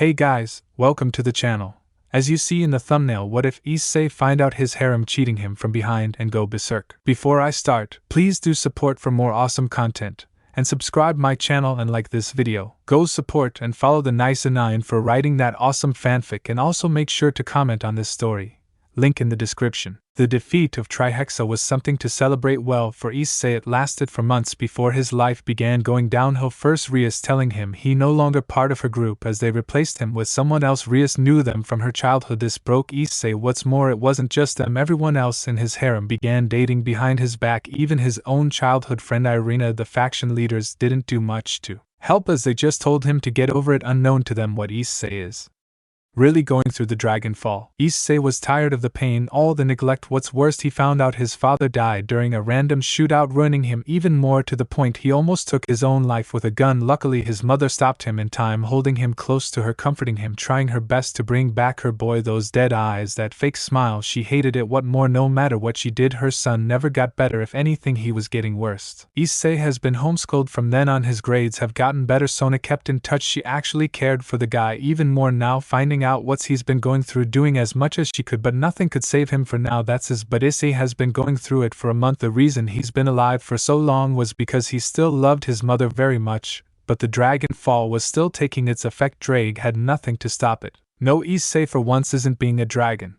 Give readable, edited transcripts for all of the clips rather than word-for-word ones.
Hey guys, welcome to the channel. As you see in the thumbnail, what if Issei find out his harem cheating him from behind and go berserk? Before I start, please do support for more awesome content, and subscribe my channel and like this video. Go support and follow the nice Issei for writing that awesome fanfic, and also make sure to comment on this story. Link in the description. The defeat of Trihexa was something to celebrate well for Issei. It lasted for months before his life began going downhill. First, Rias telling him he no longer part of her group as they replaced him with someone else. Rias knew them from her childhood. This broke Issei. What's more, it wasn't just them. Everyone else in his harem began dating behind his back. Even his own childhood friend Irina. The faction leaders didn't do much to help, as they just told him to get over it, unknown to them what Issei is really going through the Dragon Fall. Issei was tired of the pain, all the neglect. What's worse, he found out his father died during a random shootout, ruining him even more, to the point he almost took his own life with a gun. Luckily, his mother stopped him in time, holding him close to her, comforting him, trying her best to bring back her boy. Those dead eyes, that fake smile, she hated it. What more, no matter what she did, her son never got better. If anything, he was getting worse. Issei has been homeschooled from then on. His grades have gotten better. Sona kept in touch. She actually cared for the guy even more now, finding out what he's been going through, doing as much as she could, but nothing could save him for now. That's his. But Issei has been going through it for a month. The reason he's been alive for so long was because he still loved his mother very much, but the Dragon Fall was still taking its effect. Drake had nothing to stop it. No, Issei for once isn't being a dragon.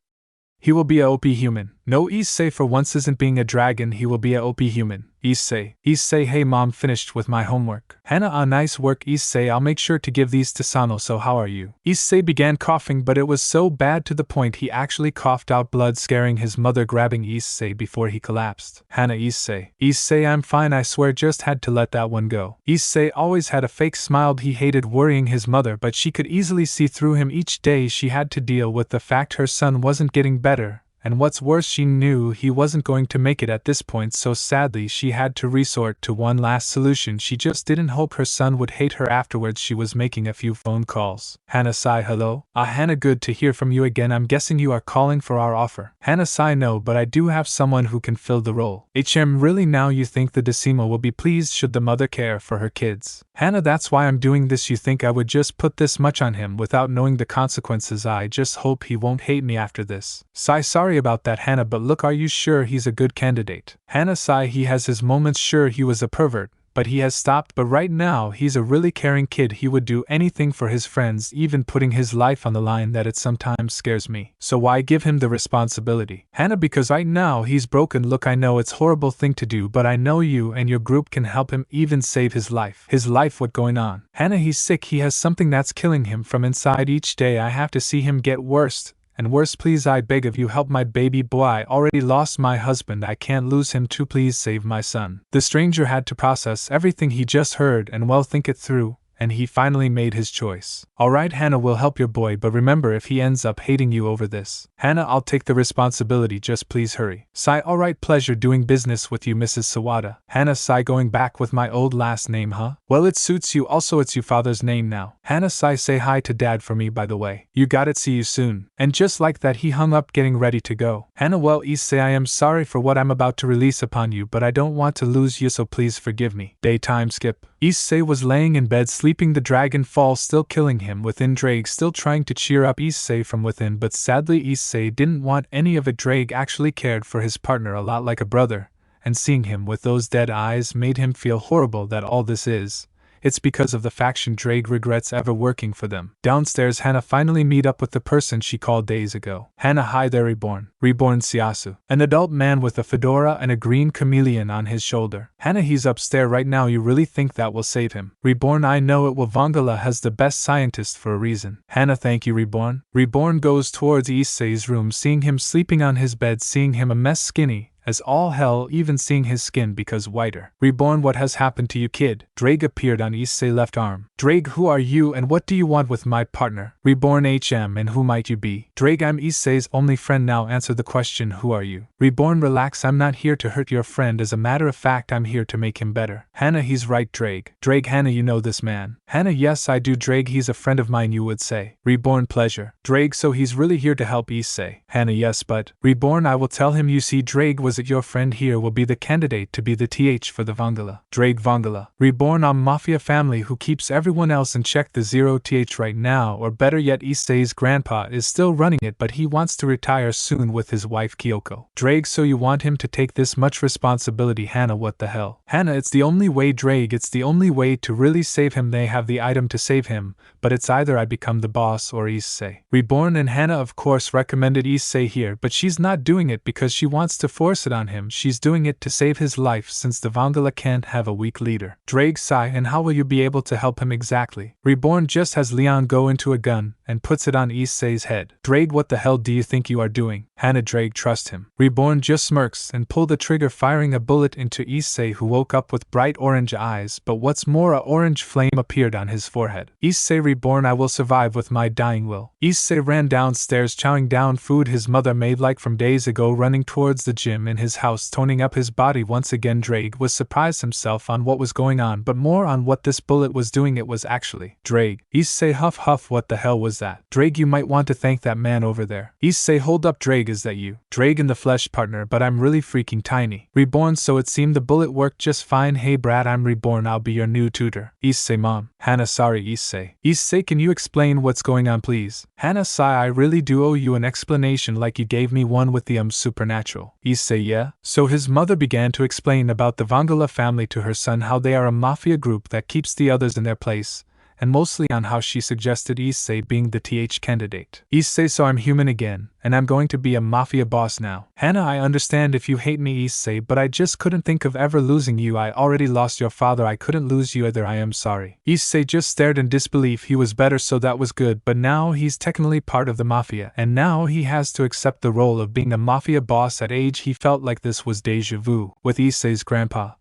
He will be a OP human. No, Issei for once isn't being a dragon. He will be a OP human. Issei, hey mom, finished with my homework. Hana, nice work Issei, I'll make sure to give these to Sano. So how are you? Issei began coughing, but it was so bad to the point he actually coughed out blood, scaring his mother, grabbing Issei before he collapsed. Hana, Issei, I'm fine, I swear, just had to let that one go. Issei always had a fake smile. He hated worrying his mother, but she could easily see through him. Each day she had to deal with the fact her son wasn't getting better. And what's worse, she knew he wasn't going to make it at this point, so sadly she had to resort to one last solution. She just didn't hope her son would hate her afterwards. She was making a few phone calls. Hana, hello? Hana, good to hear from you again. I'm guessing you are calling for our offer. Hana, no, but I do have someone who can fill the role. Really, now you think the Decima will be pleased should the mother care for her kids? Hana, that's why I'm doing this. You think I would just put this much on him without knowing the consequences? I just hope he won't hate me after this. Sorry about that, Hana, but look, are you sure he's a good candidate? Hana, he has his moments. Sure, he was a pervert, but he has stopped. But right now he's a really caring kid. He would do anything for his friends, even putting his life on the line. That it sometimes scares me. So why give him the responsibility? Hana, because right now he's broken. Look, I know it's a horrible thing to do, but I know you and your group can help him, even save his life. His life? What going on? Hana, he's sick. He has something that's killing him from inside. Each day I have to see him get worse and worse. Please, I beg of you, help my baby boy. I already lost my husband. I can't lose him too. Please save my son. The stranger had to process everything he just heard and think it through, and he finally made his choice. Alright, Hana, we'll help your boy, but remember, if he ends up hating you over this, Hana, I'll take the responsibility. Just please hurry. Alright, pleasure doing business with you, Mrs. Sawada. Hana, going back with my old last name, huh? Well, it suits you. Also, it's your father's name now. Hana, say hi to dad for me, by the way. You got it, see you soon. And just like that, he hung up, getting ready to go. Hana, well, Issei, I am sorry for what I'm about to release upon you, but I don't want to lose you, so please forgive me. Daytime skip. Issei was laying in bed sleeping, the Dragon Fall still killing him within. Drake still trying to cheer up Issei from within, but sadly Issei didn't want any of it. Drake actually cared for his partner a lot, like a brother, and seeing him with those dead eyes made him feel horrible. That all this is, it's because of the faction. Drake regrets ever working for them. Downstairs, Hana finally meet up with the person she called days ago. Hana, hi there, Reborn. Reborn Siasu. An adult man with a fedora and a green chameleon on his shoulder. Hana, he's upstairs right now. You really think that will save him? Reborn, I know it will. Vangala has the best scientist for a reason. Hana, thank you, Reborn. Reborn goes towards Issei's room, seeing him sleeping on his bed, seeing him a mess, skinny as all hell, even seeing his skin because whiter. Reborn, what has happened to you, kid? Drake appeared on Issei's left arm. Drake, who are you and what do you want with my partner? Reborn, and who might you be? Drake, I'm Issei's only friend now. Answer the question, who are you? Reborn, relax, I'm not here to hurt your friend. As a matter of fact, I'm here to make him better. Hana, he's right, Drake. Drake, Hana, you know this man? Hana, yes, I do, Drake. He's a friend of mine, you would say. Reborn, pleasure. Drake, so he's really here to help Issei? Hana, yes, but Reborn, I will tell him. You see, Drake was was it your friend here will be the candidate to be the TH for the Vangala. Drake Vangala, reborn on Mafia family who keeps everyone else in check. The 0th right now, or better yet Issei's grandpa is still running it, but he wants to retire soon with his wife Kyoko. Drake, so you want him to take this much responsibility? Hannah, what the hell? Hannah, it's the only way, Drake, it's the only way to really save him. They have the item to save him, but it's either I become the boss or Issei. Reborn, and Hannah of course recommended Issei here, but she's not doing it because she wants to force it on him. She's doing it to save his life since the Vangala can't have a weak leader. Drake sigh, and how will you be able to help him exactly? Reborn just has Leon go into a gun and puts it on Issei's head. Drake, what the hell do you think you are doing? Hannah, Drake, trust him. Reborn just smirks and pulled the trigger, firing a bullet into Issei, who woke up with bright orange eyes, but what's more, a orange flame appeared on his forehead. Issei, reborn, I will survive with my dying will. Issei ran downstairs, chowing down food his mother made like from days ago, running towards the gym in his house, toning up his body once again. Drake was surprised himself on what was going on, but more on what this bullet was doing. It was actually Drake. Issei, huff huff, what the hell was that? Drake, you might want to thank that man over there. Issei, hold up, Drake, is that you? Drake, in the flesh, partner, but I'm really freaking tiny. Reborn, so it seemed the bullet worked just fine. Hey Brad, I'm reborn, I'll be your new tutor. Issei, mom. Hannah, sorry Issei. Issei, can you explain what's going on please? Hannah, sigh, I really do owe you an explanation, like you gave me one with the supernatural. Issei, yeah? So his mother began to explain about the Vangala family to her son, how they are a mafia group that keeps the others in their place, and mostly on how she suggested Issei being the TH candidate. Issei, so I'm human again, and I'm going to be a mafia boss now. Hannah, I understand if you hate me Issei, but I just couldn't think of ever losing you. I already lost your father, I couldn't lose you either. I am sorry. Issei just stared in disbelief. He was better, so that was good, but now he's technically part of the mafia, and now he has to accept the role of being a mafia boss. At age he felt like this was deja vu with Issei's grandpa.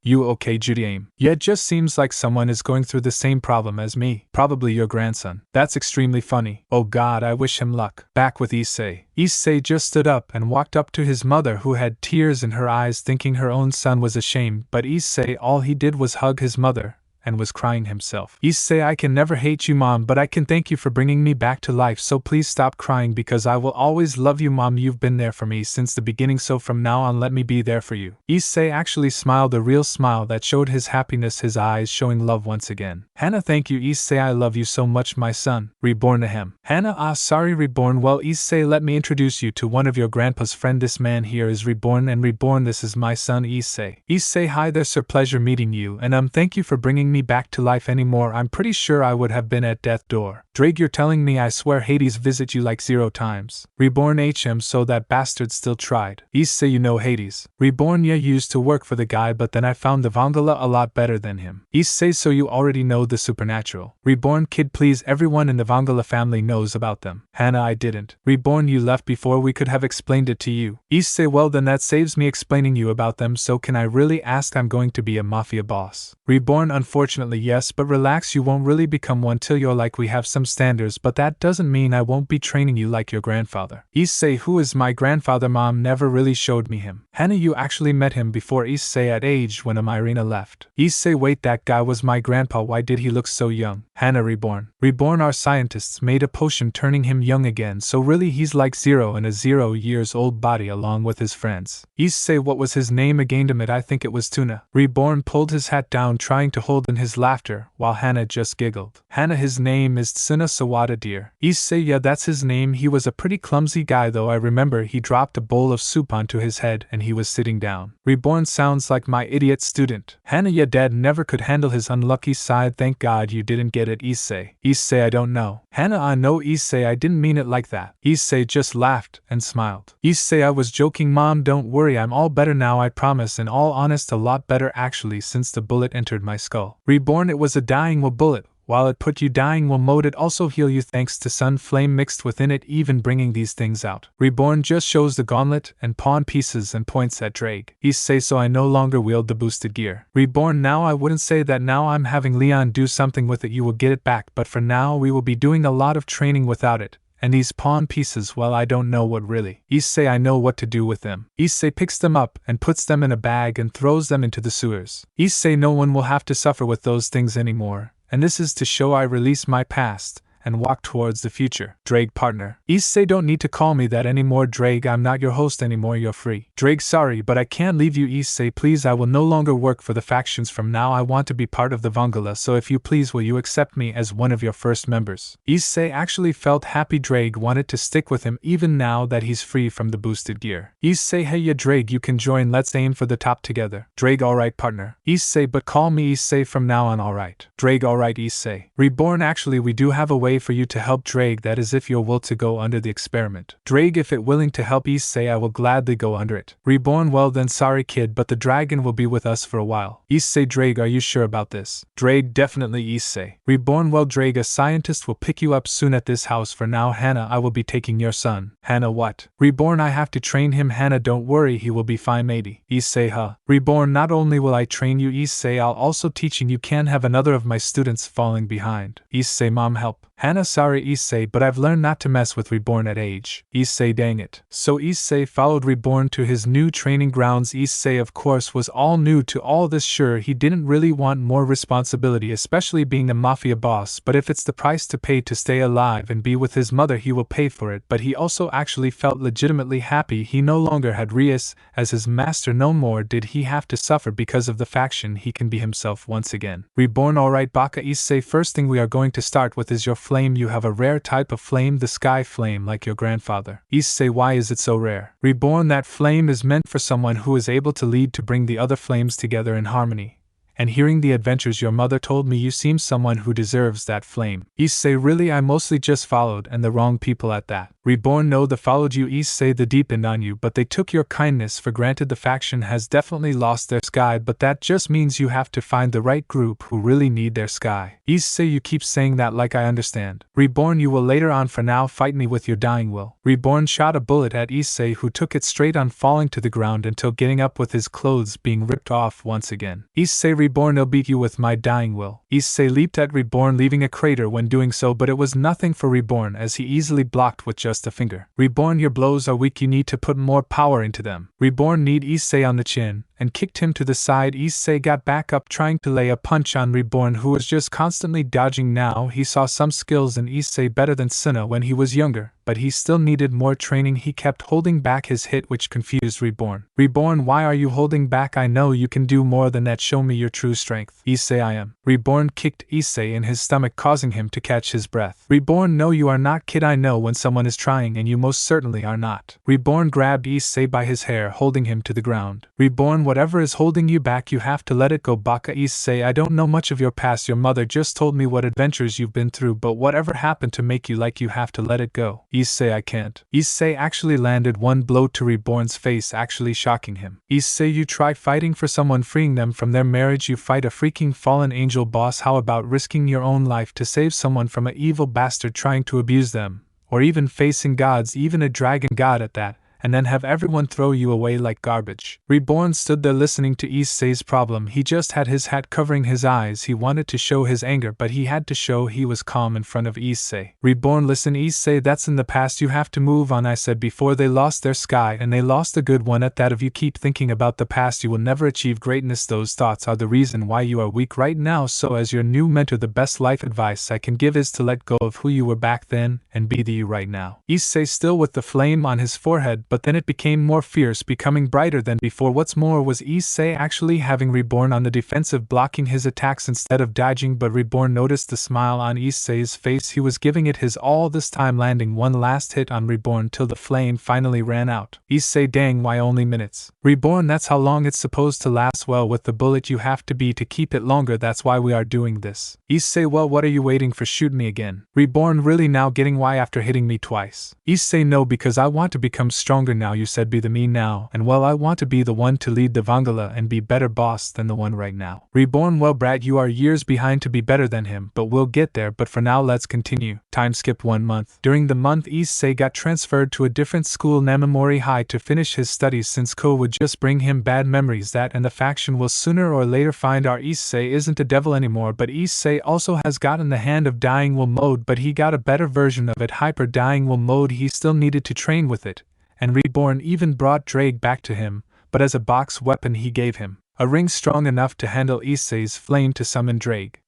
You okay, Judy? Yeah, it just seems like someone is going through the same problem as me. Probably your grandson. That's extremely funny. Oh god, I wish him luck. Back with Issei. Issei just stood up and walked up to his mother, who had tears in her eyes, thinking her own son was ashamed, but Issei, all he did was hug his mother and was crying himself. Issei, I can never hate you, mom, but I can thank you for bringing me back to life, so please stop crying because I will always love you, mom. You've been there for me since the beginning, so from now on let me be there for you. Issei actually smiled, a real smile that showed his happiness, his eyes showing love once again. Hannah, thank you Issei, I love you so much, my son. Reborn, ahem. Hannah, sorry reborn. Well Issei, let me introduce you to one of your grandpa's friend. This man here is reborn, and reborn, this is my son Issei. Issei, hi there sir, pleasure meeting you, and thank you for bringing me back to life anymore. I'm pretty sure I would have been at death door. Drake, you're telling me? I swear Hades visit you like 0 times. Reborn, so that bastard still tried. Issei, you know Hades. Reborn, yeah, used to work for the guy, but then I found the Vangala a lot better than him. Issei, so you already know the supernatural. Reborn, kid, please, everyone in the Vangala family knows about them. Hannah, I didn't. Reborn, you left before we could have explained it to you. Issei, well then that saves me explaining you about them, so can I really ask? I'm going to be a mafia boss. Reborn, unfortunately yes, but relax, you won't really become one till you're like, we have some standards, but that doesn't mean I won't be training you like your grandfather. Issei, who is my grandfather? Mom never really showed me him. Hannah, you actually met him before Issei at age when Irina left. Issei, wait, that guy was my grandpa, why did he look so young? Hannah, reborn. Reborn, our scientists made a potion turning him young again, so really he's like 0 in a 0 years old body along with his friends. Issei, what was his name again? Damn it, I think it was Tuna. Reborn pulled his hat down, trying to hold in his laughter, while Hannah just giggled. Hannah, his name is Tsuna Sawada, dear. Issei, yeah, that's his name. He was a pretty clumsy guy though. I remember he dropped a bowl of soup onto his head and he was sitting down. Reborn, sounds like my idiot student. Hannah, yeah, dad never could handle his unlucky side. Thank God you didn't get it. Issei. Issei, I don't know. Hannah, I know Issei, I didn't mean it like that. Issei just laughed and smiled. Issei, I was joking, mom, don't worry, I'm all better now, I promise. In all honest, a lot better actually since the bullet entered my skull. Reborn, it was a dying will bullet. While it put you dying will mode, it also heal you thanks to sun flame mixed within it, even bringing these things out. Reborn just shows the gauntlet and pawn pieces and points at Drake. Issei, so I no longer wield the boosted gear. Reborn, now I wouldn't say that. Now I'm having Leon do something with it, you will get it back, but for now we will be doing a lot of training without it. And these pawn pieces, well, I don't know what really. Issei, I know what to do with them. Issei picks them up and puts them in a bag and throws them into the sewers. Issei, no one will have to suffer with those things anymore. And this is to show I release my past, and walked towards the future. Drake partner. Issei don't need to call me that anymore Drake, I'm not your host anymore, you're free. Drake sorry but I can't leave you Issei please, I will no longer work for the factions from now, I want to be part of the Vangala, so if you please will you accept me as one of your first members. Issei actually felt happy Drake wanted to stick with him even now that he's free from the boosted gear. Issei hey yeah Drake you can join, let's aim for the top together. Drake alright partner. Issei but call me Issei from now on alright. Drake alright Issei. Reborn actually we do have a way for you to help Drake, that is if you're will to go under the experiment. Drake if it willing to help Issei I will gladly go under it. Reborn well then sorry kid but the dragon will be with us for a while. Issei Drake are you sure about this? Drake definitely Issei. Reborn well Drake a scientist will pick you up soon at this house, for now Hannah I will be taking your son. Hannah what? Reborn I have to train him Hannah don't worry he will be fine matey. Issei huh. Reborn not only will I train you Issei I'll also teaching you can't have another of my students falling behind. Issei mom help. Hannah sorry Issei but I've learned not to mess with Reborn at age. Issei dang it. So Issei followed Reborn to his new training grounds. Issei of course was all new to all this, sure he didn't really want more responsibility especially being a mafia boss, but if it's the price to pay to stay alive and be with his mother he will pay for it, but he also actually felt legitimately happy he no longer had Rias as his master, no more did he have to suffer because of the faction, he can be himself once again. Reborn alright Baka Issei first thing we are going to start with is your flame, you have a rare type of flame, the sky flame like your grandfather. Issei why is it so rare? Reborn that flame is meant for someone who is able to lead to bring the other flames together in harmony. And hearing the adventures your mother told me you seem someone who deserves that flame. Issei really I mostly just followed and the wrong people at that. Reborn no the followed you Issei the deepened on you but they took your kindness for granted, the faction has definitely lost their sky but that just means you have to find the right group who really need their sky. Issei you keep saying that like I understand. Reborn you will later on, for now fight me with your dying will. Reborn shot a bullet at Issei who took it straight on, falling to the ground until getting up with his clothes being ripped off once again. Issei Reborn I'll beat you with my dying will. Issei leaped at Reborn leaving a crater when doing so, but it was nothing for Reborn as he easily blocked with just a finger. Reborn your blows are weak, you need to put more power into them. Reborn kneed Issei on the chin and kicked him to the side. Issei got back up trying to lay a punch on Reborn who was just constantly dodging. Now he saw some skills in Issei better than Suna when he was younger, but he still needed more training. He kept holding back his hit which confused Reborn. Reborn why are you holding back? I know you can do more than that, show me your true strength. Issei I am. Reborn kicked Issei in his stomach causing him to catch his breath. Reborn no you are not kid, I know when someone is trying and you most certainly are not. Reborn grabbed Issei by his hair holding him to the ground. Reborn whatever is holding you back you have to let it go. Baka Issei I don't know much of your past, your mother just told me what adventures you've been through, but whatever happened to make you like you have to let it go. Issei I can't. Issei actually landed one blow to Reborn's face, actually shocking him. Issei you try fighting for someone, freeing them from their marriage, you fight a freaking fallen angel boss, how about risking your own life to save someone from an evil bastard trying to abuse them, or even facing gods, even a dragon god at that, and then have everyone throw you away like garbage. Reborn stood there listening to Issei's problem. He just had his hat covering his eyes. He wanted to show his anger, but he had to show he was calm in front of Issei. Reborn listen Issei, that's in the past, you have to move on. I said before they lost their sky and they lost a good one at that. If you keep thinking about the past you will never achieve greatness. Those thoughts are the reason why you are weak right now. So as your new mentor the best life advice I can give is to let go of who you were back then and be the you right now. Issei still with the flame on his forehead, but then it became more fierce, becoming brighter than before. What's more was Issei actually having Reborn on the defensive, blocking his attacks instead of dodging, but Reborn noticed the smile on Issei's face. He was giving it his all this time, landing one last hit on Reborn till the flame finally ran out. Issei dang why only minutes? Reborn that's how long it's supposed to last. Well with the bullet you have to be to keep it longer, that's why we are doing this. Issei well what are you waiting for, shoot me again. Reborn really now getting why after hitting me twice. Issei no because I want to become stronger now. You said be the me now, and well I want to be the one to lead the Vangala and be better boss than the one right now. Reborn well brat you are years behind to be better than him, but we'll get there. But for now let's continue. Time skipped 1 month. During the month Issei got transferred to a different school, Namamori High, to finish his studies since Ko would just bring him bad memories. That and the faction will sooner or later find our Issei isn't a devil anymore, but Issei also has gotten the hand of dying will mode, but he got a better version of it, hyper dying will mode. He still needed to train with it, and Reborn even brought Drake back to him, but as a box weapon he gave him a ring strong enough to handle Issei's flame to summon Drake.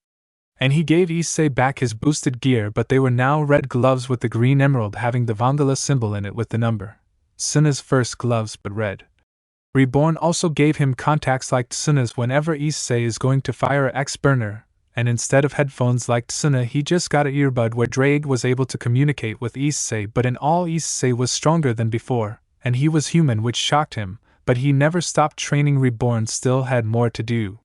And he gave Issei back his boosted gear, but they were now red gloves with the green emerald having the Vangala symbol in it with the number. Tsuna's first gloves but red. Reborn also gave him contacts like Tsuna's whenever Issei is going to fire a X-burner, and instead of headphones like Tsuna he just got an earbud where Drake was able to communicate with Issei, but in all Issei was stronger than before, and he was human, which shocked him, but he never stopped training. Reborn still had more to do.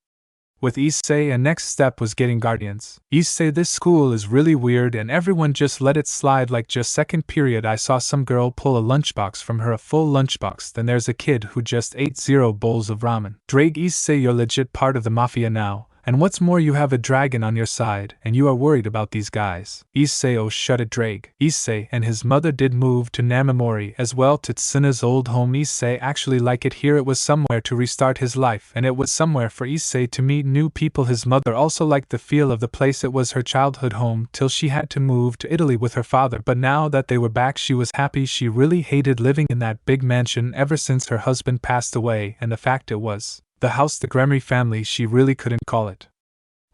With Issei, a next step was getting guardians. Issei, this school is really weird and everyone just let it slide. Like just second period I saw some girl pull a lunchbox from her, a full lunchbox, then there's a kid who just ate 0 bowls of ramen. Drake, Issei, you're legit part of the mafia now. And what's more, you have a dragon on your side, and you are worried about these guys. Issei, oh shut it, Drake. Issei and his mother did move to Namamori as well, to Tsuna's old home. Issei actually liked it here. It was somewhere to restart his life, and it was somewhere for Issei to meet new people. His mother also liked the feel of the place. It was her childhood home till she had to move to Italy with her father, but now that they were back she was happy. She really hated living in that big mansion ever since her husband passed away, and the fact it was the house the Gremery family, she really couldn't call it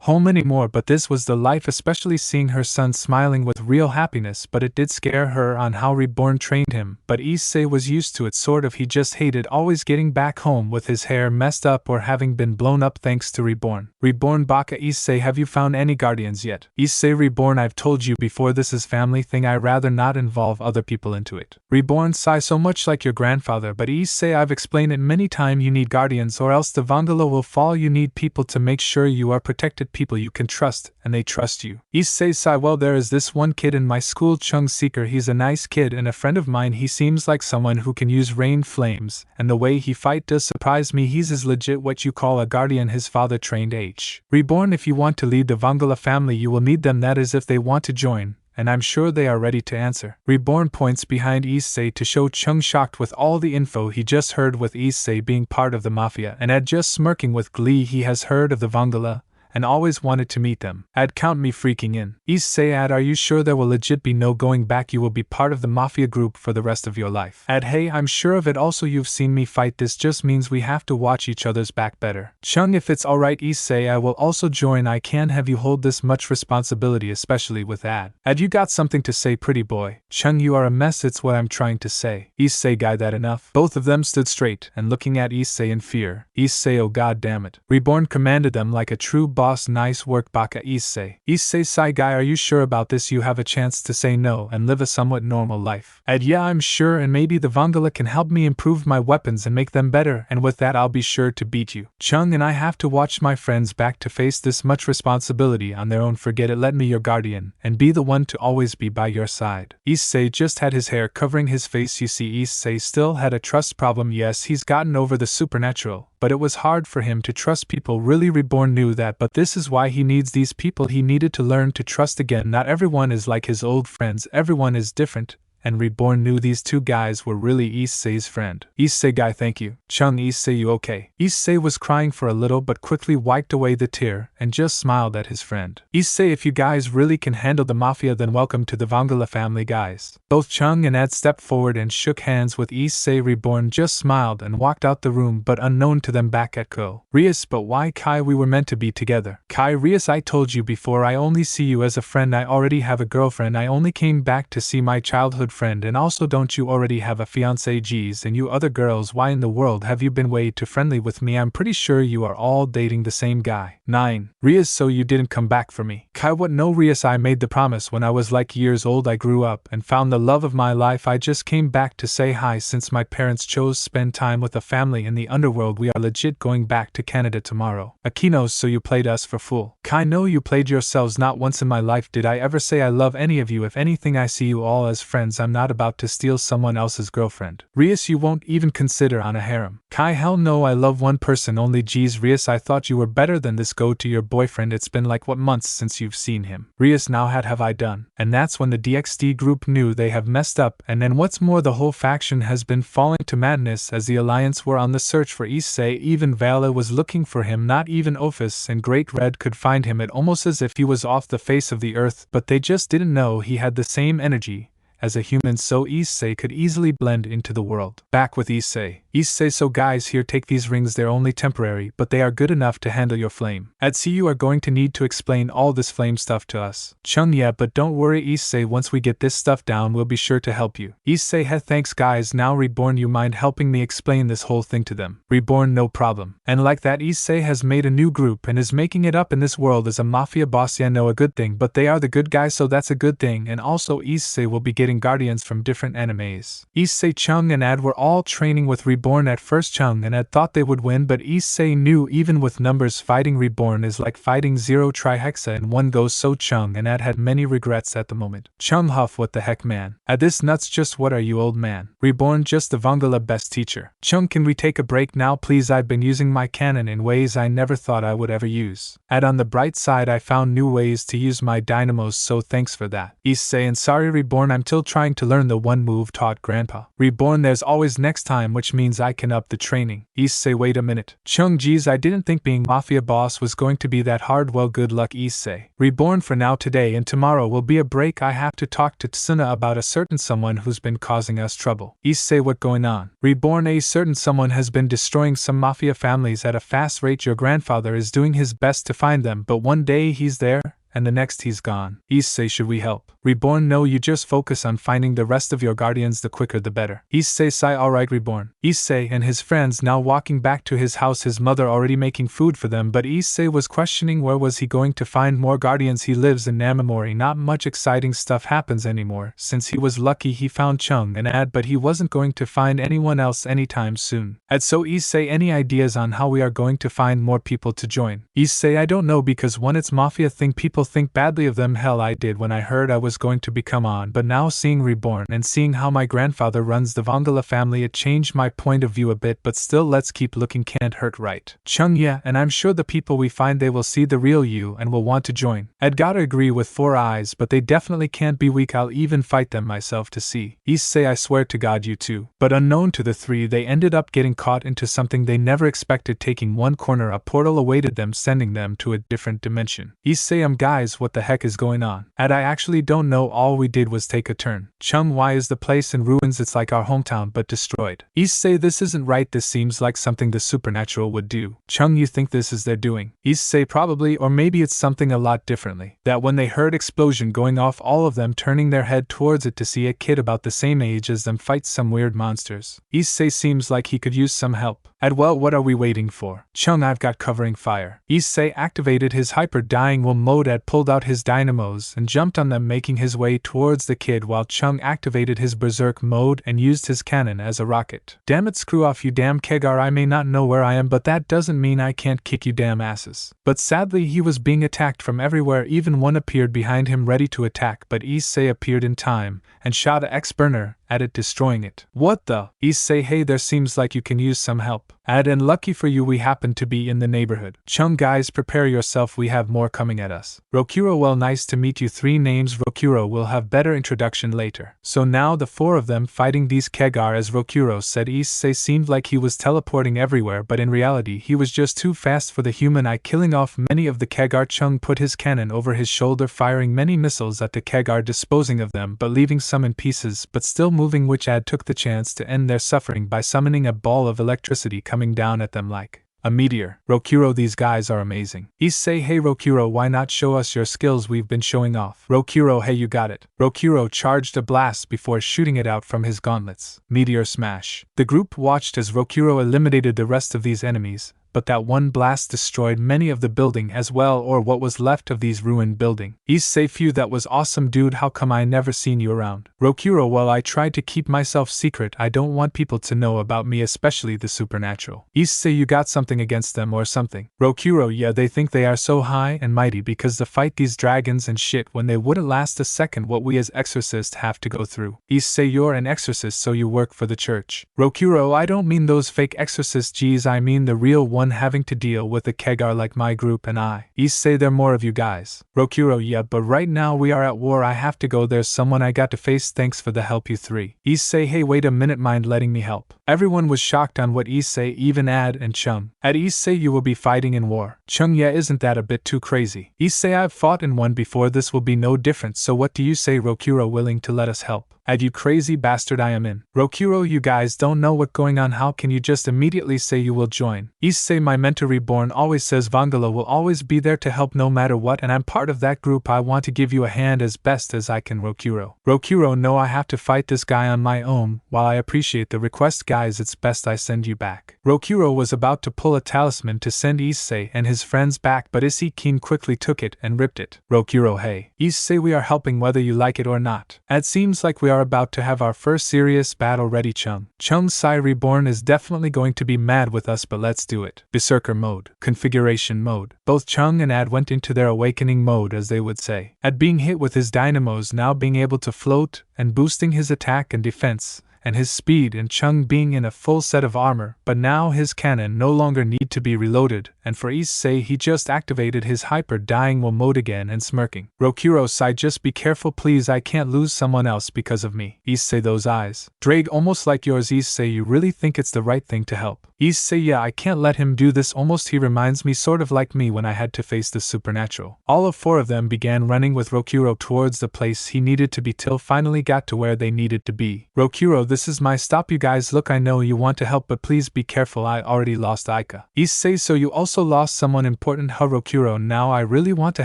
home anymore, but this was the life, especially seeing her son smiling with real happiness. But it did scare her on how Reborn trained him, but Issei was used to it sort of. He just hated always getting back home with his hair messed up or having been blown up thanks to Reborn. Reborn, Baka. Issei, have you found any guardians yet? Issei, Reborn, I've told you before, this is family thing, I rather not involve other people into it. Reborn, sigh, so much like your grandfather, but Issei, I've explained it many times, you need guardians or else the Vangala will fall. You need people to make sure you are protected, people you can trust, and they trust you. Issei, sigh, well, there is this one kid in my school, Chung Seeker. He's a nice kid and a friend of mine. He seems like someone who can use rain flames, and the way he fight does surprise me. He's as legit what you call a guardian. His father trained H. Reborn, if you want to lead the Vangala family you will need them, that is if they want to join, and I'm sure they are ready to answer. Reborn points behind Issei to show Chung shocked with all the info he just heard with Issei being part of the mafia, and Ed just smirking with glee. He has heard of the Vangala and always wanted to meet them. Ad, count me freaking in. Issei, Ad, are you sure there will legit be no going back? You will be part of the mafia group for the rest of your life. Ad, hey, I'm sure of it. Also, you've seen me fight. This just means we have to watch each other's back better. Chung, if it's alright, Issei, I will also join. I can't have you hold this much responsibility, especially with Ad. Ad, you got something to say, pretty boy? Chung, you are a mess, it's what I'm trying to say. Issei, guy, that enough? Both of them stood straight and looking at Issei in fear. Issei, oh god damn it. Reborn commanded them like a true boss. Nice work, Baka. Issei. Issei, sigh, guy, are you sure about this? You have a chance to say no and live a somewhat normal life. Ed, yeah, I'm sure, and maybe the Vangala can help me improve my weapons and make them better, and with that I'll be sure to beat you. Chung, and I have to watch my friends back to face this much responsibility on their own. Forget it, let me your guardian, and be the one to always be by your side. Issei just had his hair covering his face. You see, Issei still had a trust problem. Yes, he's gotten over the supernatural, but it was hard for him to trust people. Really, Reborn knew that, but this is why he needs these people. He needed to learn to trust again. Not everyone is like his old friends, everyone is different, and Reborn knew these two guys were really Issei's friend. Issei, guy, thank you. Chung, Issei, you okay? Issei was crying for a little but quickly wiped away the tear and just smiled at his friend. Issei, if you guys really can handle the mafia, then welcome to the Vangala family, guys. Both Chung and Ed stepped forward and shook hands with Issei. Reborn just smiled and walked out the room, but unknown to them back at Ko. Rias, but why, Kai? We were meant to be together. Kai, Rias, I told you before, I only see you as a friend. I already have a girlfriend. I only came back to see my childhood friend, and also don't you already have a fiancé? Geez, and you other girls, why in the world have you been way too friendly with me? I'm pretty sure you are all dating the same guy. 9. Rias, so you didn't come back for me? Kai, what? No, Rias, I made the promise when I was like years old. I grew up and found the love of my life. I just came back to say hi since my parents chose spend time with a family in the underworld. We are legit going back to Canada tomorrow. Akinos, so you played us for fool. Kai, no, you played yourselves. Not once in my life did I ever say I love any of you. If anything, I see you all as friends. I'm not about to steal someone else's girlfriend. Rias, you won't even consider on a harem. Kai, hell no, I love one person only. Geez, Rias, I thought you were better than this. Go to your boyfriend. It's been like what months since you've seen him. Rias, now have I done? And that's when the DXD group knew they have messed up, and then what's more, the whole faction has been falling to madness as the Alliance were on the search for Issei. Even Vala was looking for him. Not even Ophis and Great Red could find him. It almost as if he was off the face of the earth, but they just didn't know he had the same energy as a human, so Issei could easily blend into the world. Back with Issei. Issei, so guys, here, take these rings, they're only temporary, but they are good enough to handle your flame. I'd see you are going to need to explain all this flame stuff to us. Chung, yeah, but don't worry Issei, once we get this stuff down we'll be sure to help you. Issei, hey, thanks guys, now Reborn, you mind helping me explain this whole thing to them? Reborn, no problem. And like that, Issei has made a new group and is making it up in this world as a mafia boss. Yeah, no, a good thing, but they are the good guys, so that's a good thing. And also Issei will be getting guardians from different animes. Issei, Chung and Ad were all training with Reborn at first. Chung and Ad thought they would win, but Issei knew even with numbers fighting Reborn is like fighting 0 trihexa in one go, so Chung and Ad had many regrets at the moment. Chung huff, what the heck man? Ad, this nuts, just what are you, old man? Reborn, just the Vangala best teacher. Chung, can we take a break now please? I've been using my cannon in ways I never thought I would ever use. Ad, on the bright side, I found new ways to use my dynamos, so thanks for that. Issei, and sorry Reborn, I'm still trying to learn the one move taught Grandpa. Reborn, there's always next time, which means I can up the training. Issei, wait a minute. Chung, geez, I didn't think being mafia boss was going to be that hard. Well, good luck Issei. Reborn, for now today and tomorrow will be a break. I have to talk to Tsuna about a certain someone who's been causing us trouble. Issei, what going on? Reborn, a certain someone has been destroying some mafia families at a fast rate. Your grandfather is doing his best to find them, but one day he's there, and the next he's gone. Issei, should we help? Reborn, no, you just focus on finding the rest of your guardians, the quicker the better. Issei, sigh, alright Reborn. Issei and his friends now walking back to his house, his mother already making food for them, but Issei was questioning where was he going to find more guardians. He lives in Namamori, not much exciting stuff happens anymore, since he was lucky he found Chung and Ad, but he wasn't going to find anyone else anytime soon. And so Issei, any ideas on how we are going to find more people to join? Issei, I don't know, because when it's mafia thing people think badly of them. Hell, I did when I heard I was going to become on, but now seeing Reborn and seeing how my grandfather runs the Vangala family, it changed my point of view a bit, but still let's keep looking, can't hurt, right? Chung, yeah, and I'm sure the people we find, they will see the real you and will want to join. I'd gotta agree with 4 eyes, but they definitely can't be weak. I'll even fight them myself to see. Issei, I swear to God you too. But unknown to the 3, they ended up getting caught into something they never expected. Taking one corner, a portal awaited them, sending them to a different dimension. Issei, guys, what the heck is going on? And I actually don't know, all we did was take a turn. Chung, why is the place in ruins? It's like our hometown but destroyed. Issei, this isn't right, this seems like something the supernatural would do. Chung, you think this is their doing? Issei, probably, or maybe it's something a lot differently. That when they heard explosion going off, all of them turning their head towards it to see a kid about the same age as them fight some weird monsters. Issei seems like he could use some help. And well, what are we waiting for? Chung, I've got covering fire. Issei activated his hyper-dying will mode, and pulled out his dynamos and jumped on them, making his way towards the kid, while Chung activated his berserk mode and used his cannon as a rocket. Damn it, screw off you damn Kegar, I may not know where I am, but that doesn't mean I can't kick you damn asses. But sadly he was being attacked from everywhere, even one appeared behind him ready to attack, but Issei appeared in time and shot a X-burner at it, destroying it. What the? Issei, hey, there seems like you can use some help. Ad, and lucky for you we happen to be in the neighborhood. Chung, guys, prepare yourself, we have more coming at us. Rokuro, well, nice to meet you. 3 names. Rokuro will have better introduction later. So now the 4 of them fighting these Kegar, as Rokuro said. Issei seemed like he was teleporting everywhere, but in reality he was just too fast for the human eye, killing off many of the Kegar. Chung put his cannon over his shoulder, firing many missiles at the Kegar, disposing of them but leaving some in pieces, but still moving, which Ad took the chance to end their suffering by summoning a ball of electricity coming down at them like a meteor. Rokuro, these guys are amazing. Issei, hey Rokuro, why not show us your skills? We've been showing off. Rokuro, hey, you got it. Rokuro charged a blast before shooting it out from his gauntlets. Meteor smash. The group watched as Rokuro eliminated the rest of these enemies, but that one blast destroyed many of the building as well, or what was left of these ruined building. Issei, phew, that was awesome dude, how come I never seen you around? Rokuro, well, I tried to keep myself secret, I don't want people to know about me, especially the supernatural. Issei, you got something against them or something? Rokuro, yeah, they think they are so high and mighty because to fight these dragons and shit when they wouldn't last a second what we as exorcists have to go through. Issei, you're an exorcist, so you work for the church. Rokuro, I don't mean those fake exorcists, geez, I mean the real one one having to deal with a Kegar like my group and I. Issei, there more of you guys. Rokuro, yeah, but right now we are at war, I have to go, there's someone I got to face, thanks for the help you three. Issei, hey wait a minute, mind letting me help? Everyone was shocked on what Issei, even Ad and Chung. At Issei, you will be fighting in war. Chung, yeah, isn't that a bit too crazy? Issei, I've fought in one before, this will be no different, so what do you say? Rokuro, willing to let us help? Ad, you crazy bastard, I am in. Rokuro, you guys don't know what's going on, how can you just immediately say you will join? Issei, my mentor reborn always says Vangala will always be there to help no matter what, and I'm part of that group, I want to give you a hand as best as I can. Rokuro, no, I have to fight this guy on my own, while I appreciate the request guys, it's best I send you back. Rokuro was about to pull a talisman to send Issei and his friends back, but Issei Keen quickly took it and ripped it. Rokuro, hey. Issei, we are helping whether you like it or not. It seems like we are about to have our first serious battle ready. Chung Sai reborn is definitely going to be mad with us, but let's do it. Berserker mode. Configuration mode. Both Chung and Ad went into their awakening mode, as they would say. Ad being hit with his dynamos now being able to float and boosting his attack and defense, and his speed, and Chung being in a full set of armor, but now his cannon no longer need to be reloaded, and for Issei he just activated his hyper dying will mode again and smirking. Rokuro sighed, just be careful please, I can't lose someone else because of me. Issei, those eyes. Drake, almost like yours. Issei, you really think it's the right thing to help? Issei, yeah, I can't let him do this, almost he reminds me sort of like me when I had to face the supernatural. All of four of them began running with Rokuro towards the place he needed to be till finally got to where they needed to be. Rokuro, this is my stop, you guys, look, I know you want to help but please be careful, I already lost Aika. Issei, so you also lost someone important? Rokuro, now I really want to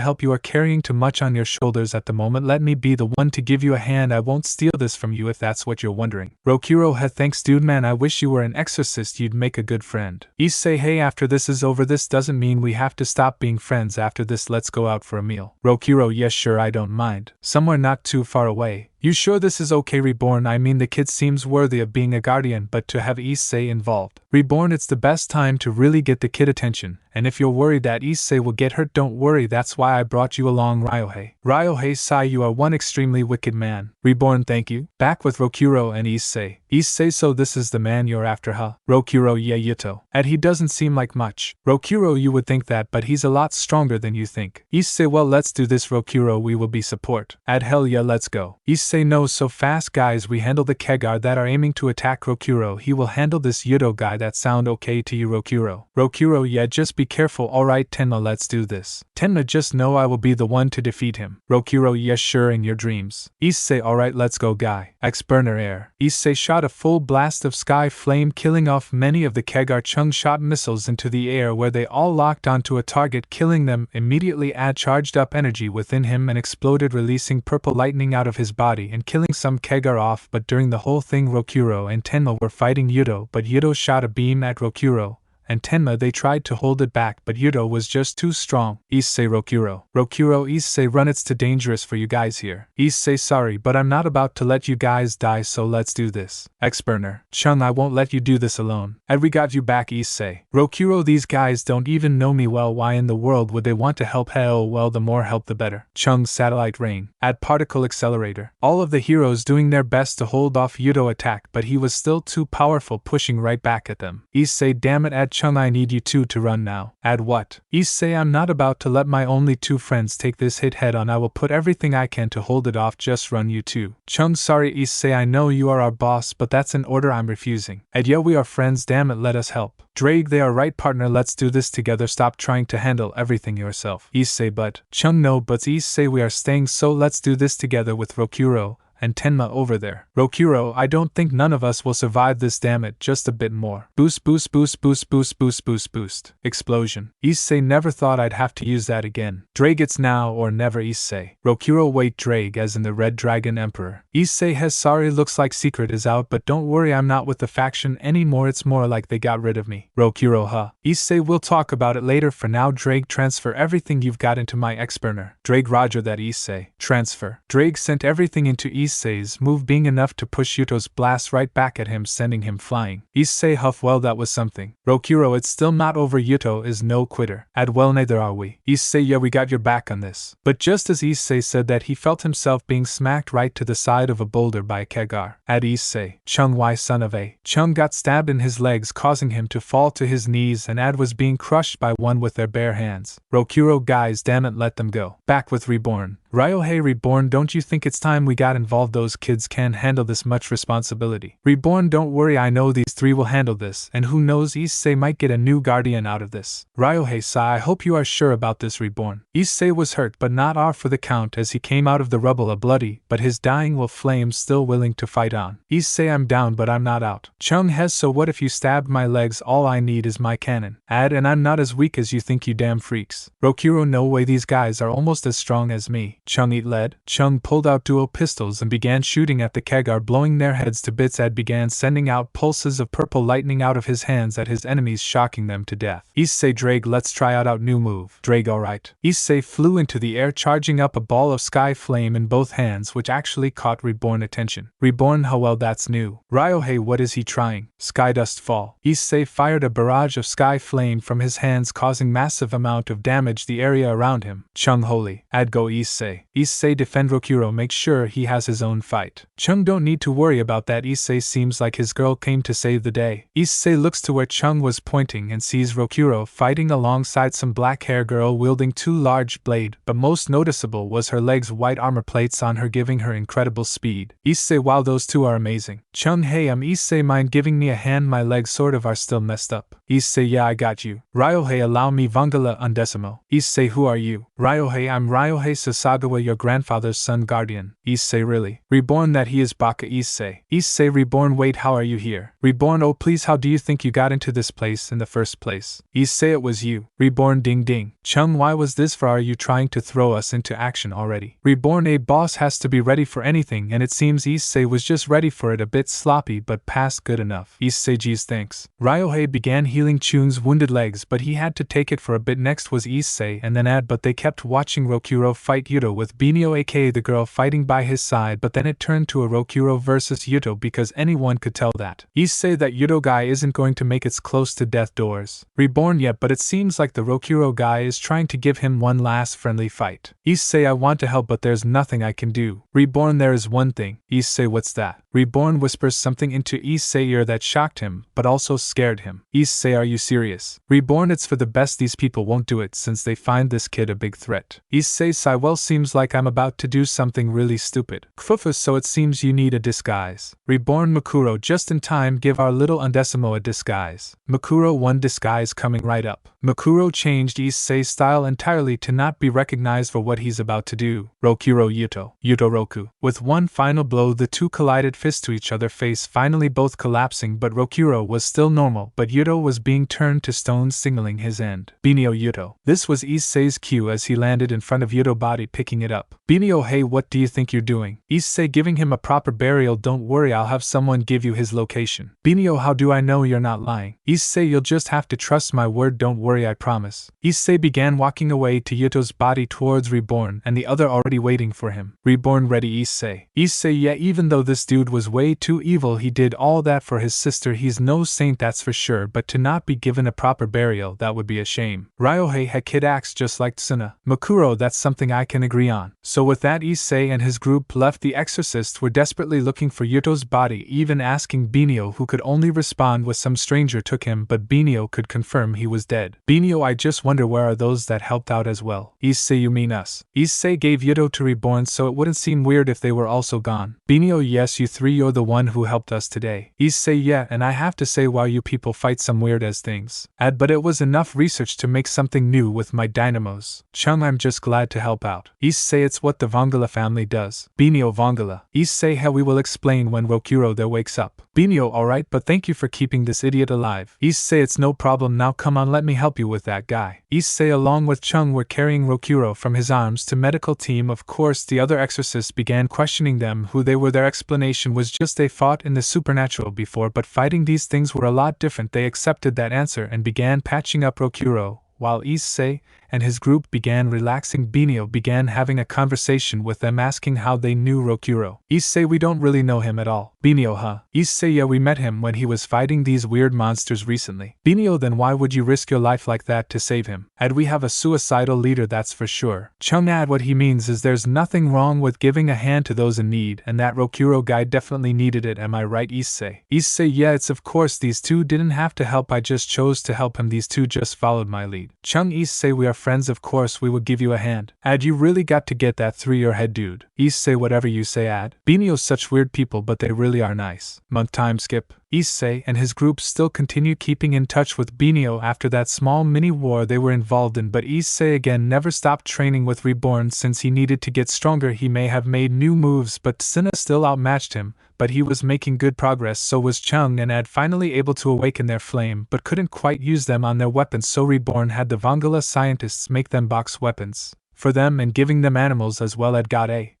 help, you are carrying too much on your shoulders at the moment, let me be the one to give you a hand, I won't steal this from you if that's what you're wondering. Rokuro, hey thanks dude, man, I wish you were an exorcist, you'd make a good friend. Issei, hey, after this is over this doesn't mean we have to stop being friends, after this let's go out for a meal. Rokuro, yes sure, I don't mind. Somewhere not too far away. You sure this is okay? Reborn, I mean the kid seems worthy of being a guardian, but to have Issei involved. Reborn, it's the best time to really get the kid attention, and if you're worried that Issei will get hurt, don't worry, that's why I brought you along. Ryohei Sai, you are one extremely wicked man. Reborn, thank you. Back with Rokuro and Issei. Issei, so this is the man you're after, huh? Rokuro, yeah, Yuto. And he doesn't seem like much. Rokuro, you would think that, but he's a lot stronger than you think. Issei, well, let's do this. Rokuro, we will be support. Ad, hell yeah, let's go. Issei, no, so fast guys, we handle the Kegar that are aiming to attack Rokuro, he will handle this Yuto guy, that sound okay to you? Rokuro, yeah, just be careful. Alright Tenma, let's do this. Tenma, just know I will be the one to defeat him. Rokuro, yes sure, in your dreams. Issei, alright let's go guy. X-burner air. Issei shot a full blast of sky flame, killing off many of the Kegar. Chung shot missiles into the air where they all locked onto a target, killing them immediately. Ad charged up energy within him and exploded, releasing purple lightning out of his body and killing some Kegar off, but during the whole thing Rokuro and Tenma were fighting Yuto, but Yuto shot a beam at Rokuro and Tenma. They tried to hold it back, but Yuto was just too strong. Issei, Rokuro, Issei, run, it's too dangerous for you guys here. Issei, sorry, but I'm not about to let you guys die, so let's do this. X-burner. Chung, I won't let you do this alone. And we got you back. Issei. Rokuro, these guys don't even know me well, why in the world would they want to help? Hell, well, the more help the better. Chung, satellite rain. Add particle accelerator. All of the heroes doing their best to hold off Yuto attack, but he was still too powerful, pushing right back at them. Issei, damn it. Add Chung, I need you two to run now. Add what? Issei, I'm not about to let my only two friends take this hit head on, I will put everything I can to hold it off, just run you two. Chung, sorry Issei, I know you are our boss, but that's an order I'm refusing. And yeah, we are friends, damn it, let us help. Drake, they are right partner, let's do this together, stop trying to handle everything yourself. Issei, but. Chung, no, but Issei, we are staying, so let's do this together with Rokuro and Tenma over there. Rokuro, I don't think none of us will survive this, damn it, just a bit more. Boost, boost, boost, boost, boost, boost, boost, boost. Explosion. Issei, never thought I'd have to use that again. Drake, it's now or never. Issei. Rokuro, wait, Drake as in the Red Dragon Emperor. Issei has, sorry, looks like secret is out, but don't worry, I'm not with the faction anymore, it's more like they got rid of me. Rokuro, huh? Issei, we'll talk about it later, for now Drake, transfer everything you've got into my X-burner. Drake, roger that. Issei. Transfer. Drake sent everything into Issei Issei's move being enough to push Yuto's blast right back at him, sending him flying. Issei huffed, well, that was something. Rokuro, it's still not over. Yuto is no quitter. Well, neither are we. Issei, yeah, we got your back on this. But just as Issei said that, he felt himself being smacked right to the side of a boulder by a Kegar. Issei, Chung, why son of a. Chung got stabbed in his legs, causing him to fall to his knees, and was being crushed by one with their bare hands. Rokuro, guys, damn it, let them go. Back with Reborn. Ryohei, Reborn, don't you think it's time we got involved? Those kids can't handle this much responsibility. Reborn, don't worry, I know these three will handle this, and who knows, Issei might get a new guardian out of this. Ryohei-sai, I hope you are sure about this, Reborn. Issei was hurt, but not off for the count, as he came out of the rubble a bloody, but his dying will flame, still willing to fight on. Issei, I'm down, but I'm not out. Chung Hes, so what if you stabbed my legs? All I need is my cannon. And I'm not as weak as you think, you damn freaks. Rokuro, no way, these guys are almost as strong as me. Chung, eat lead. Chung pulled out dual pistols and began shooting at the Kegar, blowing their heads to bits. Began sending out pulses of purple lightning out of his hands at his enemies, shocking them to death. Issei, Drake, let's try out new move. Drake, alright. Issei flew into the air, charging up a ball of sky flame in both hands, which actually caught Reborn attention. Reborn, how well, that's new. Ryohei, what is he trying? Sky dust fall. Issei fired a barrage of sky flame from his hands, causing massive amount of damage the area around him. Chung, holy. Go Issei. Issei, defend Rokuro, make sure he has his own fight. Chung, don't need to worry about that. Issei seems like his girl came to save the day. Issei looks to where Chung was pointing and sees Rokuro fighting alongside some black hair girl wielding two large blade, but most noticeable was her legs' white armor plates on her, giving her incredible speed. Issei, wow, those two are amazing. Chung, hey, Issei, mind giving me a hand? My legs sort of are still messed up. Issei, yeah, I got you. Ryohei, allow me. Vangala undecimo. Issei, who are you? Ryohei, I'm Ryohei Sasagawa, your grandfather's son guardian. Issei, really? Reborn, that he is Baka. Issei. Issei, Reborn, wait, how are you here? Reborn, oh please, how do you think you got into this place in the first place? Issei, it was you. Reborn, ding ding. Chung, why was this for? Are you trying to throw us into action already? Reborn, a boss has to be ready for anything, and it seems Issei was just ready for it, a bit sloppy but past good enough. Issei, geez, thanks. Ryohei began healing Chun's wounded legs, but he had to take it for a bit. Next was Issei, and then but they kept watching Rokuro fight Yuto with Binio, aka the girl, fighting by his side, but then it turned to a Rokuro versus Yuto because anyone could tell that Issei, that Yuto guy isn't going to make it close to death doors. Reborn, yet, but it seems like the Rokuro guy is trying to give him one last friendly fight. Issei, I want to help, but there's nothing I can do. Reborn, there is one thing. Issei, what's that? Reborn whispers something into Issei's ear that shocked him, but also scared him. Issei, are you serious? Reborn, it's for the best. These people won't do it since they find this kid a big threat. Issei, sigh, well, seems like I'm about to do something really stupid. Kfufus, so it seems you need a disguise. Reborn, Makuro, just in time, give our little undecimo a disguise. Makuro, one disguise coming right up. Makuro changed Issei's style entirely to not be recognized for what he's about to do. Rokuro, Yuto. Yuto, Roku. With one final blow, the two collided fists to each other, face finally both collapsing, but Rokuro was still normal, but Yuto was being turned to stone, signaling his end. Binio, Yuto. This was Issei's cue as he landed in front of Yuto, body picking it up. Binio, hey, what do you think you're doing? Issei, giving him a proper burial. Don't worry, I'll have someone give you his location. Binio, how do I know you're not lying? Issei, you'll just have to trust my word, don't worry, I promise. Issei began walking away to Yuto's body towards Reborn, and the other already waiting for him. Reborn, ready. Issei. Issei, yeah, even though this dude was way too evil, he did all that for his sister. He's no saint, that's for sure, but to not be given a proper burial, that would be a shame. Ryohei, had kid acts just like Tsuna. Makuro, that's something I can agree on. So with that, Issei and his group left. The exorcists were desperately looking for Yuto's body, even asking Binio, who could only respond with some stranger took him, but Binio could confirm he was dead. Binio, I just wonder where are those that helped out as well. Issei, you mean us? Issei gave Yuto to Reborn, so it wouldn't seem weird if they were also gone. Binio, yes, you three, you're the one who helped us today. Issei, yeah, and I have to say, wow, you people fight some weird as things. But it was enough research to make something new with my dynamos. Chung, I'm just glad to help out. Issei, it's what the Vangala family does. Binio, Vangala. Issei, how we will explain when Rokuro there wakes up. Binio, alright, but thank you for keeping this idiot alive. Issei, it's no problem, now come on, let me help you with that guy. Issei along with Chung were carrying Rokuro from his arms to medical team. Of course, the other exorcists began questioning them who they were. Their explanation was just they fought in the supernatural before, but fighting these things were a lot different. They accepted that answer and began patching up Rokuro, while Issei and his group began relaxing. Binio began having a conversation with them, asking how they knew Rokuro. Issei, we don't really know him at all. Binio, huh? Issei, yeah, we met him when he was fighting these weird monsters recently. Binio, then why would you risk your life like that to save him? And we have a suicidal leader, that's for sure. Chung, what he means is there's nothing wrong with giving a hand to those in need, and that Rokuro guy definitely needed it, am I right, Issei? Issei, yeah, it's of course these two didn't have to help, I just chose to help him, these two just followed my lead. Chung, Issei, we are friends, of course we would give you a hand. You really got to get that through your head, dude. Issei, whatever you say, Binio, such weird people, but they really are nice. Month time skip. Issei and his group still continue keeping in touch with Binio after that small mini-war they were involved in, but Issei again never stopped training with Reborn since he needed to get stronger. He may have made new moves, but Sinna still outmatched him, but he was making good progress, so was Chung and Ad, finally able to awaken their flame but couldn't quite use them on their weapons, so Reborn had the Vangala scientists make them box weapons for them and giving them animals as well. Ad got a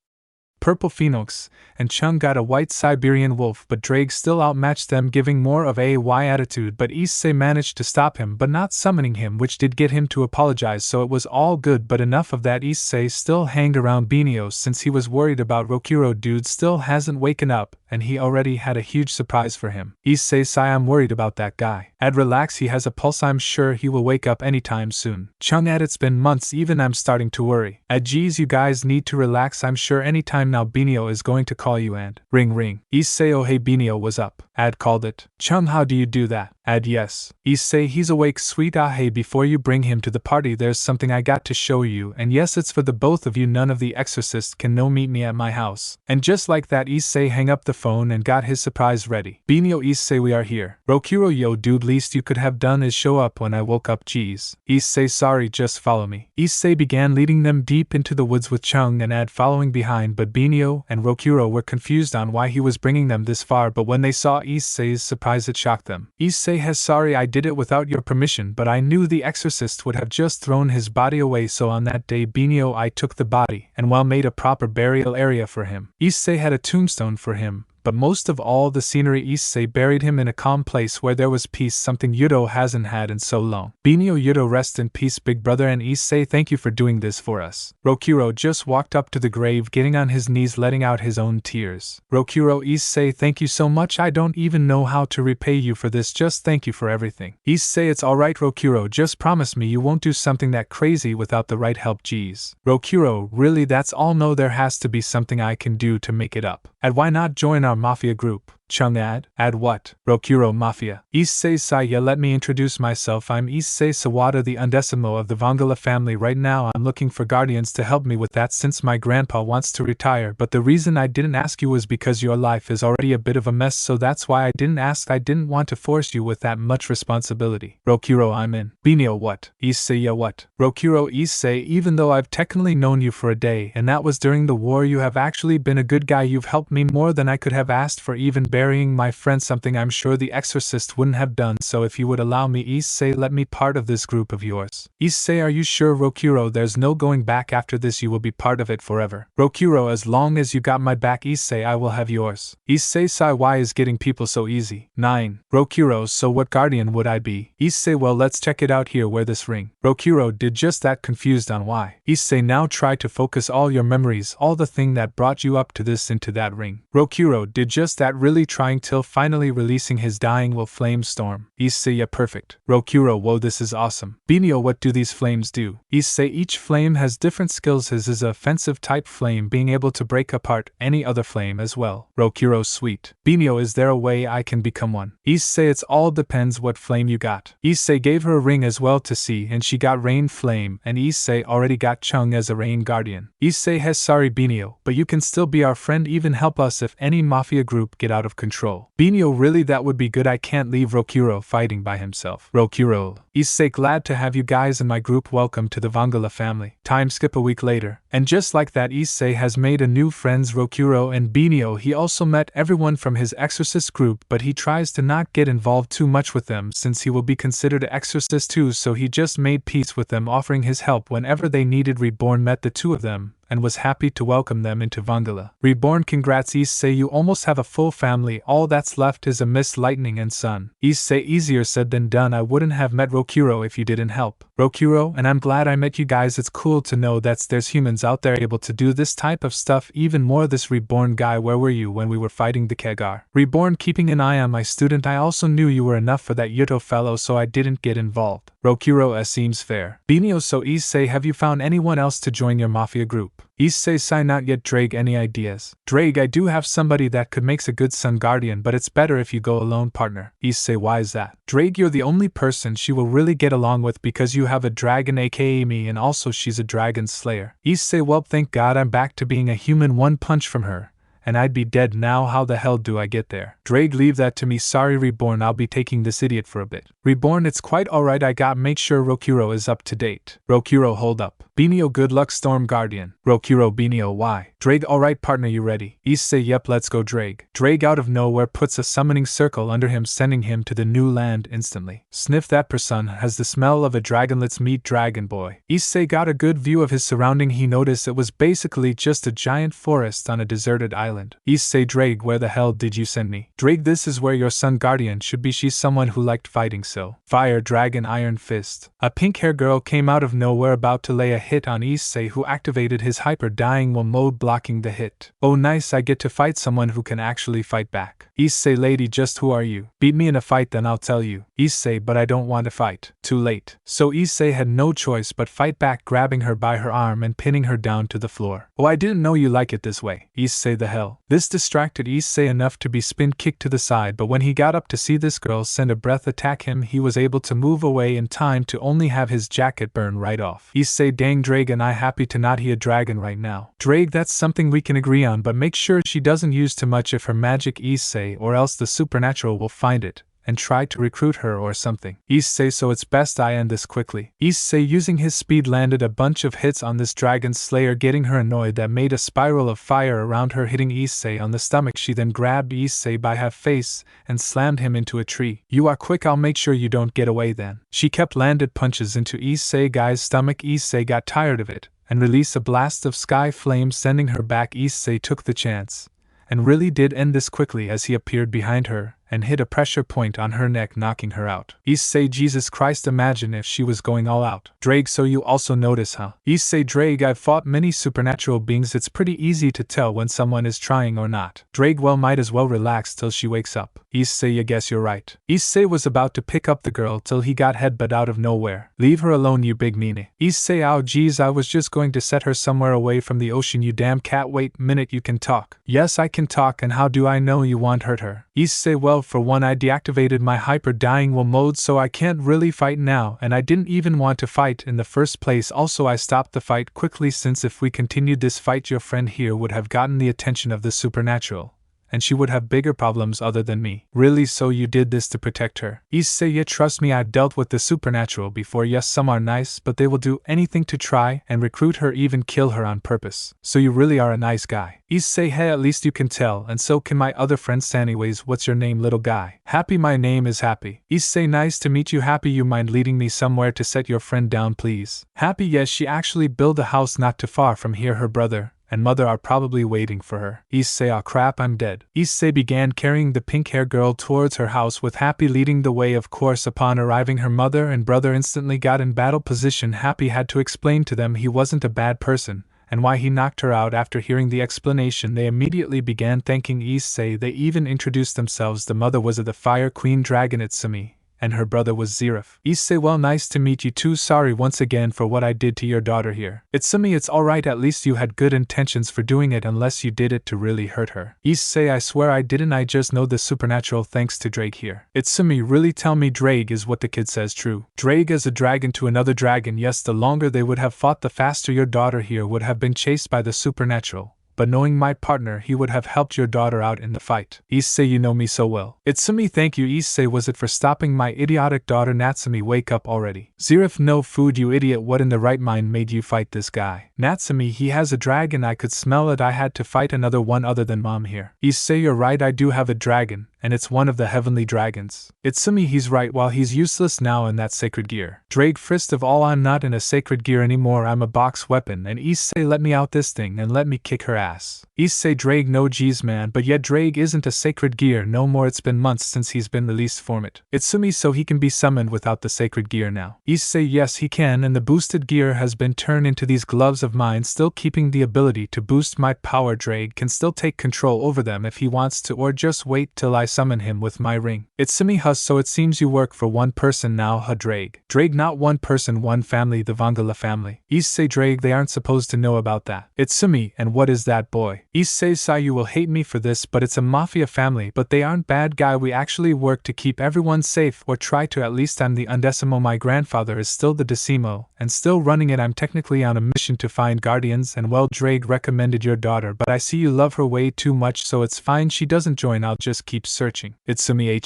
purple phoenix, and Chung got a white Siberian wolf, but Drake still outmatched them, giving more of a Y attitude, but Issei managed to stop him but not summoning him, which did get him to apologize, so it was all good. But enough of that, Issei still hanged around Binio since he was worried about Rokuro. Dude still hasn't waken up, and he already had a huge surprise for him. Issei, I'm worried about that guy. Ad, relax, he has a pulse, I'm sure he will wake up anytime soon. Chung, Ad, it's been months, even I'm starting to worry. Ad, geez, you guys need to relax, I'm sure anytime now Binio is going to call you. And ring ring. Issei, oh hey Binio, was up? Ad called it. Chung, how do you do that? Ad, yes. Issei, he's awake, sweet. Hey, before you bring him to the party there's something I got to show you, and yes, it's for the both of you. None of the exorcists can no meet me at my house. And just like that, Issei hang up the phone and got his surprise ready. Binio, Issei, we are here. Rokuro, yo dude, least you could have done is show up when I woke up, jeez. Issei, sorry, just follow me. Issei began leading them deep into the woods with Chung and Ad following behind, but Binio and Rokuro were confused on why he was bringing them this far, but when they saw Issei's surprise it shocked them. Issei has sorry, I did it without your permission, but I knew the exorcist would have just thrown his body away, so on that day Binio I took the body and made a proper burial area for him. Issei had a tombstone for him, but most of all the scenery. Issei buried him in a calm place where there was peace, something Yudo hasn't had in so long. Binio, Yudo, rest in peace big brother, and Issei, thank you for doing this for us. Rokuro just walked up to the grave, getting on his knees, letting out his own tears. Rokuro, Issei, thank you so much, I don't even know how to repay you for this, just thank you for everything. Issei, it's alright Rokuro, just promise me you won't do something that crazy without the right help, jeez. Rokuro, really that's all? No, there has to be something I can do to make it up. And why not join our mafia group? Chung, Ad what? Rokuro, mafia. Issei, Saya, let me introduce myself, I'm Issei Sawada, the undecimo of the Vangala family. Right now I'm looking for guardians to help me with that since my grandpa wants to retire, but the reason I didn't ask you was because your life is already a bit of a mess, so that's why I didn't ask. I didn't want to force you with that much responsibility. Rokuro, I'm in. Binio, what? Issei, yeah, what? Rokuro, Issei, even though I've technically known you for a day, and that was during the war, you have actually been a good guy. You've helped me more than I could have asked for, even burying my friend, something I'm sure the exorcist wouldn't have done, so if you would allow me, Issei, let me part of this group of yours. Issei, are you sure? Rokuro, there's no going back after this, you will be part of it forever. Rokuro, as long as you got my back, Issei, I will have yours. Issei, Sai, why is getting people so easy? 9. Rokuro, so what guardian would I be? Issei, well, let's check it out here, wear this ring. Rokuro did just that, confused on why. Issei, now try to focus all your memories, all the thing that brought you up to this, into that ring. Rokuro did just that, really trying till finally releasing his dying will flame storm. Issei, yeah, perfect. Rokuro, whoa, this is awesome. Binio, what do these flames do? Issei, each flame has different skills. His is a offensive type flame, being able to break apart any other flame as well. Rokuro, sweet. Binio, is there a way I can become one? Issei, it's all depends what flame you got. Issei gave her a ring as well to see, and she got rain flame, and Issei already got Chung as a rain guardian. Issei has sorry Binio, but you can still be our friend, even help us if any mafia group get out of control. Binio, really that would be good, I can't leave Rokuro fighting by himself. Rokuro, Issei, glad to have you guys in my group, welcome to the Vangala family. Time skip a week later, and just like that Issei has made a new friends, Rokuro and Binio. He also met everyone from his exorcist group, but he tries to not get involved too much with them since he will be considered an exorcist too, so he just made peace with them, offering his help whenever they needed. Reborn met the two of them and was happy to welcome them into Vangala. Reborn, congrats Issei, you almost have a full family, all that's left is a Miss Lightning and Sun. Issei, easier said than done, I wouldn't have met Rokuro if you didn't help. Rokuro, and I'm glad I met you guys. It's cool to know that there's humans out there able to do this type of stuff. Even more this Reborn guy, where were you when we were fighting the Kegar? Reborn, keeping an eye on my student. I also knew you were enough for that Yuto fellow, so I didn't get involved. Rokuro, seems fair. Benio, so Issei, have you found anyone else to join your mafia group? Issei, sigh, not yet. Drake, any ideas? Drake, I do have somebody that could makes a good sun guardian, but it's better if you go alone, partner. Issei, why is that? Drake, you're the only person she will really get along with because you have a dragon, aka me, and also she's a dragon slayer. Issei, well, thank God I'm back to being a human. One punch from her and I'd be dead now. How the hell do I get there? Drake, leave that to me. Sorry, Reborn, I'll be taking this idiot for a bit. Reborn, it's quite alright. I got make sure Rokuro is up to date. Rokuro, hold up. Benio, good luck, Storm Guardian. Rokuro, Benio, why? Drake, alright, partner, you ready? Issei, yep, let's go. Drake. Drake out of nowhere puts a summoning circle under him, sending him to the new land instantly. Sniff that, person has the smell of a dragon. Let's meet Dragon Boy. Issei got a good view of his surrounding. He noticed it was basically just a giant forest on a deserted island. Issei, Drake, where the hell did you send me? Drake, this is where your sun guardian should be. She's someone who liked fighting, so. Fire Dragon Iron Fist. A pink-haired girl came out of nowhere about to lay a hit on Issei, who activated his hyper-dying will mode, blocking the hit. Oh nice, I get to fight someone who can actually fight back. Issei, lady, just who are you? Beat me in a fight, then I'll tell you. Issei, but I don't want to fight. Too late. So Issei had no choice but fight back, grabbing her by her arm and pinning her down to the floor. Oh, I didn't know you like it this way. Issei, the hell. This distracted Issei enough to be spin-kicked to the side, but when he got up to see this girl send a breath attack him, he was able to move away in time to only have his jacket burn right off. Issei, dang Dragon, I happy to not he a dragon right now. Drake, that's something we can agree on, but make sure she doesn't use too much of her magic, Issei, or else the supernatural will find it and try to recruit her or something. Issei, so it's best I end this quickly. Issei, using his speed, landed a bunch of hits on this dragon slayer, getting her annoyed. That made a spiral of fire around her, hitting Issei on the stomach. She then grabbed Issei by half face and slammed him into a tree. You are quick, I'll make sure you don't get away then. She kept landed punches into Issei guy's stomach. Issei got tired of it and released a blast of sky flames, sending her back. Issei took the chance and really did end this quickly as he appeared behind her and hit a pressure point on her neck, knocking her out. Issei, Jesus Christ, imagine if she was going all out. Drake, so you also notice, huh? Issei, Drake, I've fought many supernatural beings. It's pretty easy to tell when someone is trying or not. Drake, well, might as well relax till she wakes up. Issei, I guess you're right. Issei was about to pick up the girl till he got headbutt out of nowhere. Leave her alone, you big meanie. Issei, ow geez, I was just going to set her somewhere away from the ocean, you damn cat. Wait minute, you can talk. Yes, I can talk, and how do I know you won't hurt her? Issei, well, for one, I deactivated my hyper-dying will mode, so I can't really fight now, and I didn't even want to fight in the first place. Also, I stopped the fight quickly, since if we continued this fight, your friend here would have gotten the attention of the supernatural, and she would have bigger problems other than me. Really, so you did this to protect her? Issei, yeah, trust me, I've dealt with the supernatural before. Yes, some are nice, but they will do anything to try and recruit her, even kill her on purpose. So you really are a nice guy. Issei, hey, at least you can tell, and so can my other friends. Anyways, what's your name, little guy? Happy, my name is Happy. Issei, nice to meet you. Happy, you mind leading me somewhere to set your friend down, please? Happy, yes, she actually built a house not too far from here. Her brother and mother are probably waiting for her. Issei, ah crap, I'm dead. Issei began carrying the pink-haired girl towards her house, with Happy leading the way. Of course, upon arriving, her mother and brother instantly got in battle position. Happy had to explain to them he wasn't a bad person, and why he knocked her out. After hearing the explanation, they immediately began thanking Issei. They even introduced themselves. The mother was the Fire Queen Dragon Itsumi, and her brother was Zerif. Issei, well, nice to meet you too. Sorry once again for what I did to your daughter here. Itsumi, it's alright, at least you had good intentions for doing it, unless you did it to really hurt her. Issei, I swear I didn't, I just know the supernatural thanks to Drake here. Itsumi, really tell me, Drake, is what the kid says true? Drake is a dragon to another dragon. Yes, the longer they would have fought, the faster your daughter here would have been chased by the supernatural. But knowing my partner, he would have helped your daughter out in the fight. Issei, you know me so well. Itsumi, thank you. Issei, was it for stopping my idiotic daughter? Natsumi, wake up already. Zerif, no food, you idiot. What in the right mind made you fight this guy? Natsumi, he has a dragon. I could smell it. I had to fight another one other than mom here. Issei, you're right, I do have a dragon, and it's one of the heavenly dragons. Itsumi, he's right, while he's useless now in that sacred gear. Drake, first of all, I'm not in a sacred gear anymore, I'm a box weapon, and Issei let me out this thing and let me kick her ass. Issei, Drake, no geez man, but yet Drake isn't a sacred gear no more, it's been months since he's been released from it. Itsumi, so he can be summoned without the sacred gear now. Issei, yes he can, and the boosted gear has been turned into these gloves of mine, still keeping the ability to boost my power. Drake can still take control over them if he wants to, or just wait till I summon him with my ring. Itsumi, huh, so it seems you work for one person now, huh? Drake, not one person, one family, the Vangala family. Issei, Drake, they aren't supposed to know about that. Itsumi, and what is that, boy? Issei, Sai, you will hate me for this, but it's a mafia family, but they aren't bad guy, we actually work to keep everyone safe, or try to, at least I'm the undecimo, my grandfather is still the decimo, and still running it, I'm technically on a mission to find guardians, and well, Drake recommended your daughter, but I see you love her way too much, so it's fine she doesn't join, I'll just keep searching. Itsumi,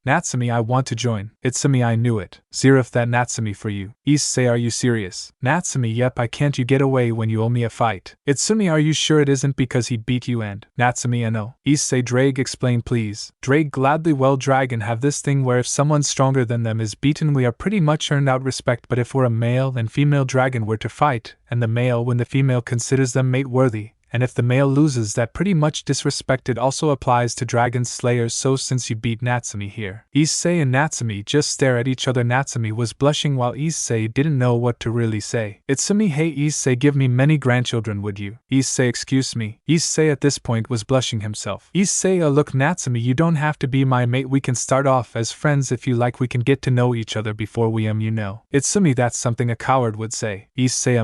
Natsumi, I want to join. Itsumi, I knew it. Zerif, that Natsumi for you. Issei, are you serious? Natsumi, yep, I can't, you get away when you owe me a fight. Itsumi, are you sure it isn't because he beat you? And Natsumi, no. Issei, Drake, explain please. Drake, gladly, well, dragon have this thing where if someone stronger than them is beaten, we are pretty much earned out respect, but if we're a male and female dragon were to fight, and the male when the female considers them mate worthy, and if the male loses, that pretty much disrespected also applies to dragon slayers, so since you beat Natsumi here. Issei and Natsumi just stare at each other. Natsumi was blushing while Issei didn't know what to really say. Itsumi, hey Issei, give me many grandchildren would you? Issei, excuse me. Issei at this point was blushing himself. Issei, look Natsumi, you don't have to be my mate, we can start off as friends if you like, we can get to know each other before we you know. Itsumi, that's something a coward would say. Issei,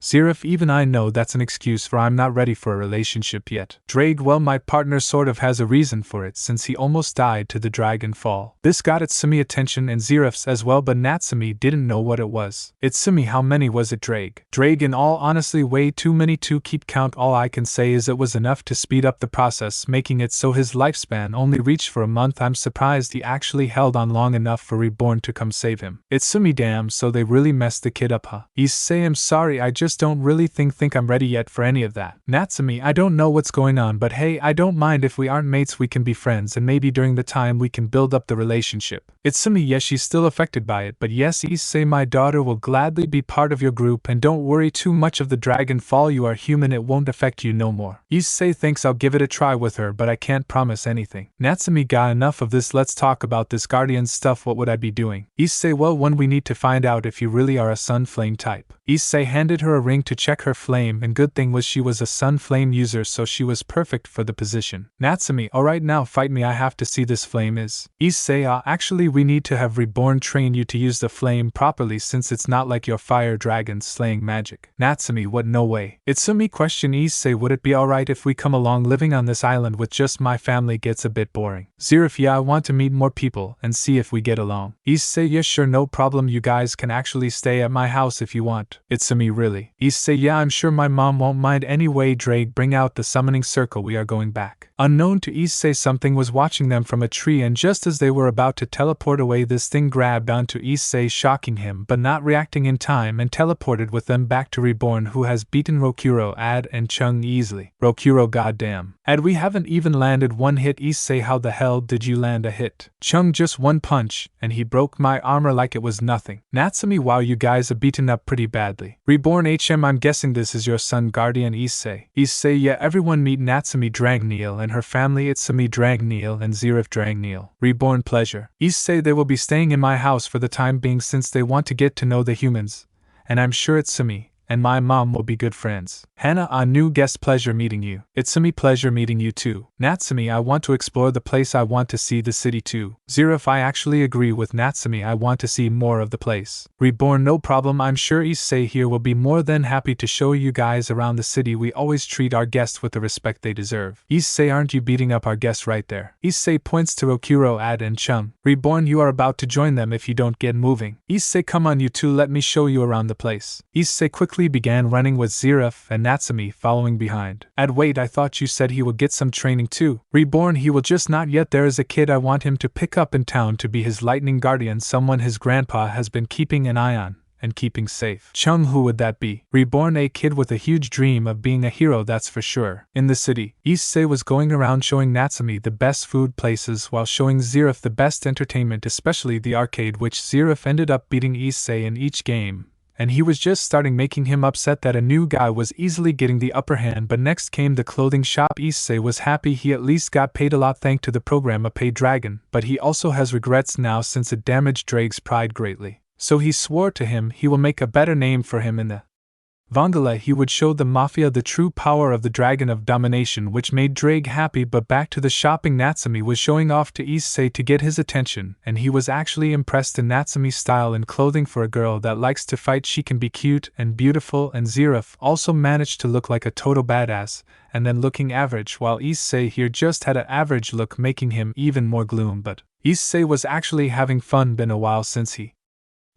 Zerif, even I know that's an excuse, for I'm not ready for a relationship yet. Drake, well, my partner sort of has a reason for it since he almost died to the dragon fall. This got Itsumi attention and Zerif's as well, but Natsumi didn't know what it was. Itsumi, how many was it? Drake, in all honestly way too many to keep count, all I can say is it was enough to speed up the process, making it so his lifespan only reached for a month. I'm surprised he actually held on long enough for Reborn to come save him. Itsumi, damn, so they really messed the kid up, huh? Issei, I'm sorry, I just don't really think I'm ready yet for any of that. Natsumi, I don't know what's going on, but hey, I don't mind if we aren't mates, we can be friends, and maybe during the time we can build up the relationship. Itsumi, yes, she's still affected by it, but yes, Issei, my daughter will gladly be part of your group, and don't worry too much of the dragon fall, you are human, it won't affect you no more. Issei thinks I'll give it a try with her, but I can't promise anything. Natsumi, got enough of this, let's talk about this guardian stuff, what would I be doing? Issei, well, one, we need to find out if you really are a sun flame type. Issei handed her a ring to check her flame, and good thing was she was a sun flame user, so she was perfect for the position. Natsumi, alright, now fight me, I have to see this flame is. Issei, actually we need to have Reborn train you to use the flame properly since it's not like your fire dragon slaying magic. Natsumi, what, no way. Itsumi, question Issei, would it be alright if we come along? Living on this island with just my family gets a bit boring. Zerif, yeah, I want to meet more people and see if we get along. Issei, yeah, sure, no problem, you guys can actually stay at my house if you want. Itsumi, really? Issei, yeah, I'm sure my mom won't mind anyway. Drake, bring out the summoning circle, we are going back. Unknown to Issei, something was watching them from a tree, and just as they were about to teleport away, this thing grabbed onto Issei, shocking him but not reacting in time, and teleported with them back to Reborn, who has beaten Rokuro, Ad, and Chung easily. Rokuro, goddamn. Ad, we haven't even landed one hit. Issei, how the hell did you land a hit? Chung, just one punch, and he broke my armor like it was nothing. Natsumi, wow, you guys are beaten up pretty badly. Reborn, I'm guessing this is your son guardian Issei. Issei, yeah, everyone meet Natsumi Dragneel and her family, Itsumi Dragneel and Zerif Dragneel. Reborn, pleasure. Issei, they will be staying in my house for the time being since they want to get to know the humans, and I'm sure Itsumi and my mom will be good friends. Hana, a new guest, pleasure meeting you. Itsumi, pleasure meeting you too. Natsumi, I want to explore the place, I want to see the city too. Zerif, I actually agree with Natsumi, I want to see more of the place. Reborn, no problem, I'm sure Issei here will be more than happy to show you guys around the city, we always treat our guests with the respect they deserve. Issei, aren't you beating up our guests right there? Issei points to Rokuro, Ad, and Chung. Reborn, you are about to join them if you don't get moving. Issei, come on you two, let me show you around the place. Issei quickly began running with Zerif and Natsumi following behind. Ad, wait, I thought you said he would get some training too. Reborn, he will just not yet, there is a kid I want him to pick up in town to be his lightning guardian, someone his grandpa has been keeping an eye on, and keeping safe. Chung, who would that be? Reborn, a kid with a huge dream of being a hero, that's for sure. In the city, Issei was going around showing Natsumi the best food places while showing Zirif the best entertainment, especially the arcade, which Zirif ended up beating Issei in each game. And he was just starting, making him upset that a new guy was easily getting the upper hand. But next came the clothing shop. Issei was happy he at least got paid a lot thanks to the program A Paid Dragon, but he also has regrets now since it damaged Drake's pride greatly. So he swore to him he will make a better name for him in the Vangala. He would show the Mafia the true power of the Dragon of Domination, which made Drake happy. But back to the shopping, Natsumi was showing off to Issei to get his attention, and he was actually impressed in Natsumi's style in clothing. For a girl that likes to fight, she can be cute and beautiful, and Zirif also managed to look like a total badass, and then looking average, while Issei here just had an average look, making him even more gloom. But Issei was actually having fun. Been a while since he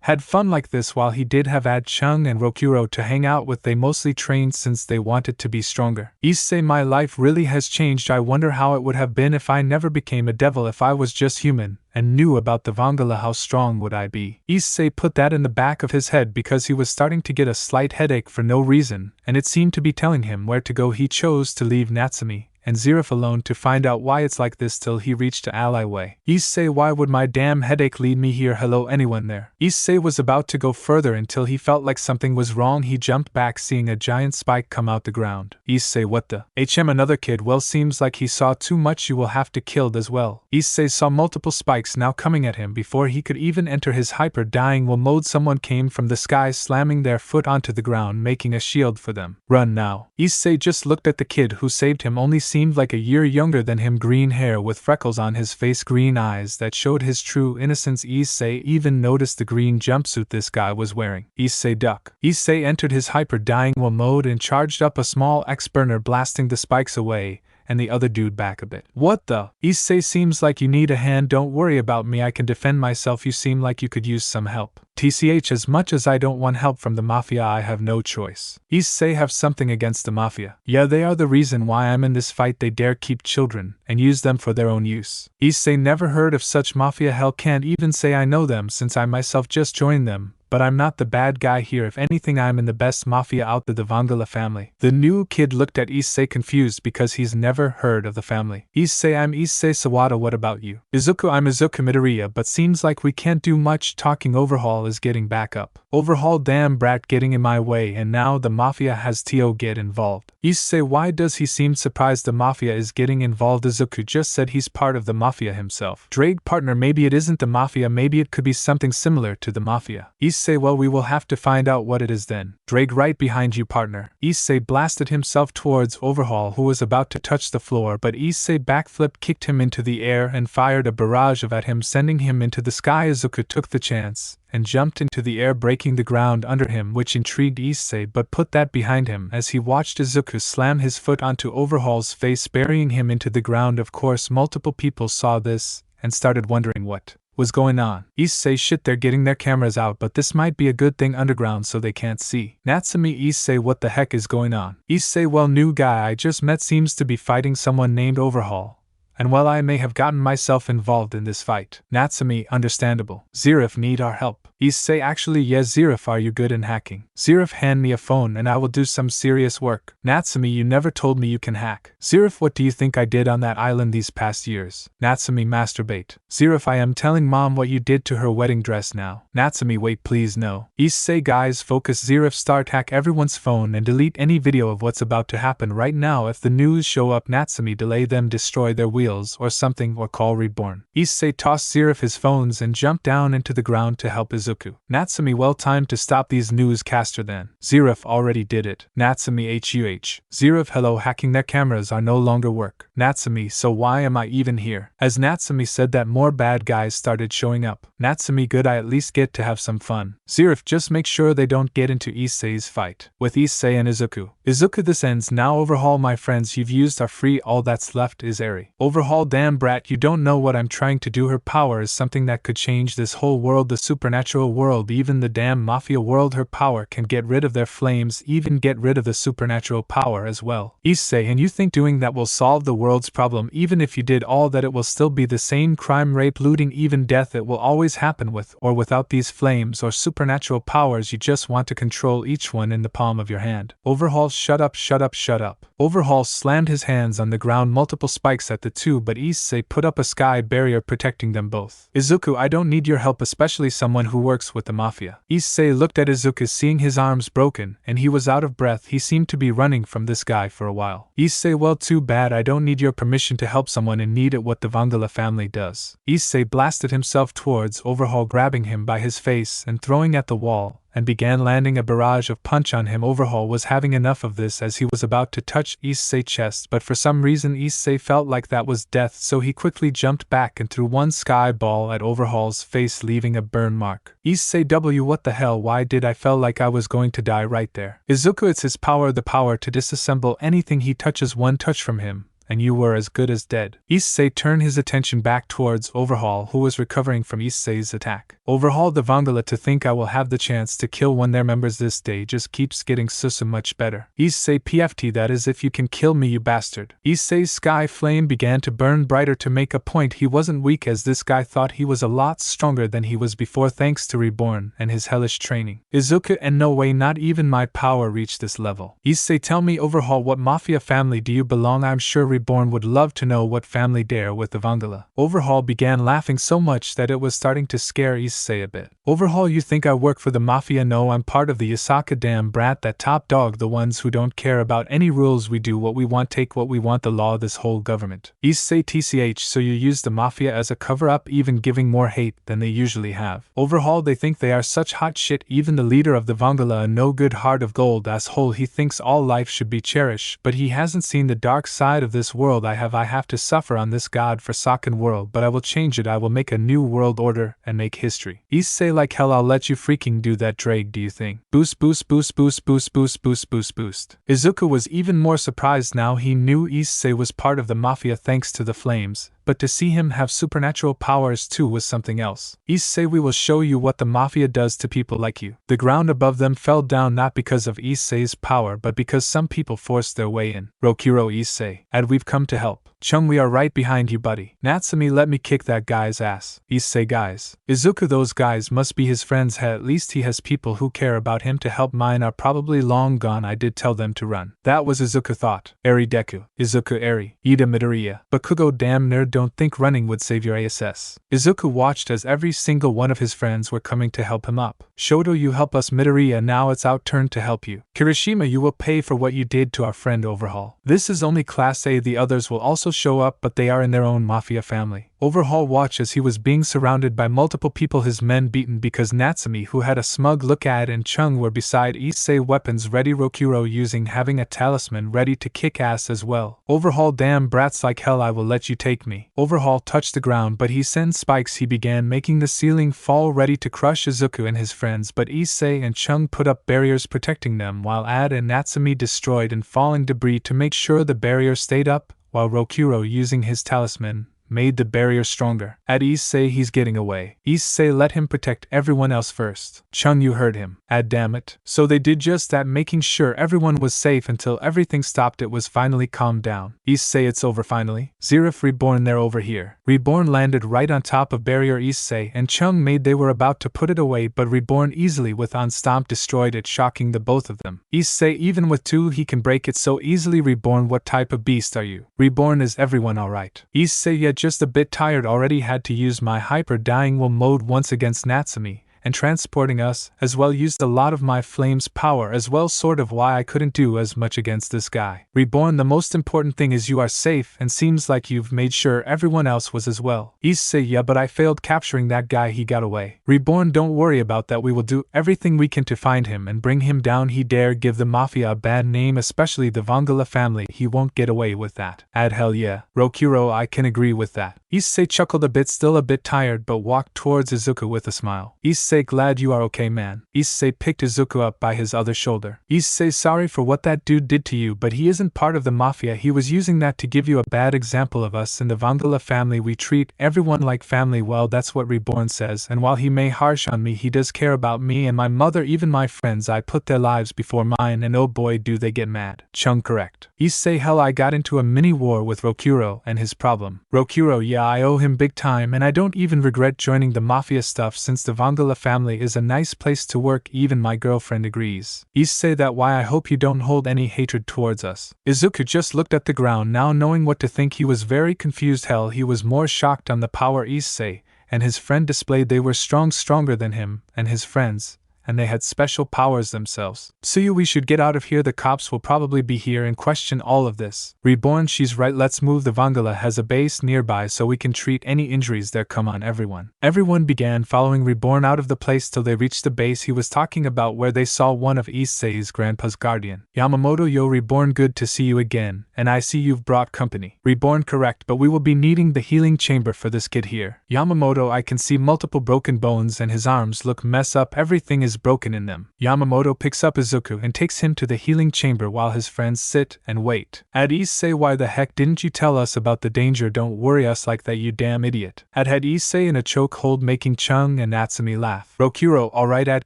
had fun like this. While he did have Ad Chung and Rokuro to hang out with, they mostly trained since they wanted to be stronger. Issei, my life really has changed. I wonder how it would have been if I never became a devil. If I was just human and knew about the Vangala, how strong would I be? Issei put that in the back of his head because he was starting to get a slight headache for no reason, and it seemed to be telling him where to go. He chose to leave Natsumi and Zirif alone to find out why it's like this till he reached the alleyway. Issei, why would my damn headache lead me here? Hello, anyone there? Issei was about to go further until he felt like something was wrong. He jumped back, seeing a giant spike come out the ground. Issei, what the HM? Another kid. Well, seems like he saw too much. You will have to killed as well. Issei saw multiple spikes now coming at him before he could even enter his hyper dying will mode. Someone came from the sky, slamming their foot onto the ground, making a shield for them. Run now. Issei just looked at the kid who saved him. Only seemed like a year younger than him, green hair with freckles on his face, green eyes that showed his true innocence. Issei even noticed the green jumpsuit this guy was wearing. Issei duck. Issei entered his hyper dying will mode and charged up a small X burner, blasting the spikes away, and the other dude back a bit. What the? Issei, seems like you need a hand. Don't worry about me, I can defend myself. You seem like you could use some help. TCH, as much as I don't want help from the Mafia, I have no choice. Issei, have something against the Mafia. Yeah, they are the reason why I'm in this fight. They dare keep children and use them for their own use. Issei, never heard of such Mafia. Hell, can't even say I know them since I myself just joined them. But I'm not the bad guy here. If anything, I'm in the best Mafia out of the Vangala family. The new kid looked at Issei confused because he's never heard of the family. Issei, I'm Issei Sawada. What about you? Izuku, I'm Izuku Midoriya, but seems like we can't do much talking. Overhaul is getting back up. Overhaul, damn brat, getting in my way, and now the Mafia has Tio get involved. Issei, why does he seem surprised the Mafia is getting involved? Izuku just said he's part of the Mafia himself. Drake, partner, maybe it isn't the Mafia, maybe it could be something similar to the Mafia. Issei, well, we will have to find out what it is then. Drake, right behind you, partner. Issei blasted himself towards Overhaul, who was about to touch the floor, but Issei backflip kicked him into the air and fired a barrage at him, sending him into the sky. Izuku took the chance and jumped into the air, breaking the ground under him, which intrigued Issei, but put that behind him as he watched Izuku slam his foot onto Overhaul's face, burying him into the ground. Of course, multiple people saw this and started wondering what was going on. Issei, shit, they're getting their cameras out, but this might be a good thing underground so they can't see. Natsumi, Issei, what the heck is going on? Issei, well, new guy I just met seems to be fighting someone named Overhaul. And well, I may have gotten myself involved in this fight. Natsumi, understandable. Zirif, need our help. Issei, actually yes. Zirif, are you good in hacking? Zirif, hand me a phone and I will do some serious work. Natsumi, you never told me you can hack. Zirif, what do you think I did on that island these past years? Natsumi, masturbate. Zirif, I am telling mom what you did to her wedding dress now. Natsumi, wait, please no. Issei, guys, focus. Zirif, start hack everyone's phone and delete any video of what's about to happen right now. If the news show up, Natsumi, delay them, destroy their wheels or something, or call Reborn. Issei tossed Zirif his phones and jumped down into the ground to help Izuku. Natsumi, well, time to stop these newscaster then. Zirif, already did it. Natsumi, HUH. Zirif, hello, hacking their cameras are no longer work. Natsumi, so why am I even here? As Natsumi said that, more bad guys started showing up. Natsumi, good, I at least get to have some fun. Zirif, just make sure they don't get into Issei's fight with Issei and Izuku. Izuku, this ends now. Overhaul, my friends, you've used our free, all that's left is Eri. Overhaul, damn brat, you don't know what I'm trying to do. Her power is something that could change this whole world, the supernatural world, even the damn Mafia world. Her power can get rid of their flames, even get rid of the supernatural power as well. Issei, and you think doing that will solve the world's problem. Even if you did all that, it will still be the same crime, rape, looting, even death. It will always happen with or without these flames or supernatural powers. You just want to control each one in the palm of your hand. Overhaul, shut up, shut up, shut up. Overhaul slammed his hands on the ground, multiple spikes at the two, but Issei put up a sky barrier protecting them both. Izuku, I don't need your help, especially someone who works with the mafia. Issei looked at Izuku, seeing his arms broken, and he was out of breath. He seemed to be running from this guy for a while. Issei, well, too bad. I don't need your permission to help someone in need at what the Vangala family does. Issei blasted himself towards Overhaul, grabbing him by his face and throwing at the wall, and began landing a barrage of punch on him. Overhaul was having enough of this as he was about to touch Issei's chest, but for some reason Issei felt like that was death, so he quickly jumped back and threw one sky ball at Overhaul's face, leaving a burn mark. Issei, what the hell, why did I feel like I was going to die right there? Izuku, it's his power, the power to disassemble anything he touches. One touch from him, and you were as good as dead. Issei turned his attention back towards Overhaul, who was recovering from Issei's attack. Overhaul, the Vangala, to think I will have the chance to kill one of their members this day just keeps getting so much better. Issei, PFT, that is if you can kill me, you bastard. Issei's sky flame began to burn brighter to make a point. He wasn't weak, as this guy thought he was a lot stronger than he was before thanks to Reborn and his hellish training. Izuku, and no way, not even my power reached this level. Issei, tell me, Overhaul, what mafia family do you belong? I'm sure Reborn would love to know what family dare with the Vangala. Overhaul began laughing so much that it was starting to scare Issei a bit. Overhaul, you think I work for the mafia? No, I'm part of the Yasaka, damn brat, that top dog, the ones who don't care about any rules. We do what we want, take what we want, the law, this whole government. Issei, TCH, so you use the mafia as a cover-up, even giving more hate than they usually have. Overhaul, they think they are such hot shit, even the leader of the Vangala, a no-good heart of gold asshole. He thinks all life should be cherished, but he hasn't seen the dark side of this world. I have to suffer on this god-forsaken world, but I will change it. I will make a new world order and make history. Issei, like hell, I'll let you freaking do that, Drake, do you think? Boost, boost, boost, boost, boost, boost, boost, boost, boost. Izuku was even more surprised now. He knew Issei was part of the mafia thanks to the flames, but to see him have supernatural powers too was something else. Issei, we will show you what the mafia does to people like you. The ground above them fell down not because of Issei's power but because some people forced their way in. Rokuro, Issei, and we've come to help. Chung, we are right behind you, buddy. Natsumi, let me kick that guy's ass. Issei, guys. Izuku, those guys must be his friends. At least he has people who care about him to help. Mine are probably long gone. I did tell them to run. That was Izuku thought. Eri Deku. Izuku, Eri. Ida Midoriya. Bakugo, damn nerd, don't think running would save your ass. Izuku watched as every single one of his friends were coming to help him up. Shoto, you help us. Midoriya, now it's our turn to help you. Kirishima, you will pay for what you did to our friend Overhaul. This is only Class A. The others will also show up, but they are in their own mafia family. Overhaul watched as he was being surrounded by multiple people, his men beaten because Natsumi, who had a smug look at, and Chung were beside Issei, weapons ready. Rokuro using having a talisman ready to kick ass as well. Overhaul, damn brats, like hell, I will let you take me. Overhaul touched the ground, but he sent spikes. He began making the ceiling fall, ready to crush Izuku and his friends, but Issei and Chung put up barriers protecting them, while Ad and Natsumi destroyed and falling debris to make sure the barrier stayed up, while Rokuro using his talisman made the barrier stronger. At Issei, he's getting away. Issei, let him protect everyone else first. Chung, you heard him. Damn it. So they did just that, making sure everyone was safe until everything stopped. It was finally calmed down. Issei, it's over finally. Zerif, Reborn, they're over here. Reborn landed right on top of barrier. Issei and Chung made they were about to put it away, but Reborn easily with on stomp destroyed it, shocking the both of them. Issei, even with two he can break it so easily. Reborn, what type of beast are you? Reborn, is everyone alright? Issei, yeah, just a bit tired. Already had to use my hyper dying will mode once against Natsumi, and transporting us, as well used a lot of my flames power as well, sort of why I couldn't do as much against this guy. Reborn, the most important thing is you are safe, and seems like you've made sure everyone else was as well. Issei, yeah, but I failed capturing that guy, he got away. Reborn, don't worry about that, we will do everything we can to find him and bring him down. He dare give the mafia a bad name, especially the Vangala family. He won't get away with that. Hell yeah. Rokuro, I can agree with that. Issei chuckled a bit, still a bit tired, but walked towards Izuku with a smile. Issei, Issei, glad you are okay, man. Issei picked Izuku up by his other shoulder. Issei, sorry for what that dude did to you, but he isn't part of the mafia. He was using that to give you a bad example of us in the Vangala family. We treat everyone like family. Well, that's what Reborn says, and while he may harsh on me, he does care about me and my mother, even my friends. I put their lives before mine, and oh boy do they get mad. Chung, correct. Issei, hell, I got into a mini war with Rokuro and his problem. Rokuro, yeah, I owe him big time, and I don't even regret joining the mafia stuff since the Vangala family is a nice place to work. Even my girlfriend agrees. Issei, that why I hope you don't hold any hatred towards us. Izuku just looked at the ground, now knowing what to think. He was very confused. Hell, he was more shocked on the power Issei and his friend displayed. They were stronger than him and his friends, and they had special powers themselves. Suyu, we should get out of here. The cops will probably be here and question all of this. Reborn, she's right, let's move. The Vangala has a base nearby so we can treat any injuries there. Come on, everyone. Everyone began following Reborn out of the place till they reached the base he was talking about, where they saw one of Issei's grandpa's guardian. Yamamoto, yo, Reborn, good to see you again, and I see you've brought company. Reborn, correct, but we will be needing the healing chamber for this kid here. Yamamoto, I can see multiple broken bones and his arms look mess up. Everything is broken in them. Yamamoto picks up Izuku and takes him to the healing chamber while his friends sit and wait. At Issei, why the heck didn't you tell us about the danger? Don't worry us like that, you damn idiot. Had Issei in a chokehold, making Chung and Natsumi laugh. Rokuro, alright,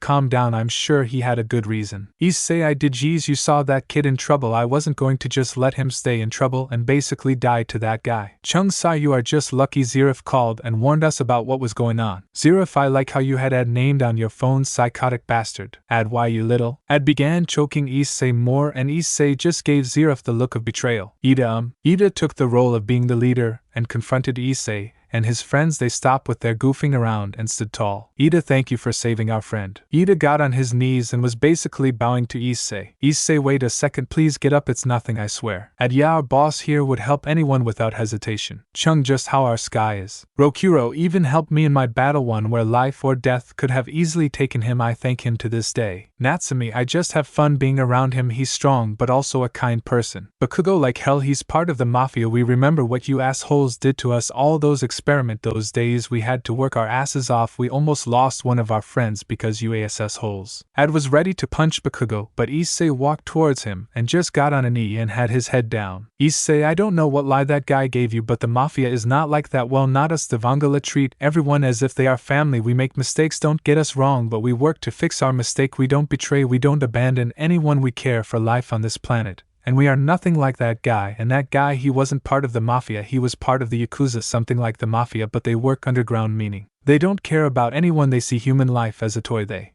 calm down, I'm sure he had a good reason. Issei, I did. Geez, you saw that kid in trouble. I wasn't going to just let him stay in trouble and basically die to that guy. Chung, sigh, you are just lucky Zerif called and warned us about what was going on. Zerif, I like how you had named on your phone psychotic bastard. Why, you little. Began choking Issei more, and Issei just gave Zerif the look of betrayal. Ida took the role of being the leader and confronted Issei and his friends. They stopped with their goofing around and stood tall. Ida, thank you for saving our friend. Ida got on his knees and was basically bowing to Issei. Issei, wait a second, please get up, it's nothing, I swear. Yeah, our boss here would help anyone without hesitation. Chung, just how our sky is. Rokuro even helped me in my battle, one where life or death could have easily taken him. I thank him to this day. Natsumi, I just have fun being around him. He's strong but also a kind person. Bakugo, like hell, he's part of the mafia. We remember what you assholes did to us, all those experiment, those days we had to work our asses off. We almost lost one of our friends because you assholes. Was ready to punch Bakugo, but Issei walked towards him and just got on a knee and had his head down. Issei, I don't know what lie that guy gave you, but the mafia is not like that. Well, not us. The Vangala treat everyone as if they are family. We make mistakes, don't get us wrong, but we work to fix our mistake. We don't betray, we don't abandon anyone. We care for life on this planet. And we are nothing like that guy. And that guy, he wasn't part of the mafia, he was part of the Yakuza, something like the mafia, but they work underground, meaning they don't care about anyone. They see human life as a toy. They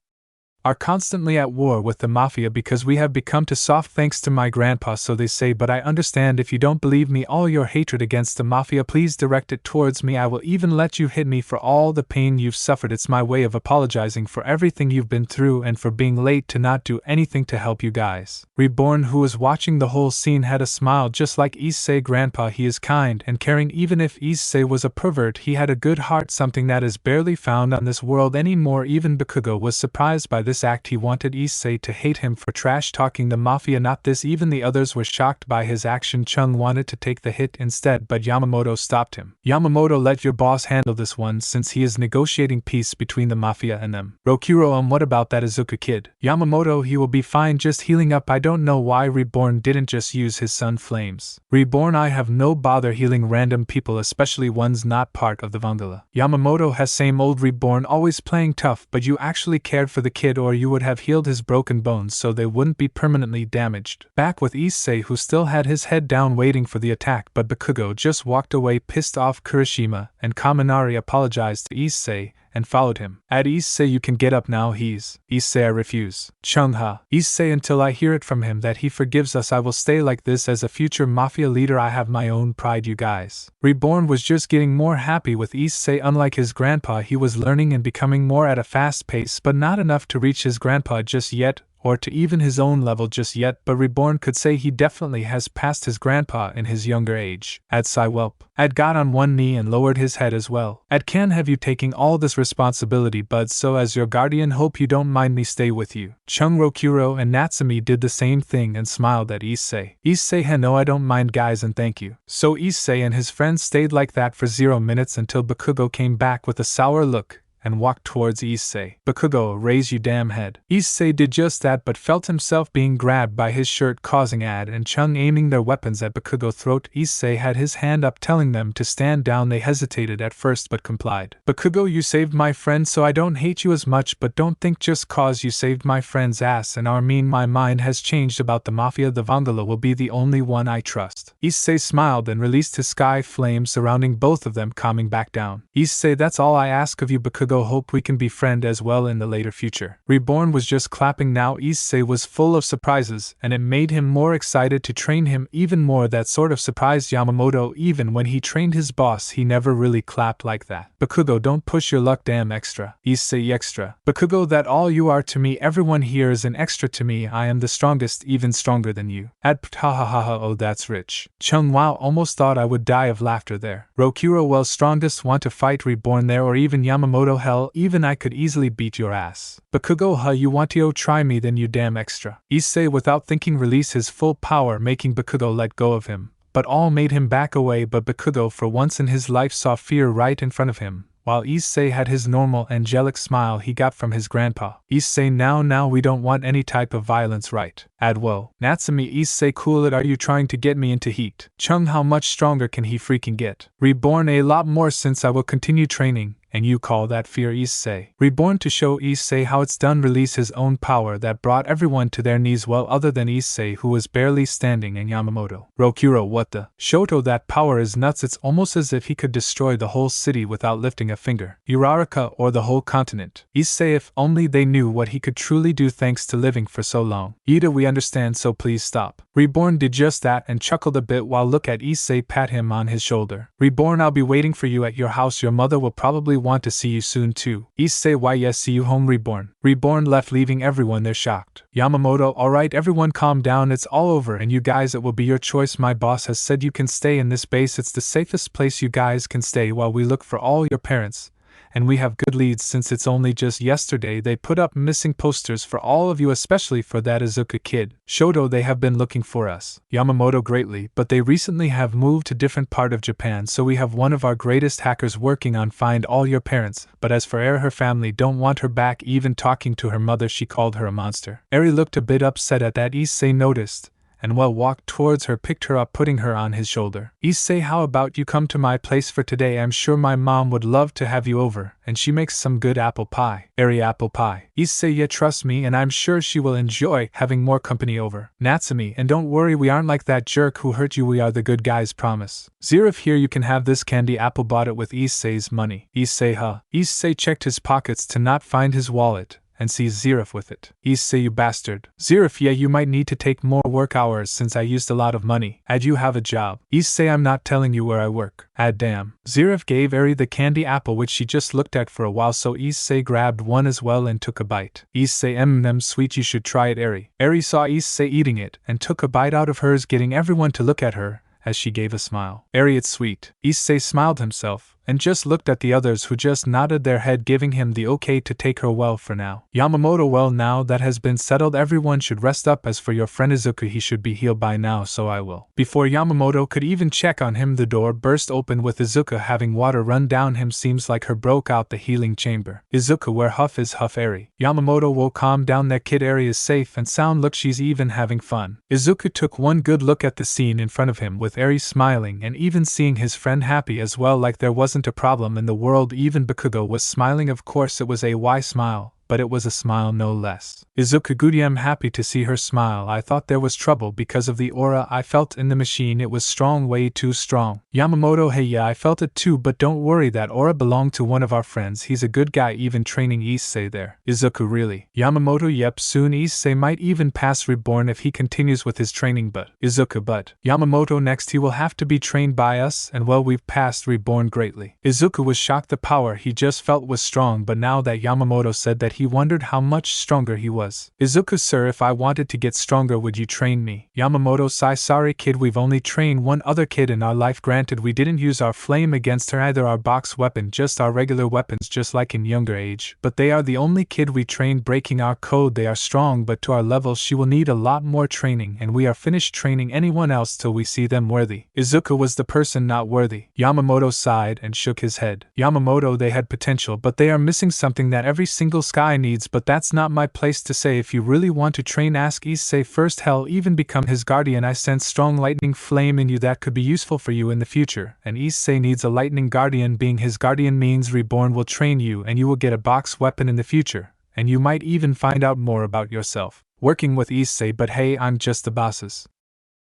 are constantly at war with the mafia because we have become too soft, thanks to my grandpa, so they say. But I understand. If you don't believe me, all your hatred against the mafia, please direct it towards me. I will even let you hit me for all the pain you've suffered. It's my way of apologizing for everything you've been through and for being late to not do anything to help you guys. Reborn, who was watching the whole scene, had a smile just like Issei. Grandpa, he is kind and caring. Even if Issei was a pervert, he had a good heart, something that is barely found on this world anymore. Even Bakugo was surprised by this act. He wanted Issei to hate him for trash talking the mafia, not this. Even the others were shocked by his action. Chung wanted to take the hit instead, but Yamamoto stopped him. Yamamoto, let your boss handle this one since he is negotiating peace between the mafia and them. Rokuro, what about that Izuku kid? Yamamoto, he will be fine, just healing up. I don't know why Reborn didn't just use his sun flames. Reborn, I have no bother healing random people, especially ones not part of the Vangala. Yamamoto has same old. Reborn, always playing tough, but you actually cared for the kid, or you would have healed his broken bones so they wouldn't be permanently damaged. Back with Issei, who still had his head down waiting for the attack, but Bakugo just walked away pissed off. Kirishima and Kaminari apologized to Issei and followed him. Issei, you can get up now. Issei, I refuse. Chung-ha. Issei, until I hear it from him that he forgives us, I will stay like this. As a future mafia leader, I have my own pride, you guys. Reborn was just getting more happy with Issei. Unlike his grandpa, he was learning and becoming more at a fast pace, but not enough to reach his grandpa just yet, or to even his own level just yet, but Reborn could say he definitely has passed his grandpa in his younger age. Sigh, welp. Got on one knee and lowered his head as well. Can have you taking all this responsibility, bud, so as your guardian, hope you don't mind me stay with you. Chung, Rokuro and Natsumi did the same thing and smiled at Issei. Issei, no, I don't mind guys, and thank you. So Issei and his friends stayed like that for 0 minutes until Bakugo came back with a sour look and walked towards Issei. Bakugo, raise you damn head. Issei did just that but felt himself being grabbed by his shirt, causing Ad and Chung aiming their weapons at Bakugo's throat. Issei had his hand up telling them to stand down. They hesitated at first but complied. Bakugo, you saved my friend, so I don't hate you as much, but don't think just cause you saved my friend's ass and my mind has changed about the mafia. The Vangala will be the only one I trust. Issei smiled and released his sky flame surrounding both of them, calming back down. Issei, that's all I ask of you, Bakugo. Hope we can be friends as well in the later future. Reborn was just clapping now. Issei was full of surprises, and it made him more excited to train him even more. That sort of surprised Yamamoto. Even when he trained his boss, he never really clapped like that. Bakugo, don't push your luck, damn extra. Issei, extra. Bakugo, that all you are to me. Everyone here is an extra to me. I am the strongest, even stronger than you. Ha ha ha ha, oh that's rich. Chung, wow, almost thought I would die of laughter there. Rokuro, well, strongest, want to fight Reborn there, or even Yamamoto? Hell, even I could easily beat your ass. Bakugo, huh, you want to try me then, you damn extra. Issei without thinking released his full power, making Bakugo let go of him, but all made him back away. But Bakugo for once in his life saw fear right in front of him, while Issei had his normal angelic smile he got from his grandpa. Issei, now we don't want any type of violence, right? Adwo. Natsumi, Issei, cool it, are you trying to get me into heat? Chung, how much stronger can he freaking get? Reborn, a lot more, since I will continue training. And you call that fear? Issei. Reborn, to show Issei how it's done, release his own power that brought everyone to their knees, well other than Issei, who was barely standing, and Yamamoto. Rokuro, what the? Shoto, that power is nuts. It's almost as if he could destroy the whole city without lifting a finger. Uraraka, or the whole continent. Issei, if only they knew what he could truly do thanks to living for so long. Ida, we understand, so please stop. Reborn did just that and chuckled a bit while look at Issei pat him on his shoulder. Reborn, I'll be waiting for you at your house. Your mother will probably want to see you soon too. Issei, why yes, see you home. Reborn. Reborn left, leaving everyone there shocked. Yamamoto, alright everyone calm down, it's all over, and you guys, it will be your choice. My boss has said you can stay in this base. It's the safest place you guys can stay while we look for all your parents. And we have good leads, since it's only just yesterday they put up missing posters for all of you, especially for that Izuka kid. Shoto, they have been looking for us. Yamamoto, greatly, but they recently have moved to different part of Japan, so we have one of our greatest hackers working on find all your parents. But as for her family don't want her back. Even talking to her mother she called her a monster. Eri looked a bit upset at that. Issei noticed, and walked towards her, picked her up, putting her on his shoulder. Issei, how about you come to my place for today? I'm sure my mom would love to have you over, and she makes some good apple pie. Eri, apple pie. Issei, yeah, trust me, and I'm sure she will enjoy having more company over. Natsumi, and don't worry, we aren't like that jerk who hurt you. We are the good guys, promise. Zirif, here, you can have this candy apple, bought it with Issei's money. Issei, huh? Issei checked his pockets to not find his wallet, and sees Zirif with it. Issei, you bastard. Zirif, yeah, you might need to take more work hours since I used a lot of money. Ad, you have a job. Issei, I'm not telling you where I work. Ad, damn. Zirif gave Eri the candy apple, which she just looked at for a while, so Issei grabbed one as well and took a bite. Issei, sweet, you should try it. Eri. Eri saw Issei eating it and took a bite out of hers, getting everyone to look at her as she gave a smile. Eri, it's sweet. Issei smiled himself and just looked at the others, who just nodded their head, giving him the okay to take her. Well, for now. Yamamoto, well, now that has been settled, everyone should rest up. As for your friend Izuka, he should be healed by now, so I will. Before Yamamoto could even check on him, the door burst open with Izuka having water run down him. Seems like her broke out the healing chamber. Izuka, where Huff is Huff? Eri. Yamamoto, will calm down, that kid Eri is safe and sound. Look, she's even having fun. Izuka took one good look at the scene in front of him, with Eri smiling and even seeing his friend happy as well, like there wasn't a problem in the world. Even Bakugo was smiling. Of course it was a why smile, but it was a smile no less. Izuka, goody, I'm happy to see her smile. I thought there was trouble because of the aura I felt in the machine. It was strong, way too strong. Yamamoto, hey, yeah, I felt it too, but don't worry, that aura belonged to one of our friends. He's a good guy, even training Issei there. Izuka, really? Yamamoto, yep, soon Issei might even pass Reborn if he continues with his training. But Izuka, but Yamamoto, next he will have to be trained by us, and well, we've passed Reborn greatly. Izuka was shocked. The power he just felt was strong, but now that Yamamoto said that he he wondered how much stronger he was. Izuku sir, if I wanted to get stronger would you train me? Yamamoto-sai, sorry kid, we've only trained one other kid in our life. Granted, we didn't use our flame against her, either our box weapon, just our regular weapons just like in younger age. But they are the only kid we trained breaking our code. They are strong, but to our level she will need a lot more training, and we are finished training anyone else till we see them worthy. Izuku was the person not worthy. Yamamoto sighed and shook his head. Yamamoto, they had potential, but they are missing something that every single sky needs, but that's not my place to say. If you really want to train, ask Issei first. Hell, even become his guardian. I sense strong lightning flame in you that could be useful for you in the future, and Issei needs a lightning guardian. Being his guardian means Reborn will train you and you will get a box weapon in the future, and you might even find out more about yourself working with Issei. But hey, I'm just the boss's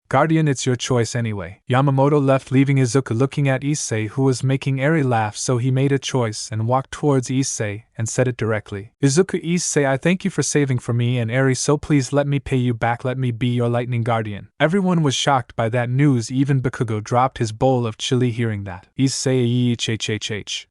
guardian, it's your choice anyway. Yamamoto left, leaving Izuku looking at Issei, who was making Eri laugh, so he made a choice and walked towards Issei and said it directly. Izuku, Issei, I thank you for saving for me and Eri, so please let me pay you back. Let me be your lightning guardian. Everyone was shocked by that news, even Bakugo dropped his bowl of chili hearing that. Issei,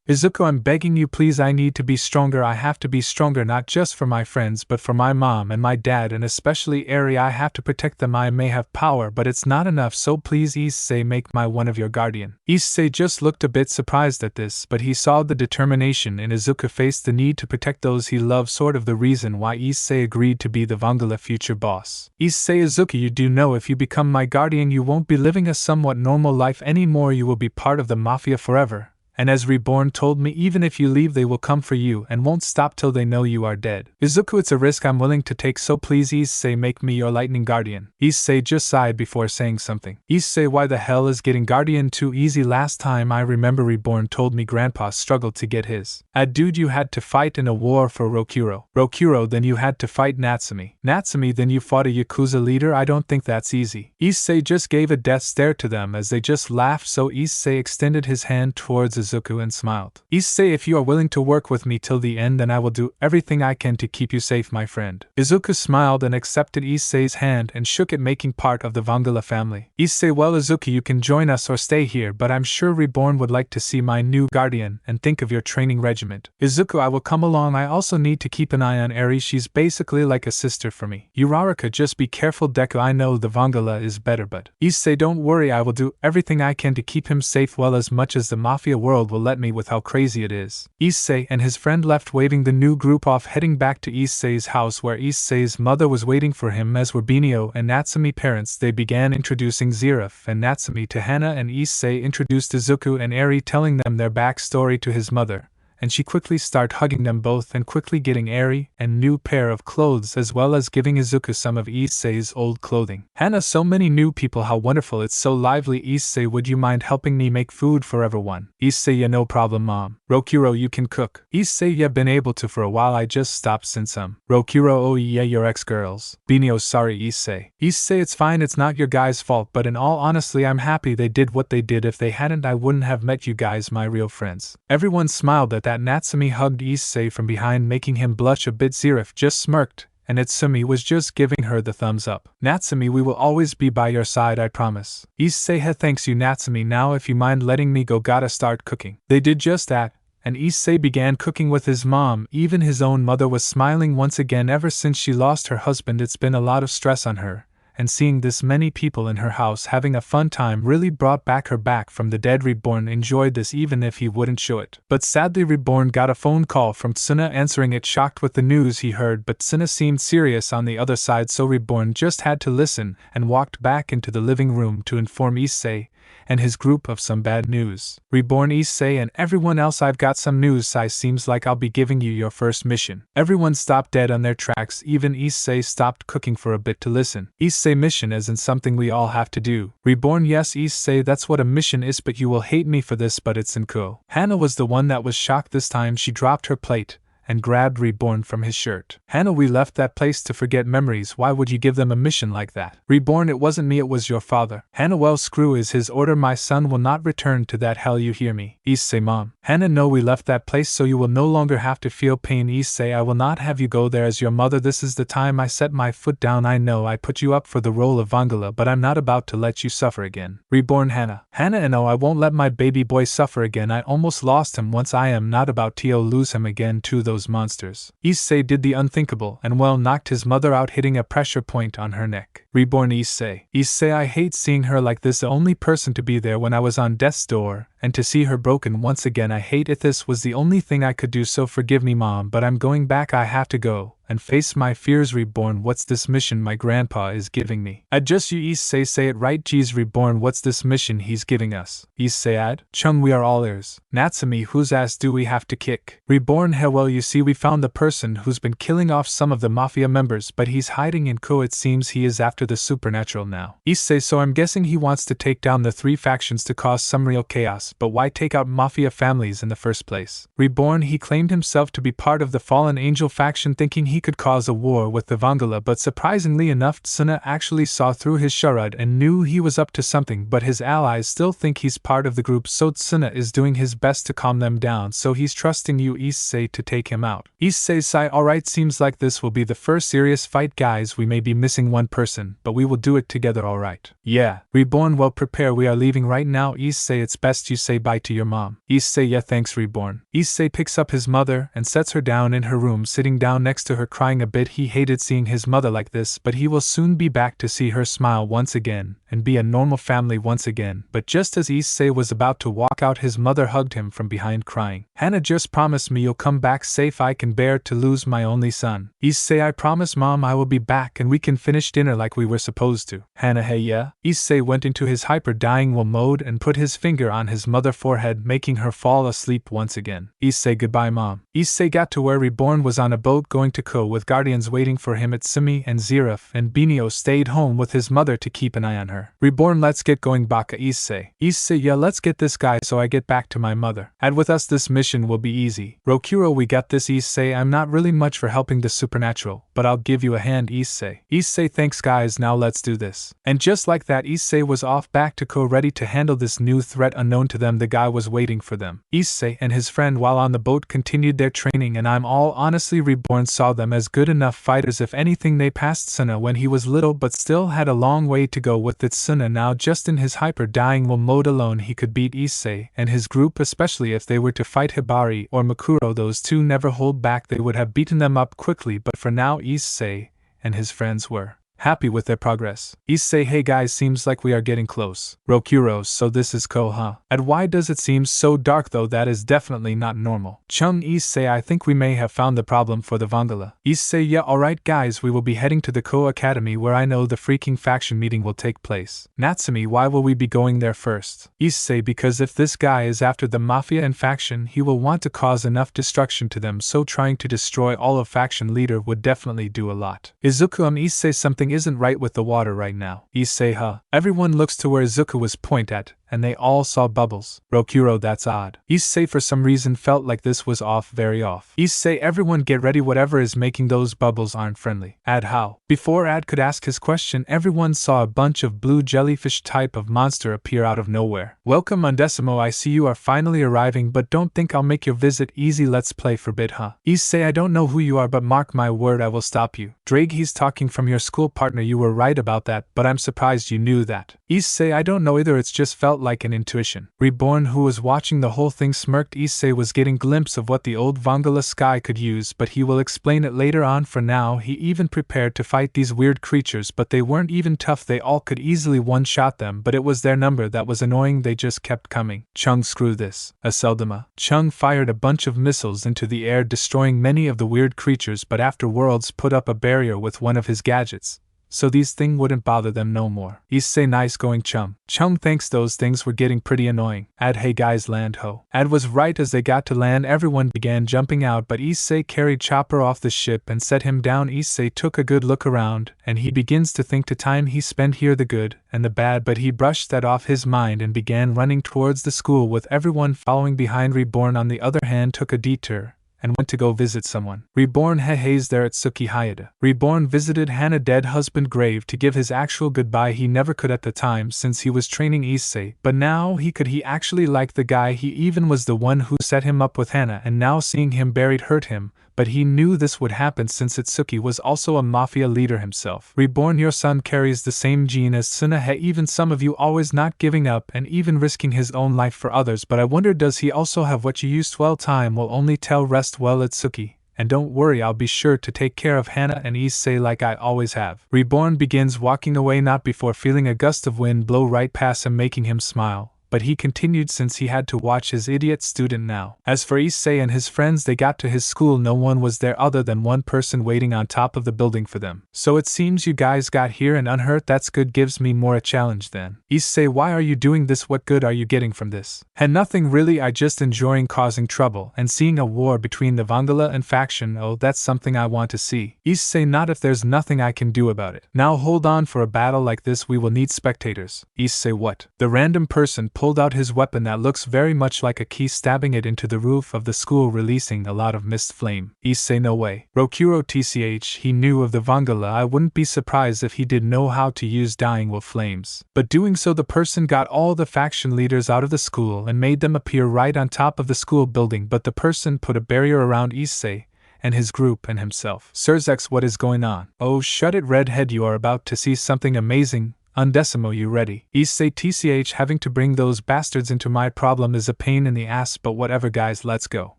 Izuku, I'm begging you please, I need to be stronger. I have to be stronger, not just for my friends but for my mom and my dad, and especially Eri. I have to protect them. I may have power, but it's not enough, so please Issei, make my one of your guardian. Issei just looked a bit surprised at this, but he saw the determination in Izuku's face, the need to protect those he loved, sort of the reason why Issei agreed to be the Vangala future boss. Issei, Izuku, you do know if you become my guardian you won't be living a somewhat normal life anymore, you will be part of the mafia forever. And as Reborn told me, even if you leave they will come for you and won't stop till they know you are dead. Izuku, it's a risk I'm willing to take, so please Issei, make me your lightning guardian. Issei just sighed before saying something. Issei, why the hell is getting guardian too easy? Last time I remember Reborn told me Grandpa struggled to get his. Dude, you had to fight in a war for Rokuro. Rokuro, then you had to fight Natsumi. Natsumi, then you fought a Yakuza leader. I don't think that's easy. Issei just gave a death stare to them as they just laughed, so Issei extended his hand towards Izuku and smiled. Issei, if you are willing to work with me till the end, then I will do everything I can to keep you safe, my friend. Izuku smiled and accepted Issei's hand and shook it, making part of the Vangala family. Issei, well Izuku, you can join us or stay here, but I'm sure Reborn would like to see my new guardian and think of your training regiment. Izuku, I will come along. I also need to keep an eye on Eri, she's basically like a sister for me. Uraraka, just be careful. Deku, I know the Vangala is better, but Issei, don't worry, I will do everything I can to keep him safe, well as much as the mafia world will let me with how crazy it is. Issei and his friend left, waving the new group off, heading back to Issei's house where Issei's mother was waiting for him, as were Binio and Natsumi parents. They began introducing Zirif and Natsumi to Hana, and Issei introduced Izuku and Eri, telling them their backstory to his mother, and she quickly started hugging them both and quickly getting Eri a new pair of clothes, as well as giving Izuku some of Issei's old clothing. Hana, so many new people, how wonderful, it's so lively. Issei, would you mind helping me make food for everyone? Issei, yeah, no problem mom. Rokuro, you can cook. Issei, yeah, been able to for a while, I just stopped since Rokuro, oh yeah, your ex-girls. Binio, sorry Issei. Issei, it's fine, it's not your guys' fault, but in all honesty I'm happy they did what they did. If they hadn't I wouldn't have met you guys, my real friends. Everyone smiled at that. Natsumi hugged Issei from behind, making him blush a bit. Zirif just smirked, and Itsumi was just giving her the thumbs up. Natsumi, we will always be by your side, I promise. Issei, thanks you Natsumi. Now if you mind letting me go, gotta start cooking. They did just that, and Issei began cooking with his mom. Even his own mother was smiling once again. Ever since she lost her husband, it's been a lot of stress on her, and seeing this many people in her house having a fun time really brought back her back from the dead. Reborn enjoyed this even if he wouldn't show it. But sadly Reborn got a phone call from Tsuna. Answering it, shocked with the news he heard, but Tsuna seemed serious on the other side, so Reborn just had to listen and walked back into the living room to inform Issei and his group of some bad news. Reborn, Issei and everyone else, I've got some news. Seems like I'll be giving you your first mission. Everyone stopped dead on their tracks. Even Issei stopped cooking for a bit to listen. Issei, mission isn't something we all have to do. Reborn, yes Issei, that's what a mission is, but you will hate me for this, but it's cool. Hana was the one that was shocked this time. She dropped her plate and grabbed Reborn from his shirt. Hana, we left that place to forget memories. Why would you give them a mission like that? Reborn, it wasn't me, it was your father. Hana, well, screw is his order. My son will not return to that hell, you hear me? Issei, mom. Hana, no, we left that place so you will no longer have to feel pain. Issei, I will not have you go there. As your mother, this is the time I set my foot down. I know I put you up for the role of Vangala, but I'm not about to let you suffer again. Reborn, Hana. Hana, and no, I won't let my baby boy suffer again. I almost lost him once. I am not about to lose him again too, though. those monsters. Issei did the unthinkable and knocked his mother out, hitting a pressure point on her neck. Reborn Issei. Issei, I hate seeing her like this, the only person to be there when I was on death's door, and to see her broken once again. I hate it. This was the only thing I could do, so forgive me mom, but I'm going back. I have to go and face my fears. Reborn, what's this mission my grandpa is giving me? Just you Issei, say it right. Geez Reborn, what's this mission he's giving us? Issei Chung, we are all ears. Natsumi, whose ass do we have to kick? Reborn, hey, well you see we found the person who's been killing off some of the mafia members, but he's hiding in Ko. It seems he is after the supernatural now. Issei, so I'm guessing he wants to take down the 3 factions to cause some real chaos, but why take out mafia families in the first place? Reborn, he claimed himself to be part of the fallen angel faction, thinking he could cause a war with the Vangala, but surprisingly enough Tsuna actually saw through his charade and knew he was up to something, but his allies still think he's part of the group, so Tsuna is doing his best to calm them down, so he's trusting you Issei to take him out. Issei sigh, alright, seems like this will be the first serious fight guys, we may be missing one person, but we will do it together, alright. Yeah. Reborn, well prepare, we are leaving right now. Issei, it's best you say bye to your mom. Issei, yeah thanks Reborn. Issei picks up his mother and sets her down in her room, sitting down next to her crying a bit. He hated seeing his mother like this, but he will soon be back to see her smile once again and be a normal family once again. But just as Issei was about to walk out, his mother hugged him from behind crying. Hannah, just promise me you'll come back safe. I can bear to lose my only son. Issei, I promise mom I will be back and we can finish dinner like we were supposed to. Hannah, hey yeah? Issei went into his hyper-dying will mode and put his finger on his mother's forehead, making her fall asleep once again. Issei, goodbye mom. Issei got to where Reborn was on a boat going to Ko with guardians waiting for him at Sumi and Ziraf, and Binio stayed home with his mother to keep an eye on her. Reborn, let's get going. Baka Issei. Issei, yeah let's get this guy so I get back to my mother. And with us this mission will be easy. Rokuro, we got this. Issei, I'm not really much for helping the supernatural, but I'll give you a hand. Issei. Issei, thanks guys, now let's do this. And just like that Issei was off back to Ko, ready to handle this new threat unknown to them. The guy was waiting for them. Issei and his friend while on the boat continued their training, and I'm all honestly Reborn saw them as good enough fighters. If anything they passed Tsuna when he was little, but still had a long way to go with it. Tsuna now just in his hyper-dying will mode alone he could beat Issei and his group, especially if they were to fight Hibari or Makuro. Those two never hold back, they would have beaten them up quickly, but for now Issei and his friends were happy with their progress. Issei, hey guys, seems like we are getting close. Rokuro, so this is Ko, huh? And why does it seem so dark though? That is definitely not normal. Chung, Issei, I think we may have found the problem for the Vangala. Issei, yeah alright guys, we will be heading to the Ko Academy where I know the freaking faction meeting will take place. Natsumi, why will we be going there first? Issei, because if this guy is after the mafia and faction, he will want to cause enough destruction to them, so trying to destroy all of faction leader would definitely do a lot. Izuku, Issei, something isn't right with the water right now. Issei, huh? Everyone looks to where Izuku was point at, and they all saw bubbles. Rokuro, that's odd. Issei for some reason felt like this was off, very off. Issei, everyone get ready, whatever is making those bubbles aren't friendly. Ad, how? Before Ad could ask his question, everyone saw a bunch of blue jellyfish type of monster appear out of nowhere. Welcome Undecimo, I see you are finally arriving, but don't think I'll make your visit easy. Let's play for bit, huh? Issei, I don't know who you are, but mark my word I will stop you. Drake, he's talking from your school partner. You were right about that, but I'm surprised you knew that. Issei, I don't know either, it's just felt like an intuition. Reborn, who was watching the whole thing, smirked. Issei was getting a glimpse of what the old Vangala sky could use, but he will explain it later on. For now he even prepared to fight these weird creatures, but they weren't even tough, they all could easily one-shot them, but it was their number that was annoying, they just kept coming. Chung, screw this. Aseldama. Chung fired a bunch of missiles into the air, destroying many of the weird creatures, but after Worlds put up a barrier with one of his gadgets, so these things wouldn't bother them no more. Issei, nice going Chum. Chum, thanks, those things were getting pretty annoying. Ad, hey guys, land ho. Ad was right, as they got to land everyone began jumping out, but Issei carried Chopper off the ship and set him down. Issei took a good look around, and he begins to think the time he spent here, the good and the bad, but he brushed that off his mind and began running towards the school with everyone following behind. Reborn, on the other hand, took a detour and went to go visit someone. Reborn, Hei's there at Suki Hayata. Reborn visited Hana dead husband grave to give his actual goodbye. He never could at the time since he was training Issei, but now he could. He actually liked the guy, he even was the one who set him up with Hana, and now seeing him buried hurt him, but he knew this would happen since Itsuki was also a mafia leader himself. Reborn, your son carries the same gene as Tsunahe, even some of you always not giving up and even risking his own life for others, but I wonder, does he also have what you used? Well, time will only tell. Rest well, Itsuki, and don't worry, I'll be sure to take care of Hana and Issei like I always have. Reborn begins walking away, not before feeling a gust of wind blow right past him, making him smile. But he continued since he had to watch his idiot student now. As for Issei and his friends, they got to his school. No one was there other than one person waiting on top of the building for them. So it seems you guys got here and unhurt. That's good, gives me more a challenge then. Issei, why are you doing this? What good are you getting from this? And nothing really, I just enjoying causing trouble and seeing a war between the Vangala and faction. Oh, that's something I want to see. Issei, not if there's nothing I can do about it. Now hold on, for a battle like this we will need spectators. Issei, what? The random person pulled out his weapon that looks very much like a key, stabbing it into the roof of the school, releasing a lot of mist flame. Issei, no way. Rokuro tch, he knew of the Vangala. I wouldn't be surprised if he did know how to use dying wolf flames. But doing so, the person got all the faction leaders out of the school and made them appear right on top of the school building, but the person put a barrier around Issei and his group and himself. Serzex, what is going on? Oh, shut it, redhead, you are about to see something amazing. Undecimo, you ready? Issei tch, having to bring those bastards into my problem is a pain in the ass, but whatever guys, let's go.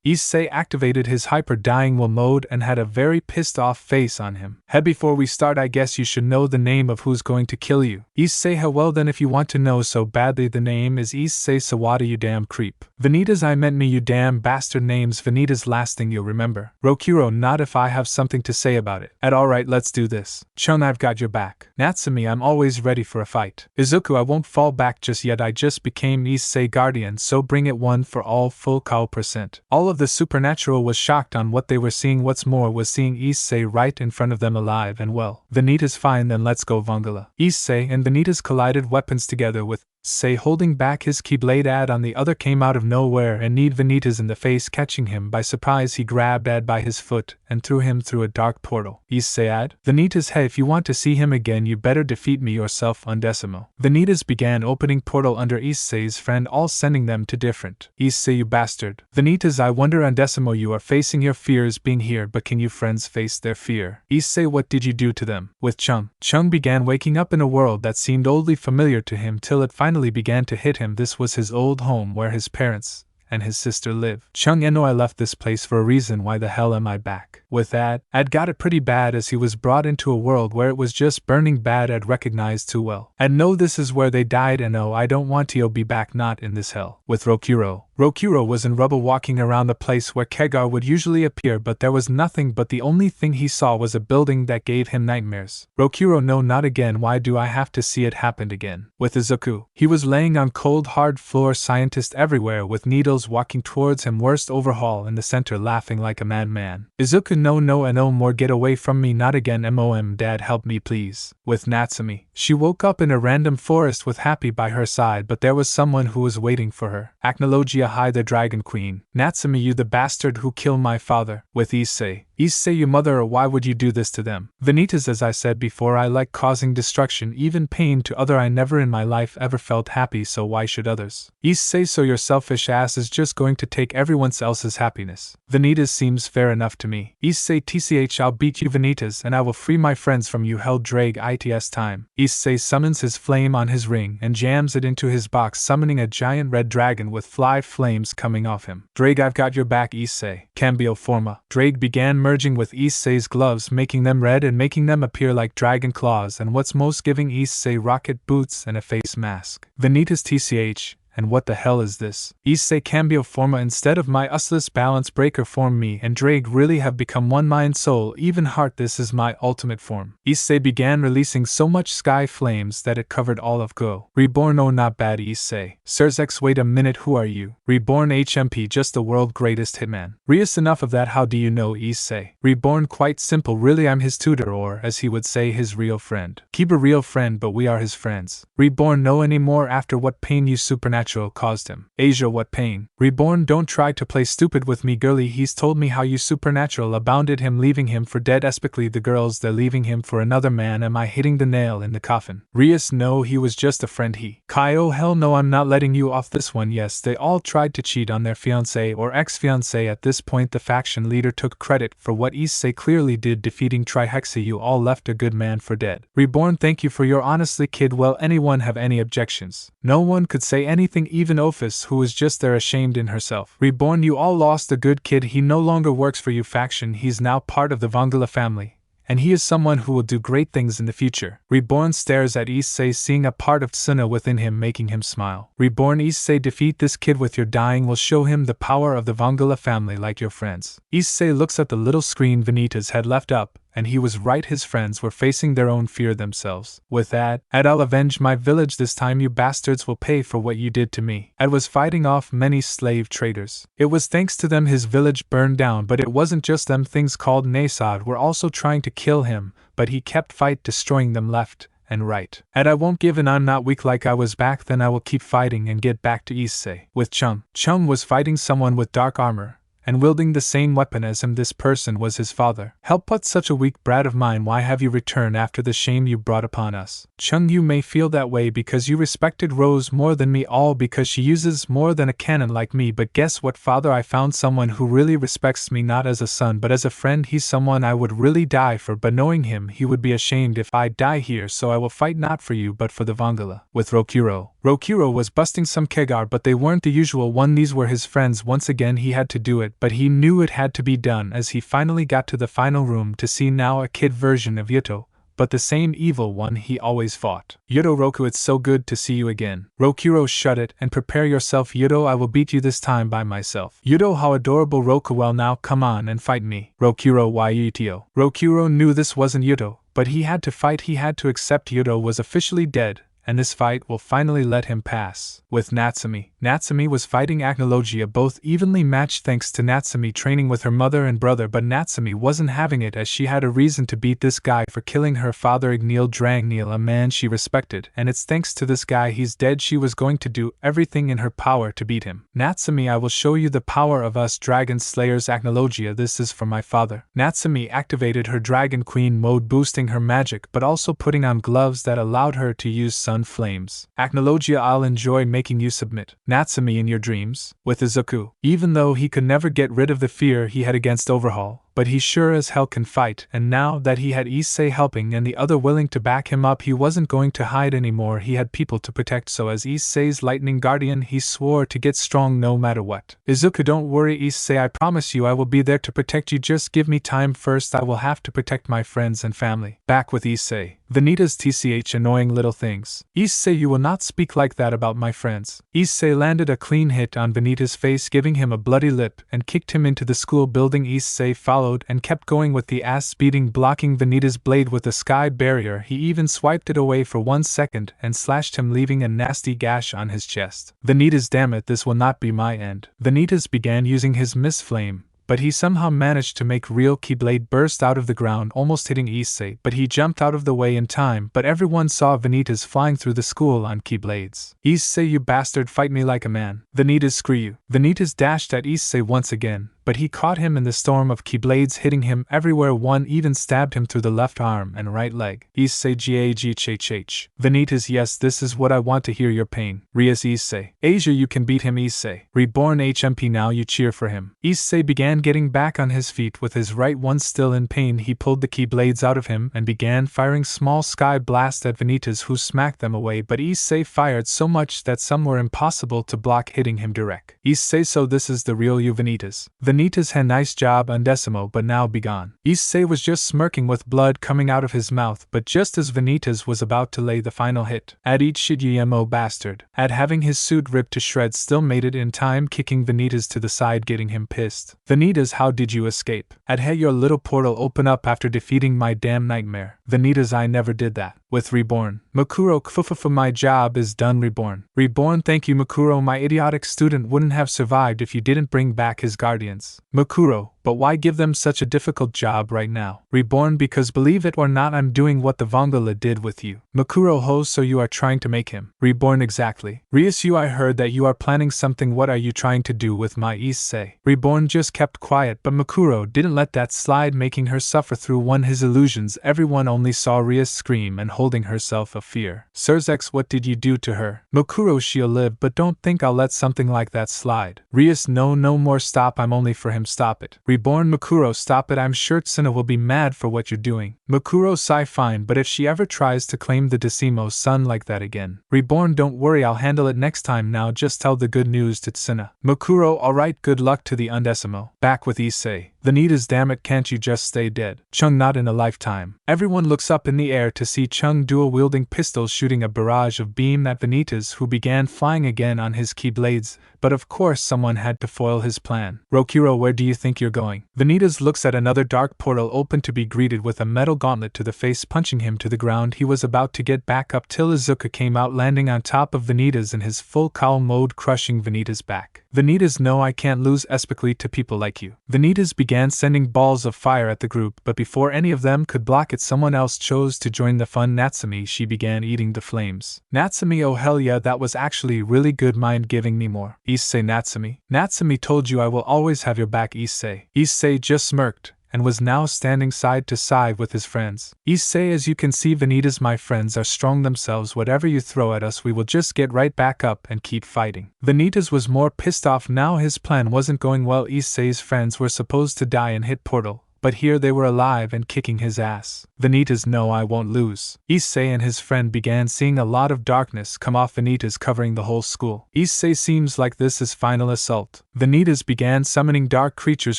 Issei activated his hyper dying will mode and had a very pissed off face on him. Hey, before we start, I guess you should know the name of who's going to kill you. Issei, well then, if you want to know so badly, the name is Issei Sawada, you damn creep. Vanitas, I meant me, you damn bastard. Name's Vanitas, last thing you'll remember. Rokuro, not if I have something to say about it. Alright, let's do this. Chung, I've got your back. Natsumi, I'm always ready for a fight. Izuku, I won't fall back just yet. I just became Issei Guardian, so bring it, one for all, full cow %. All of the supernatural was shocked on what they were seeing. What's more was seeing Issei right in front of them, alive and well. Vanitas, fine then, let's go Vangala. Issei and Vanitas collided weapons together, with Issei holding back his keyblade. Ad on the other came out of nowhere and kneed Vanitas in the face, catching him by surprise. He grabbed Ad by his foot and threw him through a dark portal. Issei, Ad? Vanitas, hey, if you want to see him again you better defeat me yourself, Undecimo. Vanitas began opening portal under Issei's friend, all sending them to different. Issei, you bastard. Vanitas, I wonder, Undecimo, you are facing your fears being here, but can you friends face their fear? Issei, what did you do to them? With Chung. Chung began waking up in a world that seemed oddly familiar to him till it finally began to hit him. This was his old home where his parents and his sister live. Chung, I know I left this place for a reason. Why the hell am I back? With Ad got it pretty bad as he was brought into a world where it was just burning bad. Ad recognized too well. And no, this is where they died, and oh, I don't want to be back, not in this hell. With Rokuro was in rubble, walking around the place where Kegar would usually appear, but there was nothing. But the only thing he saw was a building that gave him nightmares. Rokuro, no, not again. Why do I have to see it happen again? With Izuku, he was laying on cold hard floor, scientists everywhere with needles walking towards him, worst overhaul in the center, laughing like a madman. Izuku, no, and no more, get away from me, not again. Mom, dad, help me please. With Natsumi, she woke up in a random forest with Happy by her side, but there was someone who was waiting for her. Acnologia, hi, the Dragon Queen. Natsumi, you the bastard who killed my father. With Issei, you mother, or why would you do this to them? Vanitas, as I said before, I like causing destruction, even pain to other. I never in my life ever felt happy, so why should others? Issei, so your selfish ass is just going to take everyone else's happiness. Vanitas, seems fair enough to me. Issei tch, I'll beat you Vanitas, and I will free my friends from you. Hell, Drag its time. Issei summons his flame on his ring and jams it into his box, summoning a giant red dragon with fly flames coming off him. Drag, I've got your back, Issei. Cambio forma. Drag began merging with Issei's gloves, making them red and making them appear like dragon claws, and what's most, giving Issei rocket boots and a face mask. Vanitas tch, and what the hell is this? Issei cambio forma, instead of my useless balance breaker form, me and Drake really have become one mind, soul, even heart. This is my ultimate form. Issei began releasing so much sky flames that it covered all of Go. Reborn, oh not bad Issei. Serzex, wait a minute, who are you? Reborn, HMP, just the world greatest hitman. Rias, enough of that, how do you know Issei? Reborn, quite simple, really I'm his tutor, or as he would say, his real friend. Keep a real friend, but we are his friends. Reborn, no anymore after what pain you supernatural caused him. Asia, what pain? Reborn, don't try to play stupid with me girlie, he's told me how you supernatural abounded him, leaving him for dead. Especially the girls, they're leaving him for another man. Am I hitting the nail in the coffin? Rias, no, he was just a friend. He. Kai, oh hell no, I'm not letting you off this one. Yes, they all tried to cheat on their fiancé or ex-fiancé. At this point the faction leader took credit for what Issei clearly did, defeating Trihexa. You all left a good man for dead. Reborn, thank you for your honestly kid. Well, anyone have any objections? No one could say anything anything, even Ophis, who was just there ashamed in herself. Reborn, you all lost a good kid. He no longer works for you faction, he's now part of the Vangala family. And he is someone who will do great things in the future. Reborn stares at Issei, seeing a part of Tsuna within him, making him smile. Reborn, Issei, defeat this kid with your dying will show him the power of the Vangala family like your friends. Issei looks at the little screen Vanitas had left up, and he was right, his friends were facing their own fear themselves. With that, I'll avenge my village this time. You bastards will pay for what you did to me. Ad was fighting off many slave traders. It was thanks to them his village burned down, but it wasn't just them. Things called Nasad were also trying to kill him, but he kept fight, destroying them left and right. And I won't give in, I'm not weak like I was back then. I will keep fighting and get back to Issei. With Chung. Chung was fighting someone with dark armor, and wielding the same weapon as him. This person was his father. Help but such a weak brat of mine, why have you returned after the shame you brought upon us? Chung, you may feel that way because you respected Rose more than me, all because she uses more than a cannon like me, but guess what, father, I found someone who really respects me, not as a son but as a friend. He's someone I would really die for, but knowing him he would be ashamed if I die here, so I will fight not for you but for the Vangala. With Rokuro. Rokuro was busting some Kegar, but they weren't the usual one. These were his friends. Once again he had to do it, but he knew it had to be done as he finally got to the final room to see now a kid version of Yuto, but the same evil one he always fought. Yuto, Roku, it's so good to see you again. Rokuro, shut it and prepare yourself. Yuto, I will beat you this time by myself. Yuto, how adorable. Roku, well now come on and fight me. Rokuro, why Yutio? Rokuro knew this wasn't Yuto, but he had to fight. He had to accept Yuto was officially dead, and this fight will finally let him pass. With Natsumi. Natsumi was fighting Agnologia, both evenly matched thanks to Natsumi training with her mother and brother, but Natsumi wasn't having it as she had a reason to beat this guy for killing her father Ignil Drangnil, a man she respected, and it's thanks to this guy he's dead. She was going to do everything in her power to beat him. Natsumi, I will show you the power of us dragon slayers. Agnologia, this is for my father. Natsumi activated her Dragon Queen mode, boosting her magic but also putting on gloves that allowed her to use sun flames. Agnologia, I'll enjoy making you submit. Natsumi, in your dreams. With Izuku. Even though he could never get rid of the fear he had against Overhaul, but he sure as hell can fight, and now that he had Issei helping and the other willing to back him up, he wasn't going to hide anymore. He had people to protect, so as Issei's lightning guardian he swore to get strong no matter what. Izuku, don't worry Issei, I promise you I will be there to protect you, just give me time first. I will have to protect my friends and family. Back with Issei. Vanitas tch, annoying little things. Issei, you will not speak like that about my friends. Issei landed a clean hit on Vanitas' face, giving him a bloody lip, and kicked him into the school building. Issei followed and kept going with the ass beating, blocking Vanitas' blade with a sky barrier. He even swiped it away for 1 second and slashed him, leaving a nasty gash on his chest. Vanitas, damn it, this will not be my end. Vanitas began using his Mist Flame, but he somehow managed to make real Keyblade burst out of the ground, almost hitting Issei, but he jumped out of the way in time. But everyone saw Vanitas flying through the school on Keyblades. Issei, you bastard, fight me like a man. Vanitas, screw you. Vanitas dashed at Issei once again, but he caught him in the storm of Keyblades, hitting him everywhere. One even stabbed him through the left arm and right leg. Issei, gagh. Vanitas, yes, this is what I want to hear, your pain. Rias, Issei. Asia, you can beat him. Issei. Reborn HMP, now you cheer for him. Issei began getting back on his feet. With his right one still in pain, he pulled the Keyblades out of him and began firing small sky blasts at Vanitas, who smacked them away, but Issei fired so much that some were impossible to block, hitting him direct. Issei, so this is the real you, Vanitas. Vanitas had nice job Undecimo, but now be gone. Issei was just smirking with blood coming out of his mouth, but just as Vanitas was about to lay the final hit, Ad eat shit YMO bastard. Ad, having his suit ripped to shreds, still made it in time, kicking Vanitas to the side, getting him pissed. Vanitas, how did you escape? Ad, had your little portal open up after defeating my damn nightmare. Vanitas, I never did that. With Reborn. Makuro, kfufufu, my job is done. Reborn. Reborn, thank you Makuro, my idiotic student wouldn't have survived if you didn't bring back his guardians. Makuro, but why give them such a difficult job right now? Reborn, because believe it or not I'm doing what the Vangala did with you. Makuro, ho, so you are trying to make him. Reborn, exactly. Ryasu, I heard that you are planning something. What are you trying to do with my Issei? Reborn just kept quiet, but Makuro didn't let that slide, making her suffer through his illusions. Everyone only saw Rias scream and holding herself of fear. Serzex, what did you do to her? Mokuro, she'll live, but don't think I'll let something like that slide. Rias, no more, stop, I'm only for him, stop it. Reborn, Mokuro, stop it, I'm sure Tsuna will be mad for what you're doing. Mokuro, sigh, fine, but if she ever tries to claim the Decimo's son like that again. Reborn, don't worry, I'll handle it next time, now just tell the good news to Tsuna. Mokuro, alright, good luck to the Undecimo. Back with Issei. Vanitas, damn it, can't you just stay dead? Chung, not in a lifetime. Everyone looks up in the air to see Chung dual-wielding pistols shooting a barrage of beam at Vanitas, who began flying again on his keyblades, but of course someone had to foil his plan. Rokuro, where do you think you're going? Vanitas looks at another dark portal open to be greeted with a metal gauntlet to the face, punching him to the ground. He was about to get back up till Izuku came out, landing on top of Vanitas in his full cowl mode, crushing Vanitas back. Vanitas, no, I can't lose especially to people like you. Vanitas began sending balls of fire at the group, but before any of them could block it, someone else chose to join the fun. Natsumi, she began eating the flames. Natsumi, oh hell yeah, that was actually really good, mind giving me more. Issei, Natsumi. Natsumi, told you I will always have your back, Issei. Issei just smirked, and was now standing side to side with his friends. Issei, as you can see, Vanitas, my friends are strong themselves, whatever you throw at us we will just get right back up and keep fighting. Vanitas was more pissed off now, his plan wasn't going well. Issei's friends were supposed to die in hit portal, but here they were alive and kicking his ass. Vanitas, no, I won't lose. Issei and his friend began seeing a lot of darkness come off Vanitas, covering the whole school. Issei, seems like this is final assault. Vanitas began summoning dark creatures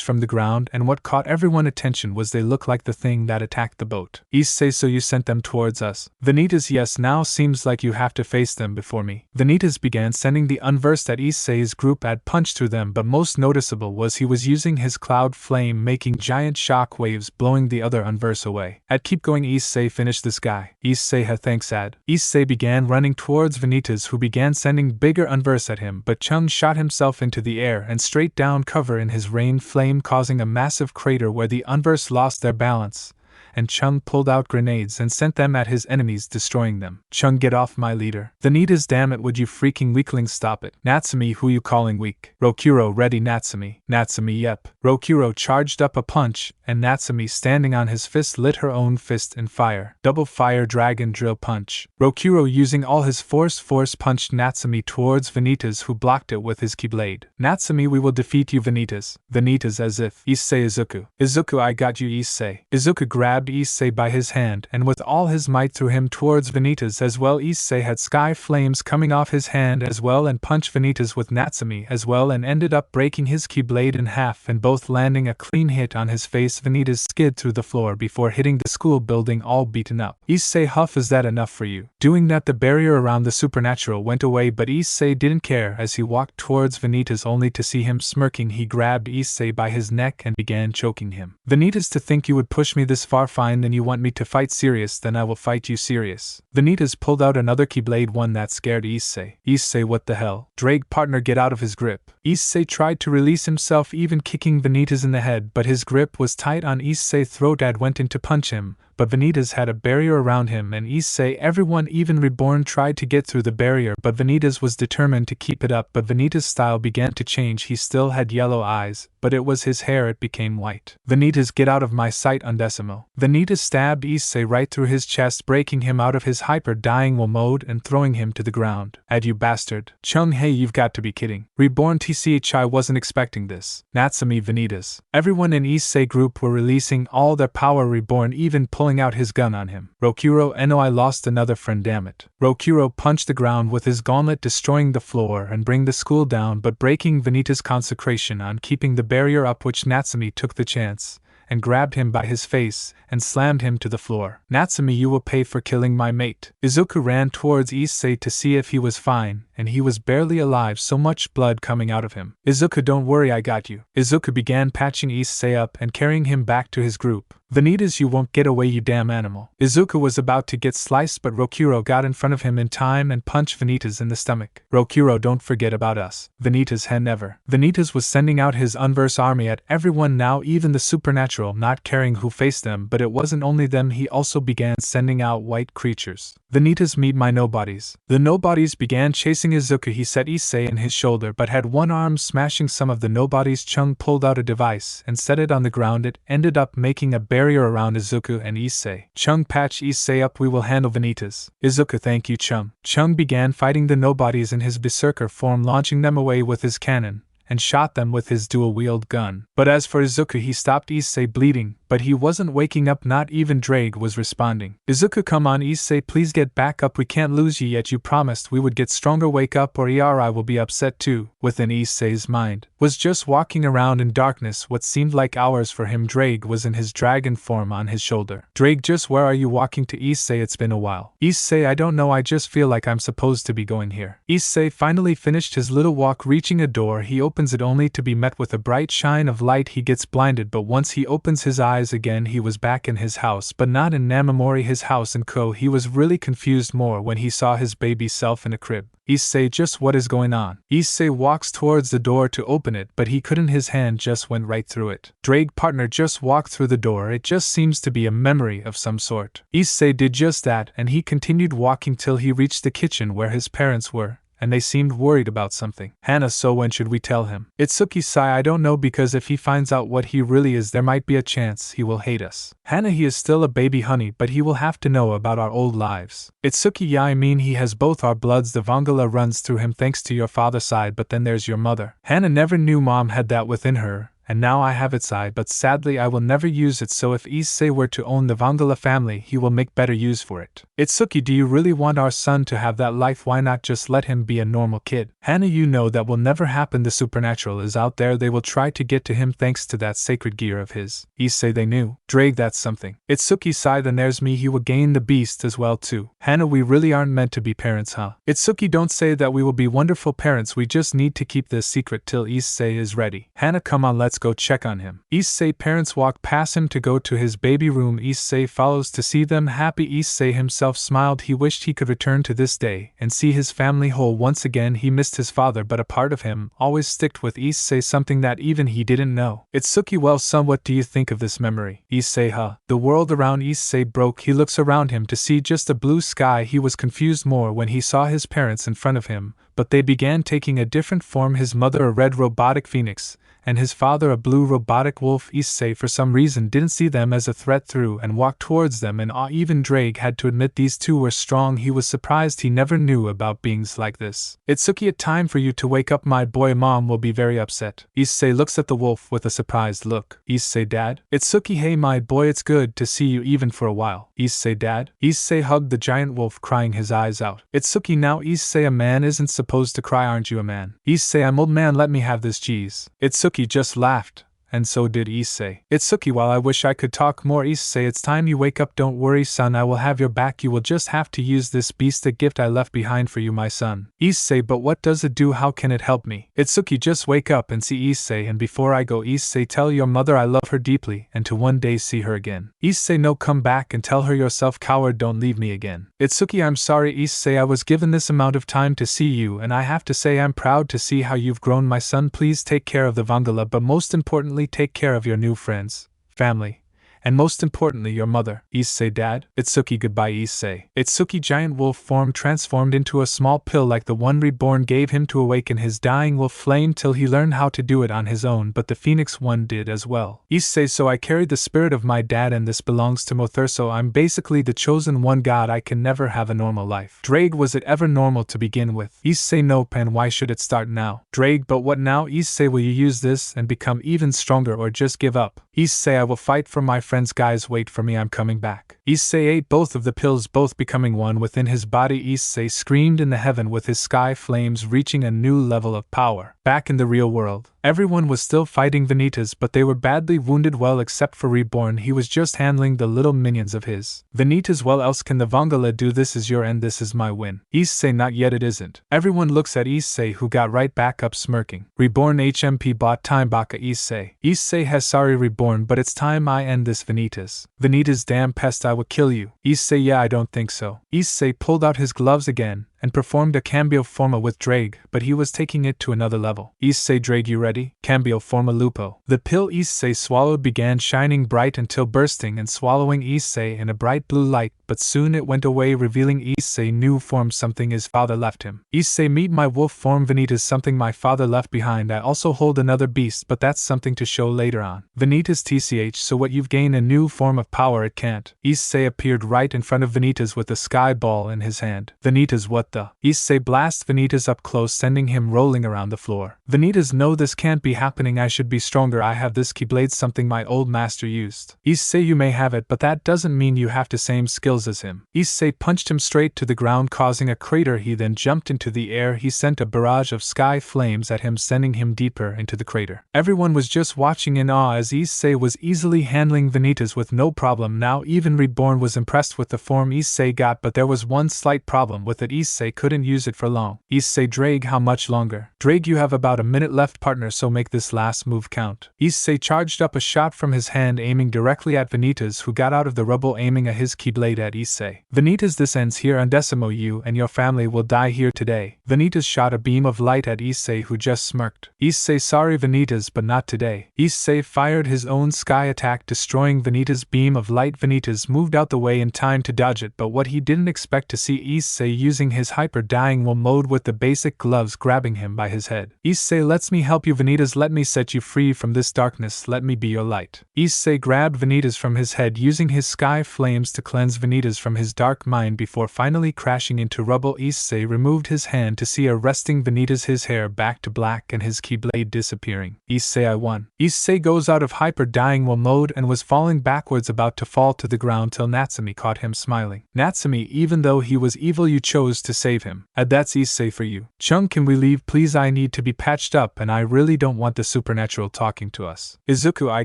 from the ground, and what caught everyone's attention was they looked like the thing that attacked the boat. Issei, so you sent them towards us? Vanitas, yes, now seems like you have to face them before me. Vanitas began sending the unversed at Issei's group, had punched through them, but most noticeable was he was using his cloud flame, making giant shock waves, blowing the other unverse away. Keep going, Issei, finish this guy. Issei, thanks, Ad. Issei began running towards Vanitas, who began sending bigger unverse at him, but Chung shot himself into the air and straight down cover in his rain flame, causing a massive crater where the unverse lost their balance, and Chung pulled out grenades and sent them at his enemies, destroying them. Chung, get off my leader. Vanitas, damn it, would you freaking weaklings stop it. Natsumi, who you calling weak? Rokuro, ready, Natsumi. Natsumi, yep. Rokuro charged up a punch, and Natsumi, standing on his fist, lit her own fist in fire. Double fire dragon drill punch. Rokuro, using all his force punched Natsumi towards Vanitas, who blocked it with his keyblade. Natsumi, we will defeat you, Vanitas. Vanitas, as if. Issei, Izuku. Izuku, I got you, Issei. Izuku grabbed Issei by his hand and with all his might threw him towards Vanitas as well. Issei had sky flames coming off his hand as well and punched Vanitas with Natsumi as well and ended up breaking his keyblade in half and both landing a clean hit on his face. Vanitas skid through the floor before hitting the school building all beaten up. Issei, huff, is that enough for you? Doing that, the barrier around the supernatural went away, but Issei didn't care as he walked towards Vanitas only to see him smirking. He grabbed Issei by his neck and began choking him. Vanitas, to think you would push me this far. Fine, then you want me to fight serious, then I will fight you serious. Vanitas pulled out another keyblade, one that scared Issei. Issei, what the hell? Drake, partner, get out of his grip. Issei tried to release himself, even kicking Vanitas in the head, but his grip was tight on Issei's throat. Ad went in to punch him, but Vanitas had a barrier around him and Issei, everyone, even Reborn, tried to get through the barrier, but Vanitas was determined to keep it up. But Vanitas' style began to change. He still had yellow eyes, but it was his hair, it became white. Vanitas, get out of my sight, Undecimo. Vanitas stabbed Issei right through his chest, breaking him out of his hyper-dying will mode and throwing him to the ground. Ad, you bastard. Chung, hey, you've got to be kidding. Reborn, tch, I wasn't expecting this. Natsumi, Vanitas. Everyone in Issei group were releasing all their power. Reborn even pulling out his gun on him. Rokuro, no, I lost another friend, damn it. Rokuro punched the ground with his gauntlet, destroying the floor and bring the school down, but breaking Vanitas' concentration on keeping the barrier up, which Natsumi took the chance and grabbed him by his face and slammed him to the floor. Natsumi, you will pay for killing my mate. Izuku ran towards Issei to see if he was fine, and he was barely alive, so much blood coming out of him. Izuku, don't worry, I got you. Izuku began patching Issei up and carrying him back to his group. Vanitas, you won't get away, you damn animal. Izuku was about to get sliced, but Rokuro got in front of him in time and punched Vanitas in the stomach. Rokuro, don't forget about us. Vanitas, never. Vanitas was sending out his unverse army at everyone now, even the supernatural, not caring who faced them, but it wasn't only them, he also began sending out white creatures. Vanitas, meet my nobodies. The nobodies began chasing Izuku. He set Issei in his shoulder but had one arm smashing some of the nobodies. Chung pulled out a device and set it on the ground. It ended up making a barrier barrier around Izuku and Issei. Chung, patch Issei up, we will handle Vanitas. Izuku, thank you, Chung. Chung began fighting the nobodies in his berserker form, launching them away with his cannon, and shot them with his dual-wield gun. But as for Izuku, he stopped Issei bleeding, but he wasn't waking up, not even Drake was responding. Izuku, come on Issei, please get back up, we can't lose you yet, you promised we would get stronger, wake up or Eri will be upset too. Within Issei's mind was just walking around in darkness what seemed like hours for him. Drake was in his dragon form on his shoulder. Drake, just where are you walking to? Issei, it's been a while. Issei, I don't know, I just feel like I'm supposed to be going here. Issei finally finished his little walk, reaching a door. He opens it only to be met with a bright shine of light. He gets blinded, but once he opens his eyes again, he was back in his house, but not in Namamori, his house in Ko. He was really confused more when he saw his baby self in a crib. Issei, just what is going on? Issei walks towards the door to open it, but he couldn't, his hand just went right through it. Drake, partner, just walk through the door, it just seems to be a memory of some sort. Issei did just that, and he continued walking till he reached the kitchen where his parents were, and they seemed worried about something. Hana, so when should we tell him? Itsuki, sigh, I don't know, because if he finds out what he really is, there might be a chance he will hate us. Hana, he is still a baby, honey, but he will have to know about our old lives. Itsuki, yeah, I mean he has both our bloods, the Vangala runs through him thanks to your father's side, but then there's your mother. Hana never knew mom had that within her, and now I have its side, but sadly I will never use it, so if Issei were to own the Vangala family, he will make better use for it. Itsuki, do you really want our son to have that life? Why not just let him be a normal kid? Hana, you know that will never happen, the supernatural is out there, they will try to get to him thanks to that sacred gear of his. Issei, they knew. Drake, that's something. Itsuki, sigh, then there's me, he will gain the beast as well too. Hana, we really aren't meant to be parents, huh? Itsuki, don't say that, we will be wonderful parents, we just need to keep this secret till Issei is ready. Hana, come on, let's go check on him. Issei parents walk past him to go to his baby room. Issei follows to see them happy. Issei himself smiled, he wished he could return to this day and see his family whole once again. He missed his father, but a part of him always sticked with Issei, something that even he didn't know. Itsuki, well son, what do you think of this memory? Issei, huh? The world around Issei broke. He looks around him to see just a blue sky. He was confused more when he saw his parents in front of him, but they began taking a different form, his mother a red robotic phoenix, and his father a blue robotic wolf. Issei for some reason didn't see them as a threat through and walked towards them in awe. Even Drake had to admit these two were strong. He was surprised, he never knew about beings like this. Itsuki, a time for you to wake up, my boy, mom will be very upset. Issei looks at the wolf with a surprised look. Issei, dad? Itsuki, hey my boy, it's good to see you even for a while. Issei, dad? Issei hugged the giant wolf, crying his eyes out. Itsuki, now Issei, a man isn't supposed to cry, aren't you a man? Issei, I'm old man, let me have this cheese. Itsuki just laughed, and so did Issei. Itsuki, while I wish I could talk more. Issei, it's time you wake up, don't worry son, I will have your back, you will just have to use this beast, a gift I left behind for you, my son. Issei, but what does it do, how can it help me? Itsuki, just wake up and see Issei, and before I go, Issei, tell your mother I love her deeply and to one day see her again. Issei, no, come back and tell her yourself, coward, don't leave me again. Itsuki, I'm sorry Issei, I was given this amount of time to see you, and I have to say I'm proud to see how you've grown, my son. Please take care of the Vangala, but most importantly take care of your new friends, family, and most importantly your mother. Issei, dad? Itsuki, goodbye Issei. Itsuki, giant wolf form transformed into a small pill like the one Reborn gave him to awaken his dying wolf flame till he learned how to do it on his own, but the Phoenix one did as well. Issei, so I carried the spirit of my dad and this belongs to Mother, so I'm basically the chosen one. God, I can never have a normal life. Drake, was it ever normal to begin with? Issei, nope, and why should it start now? Drake, but what now? Issei, will you use this and become even stronger or just give up? Issei, I will fight for my friends, guys, wait for me, I'm coming back. Issei ate both of the pills, both becoming one within his body. Issei screamed in the heaven with his sky flames reaching a new level of power. Back in the real world, everyone was still fighting Vanitas, but they were badly wounded, well except for Reborn, he was just handling the little minions of his. Vanitas, well else can the Vangala do, this is your end, this is my win. Issei, not yet, it isn't. Everyone looks at Issei, who got right back up smirking. Reborn, HMP bought time, baka Issei. Issei has sorry Reborn, but it's time I end this Vanitas. Vanitas, damn pest, I will kill you. Issei, yeah, I don't think so. Issei pulled out his gloves again, and performed a cambio forma with Drake, but he was taking it to another level. Issei, Drake, you ready? Cambio forma lupo. The pill Issei swallowed began shining bright until bursting and swallowing Issei in a bright blue light, but soon it went away, revealing Issei new form, something his father left him. Issei, meet my wolf form. Vanitas, something my father left behind. I also hold another beast, but that's something to show later on. Vanitas, tch, so what, you've gained a new form of power? It can't. Issei appeared right in front of Vanitas with a sky ball in his hand. Vanitas, what the? Issei blasts Vanitas up close, sending him rolling around the floor. Vanitas, no, this can't be happening. I should be stronger. I have this keyblade, something my old master used. Issei, you may have it, but that doesn't mean you have the same skills as him. Issei punched him straight to the ground, causing a crater. He then jumped into the air. He sent a barrage of sky flames at him, sending him deeper into the crater. Everyone was just watching in awe as Issei was easily handling Vanitas with no problem. Now even Reborn was impressed with the form Issei got, but there was one slight problem with it. Issei couldn't use it for long. Issei, Drake, how much longer? Drake, you have about a minute left, partner, so make this last move count. Issei charged up a shot from his hand, aiming directly at Vanitas, who got out of the rubble, aiming a his keyblade at Issei. Vanitas, this ends here. Undecimo, you and your family will die here today. Vanitas shot a beam of light at Issei, who just smirked. Issei, sorry Vanitas, but not today. Issei fired his own sky attack, destroying Vanitas' beam of light. Vanitas moved out the way in time to dodge it, but what he didn't expect to see Issei using his hyper dying will mode with the basic gloves, grabbing him by his head. Issei, let me help you. Vanitas, let me set you free from this darkness. Let me be your light. Issei grabbed Vanitas from his head, using his sky flames to cleanse Vanitas from his dark mind before finally crashing into rubble. Issei removed his hand to see arresting Vanitas, his hair back to black and his keyblade disappearing. Issei, I won. Issei goes out of hyper dying will mode and was falling backwards, about to fall to the ground, till Natsumi caught him smiling. Natsumi, even though he was evil, you chose to save him. That's Issei for you. Chung, can we leave please? I need to be patched up and I really don't want the supernatural talking to us. Izuku, I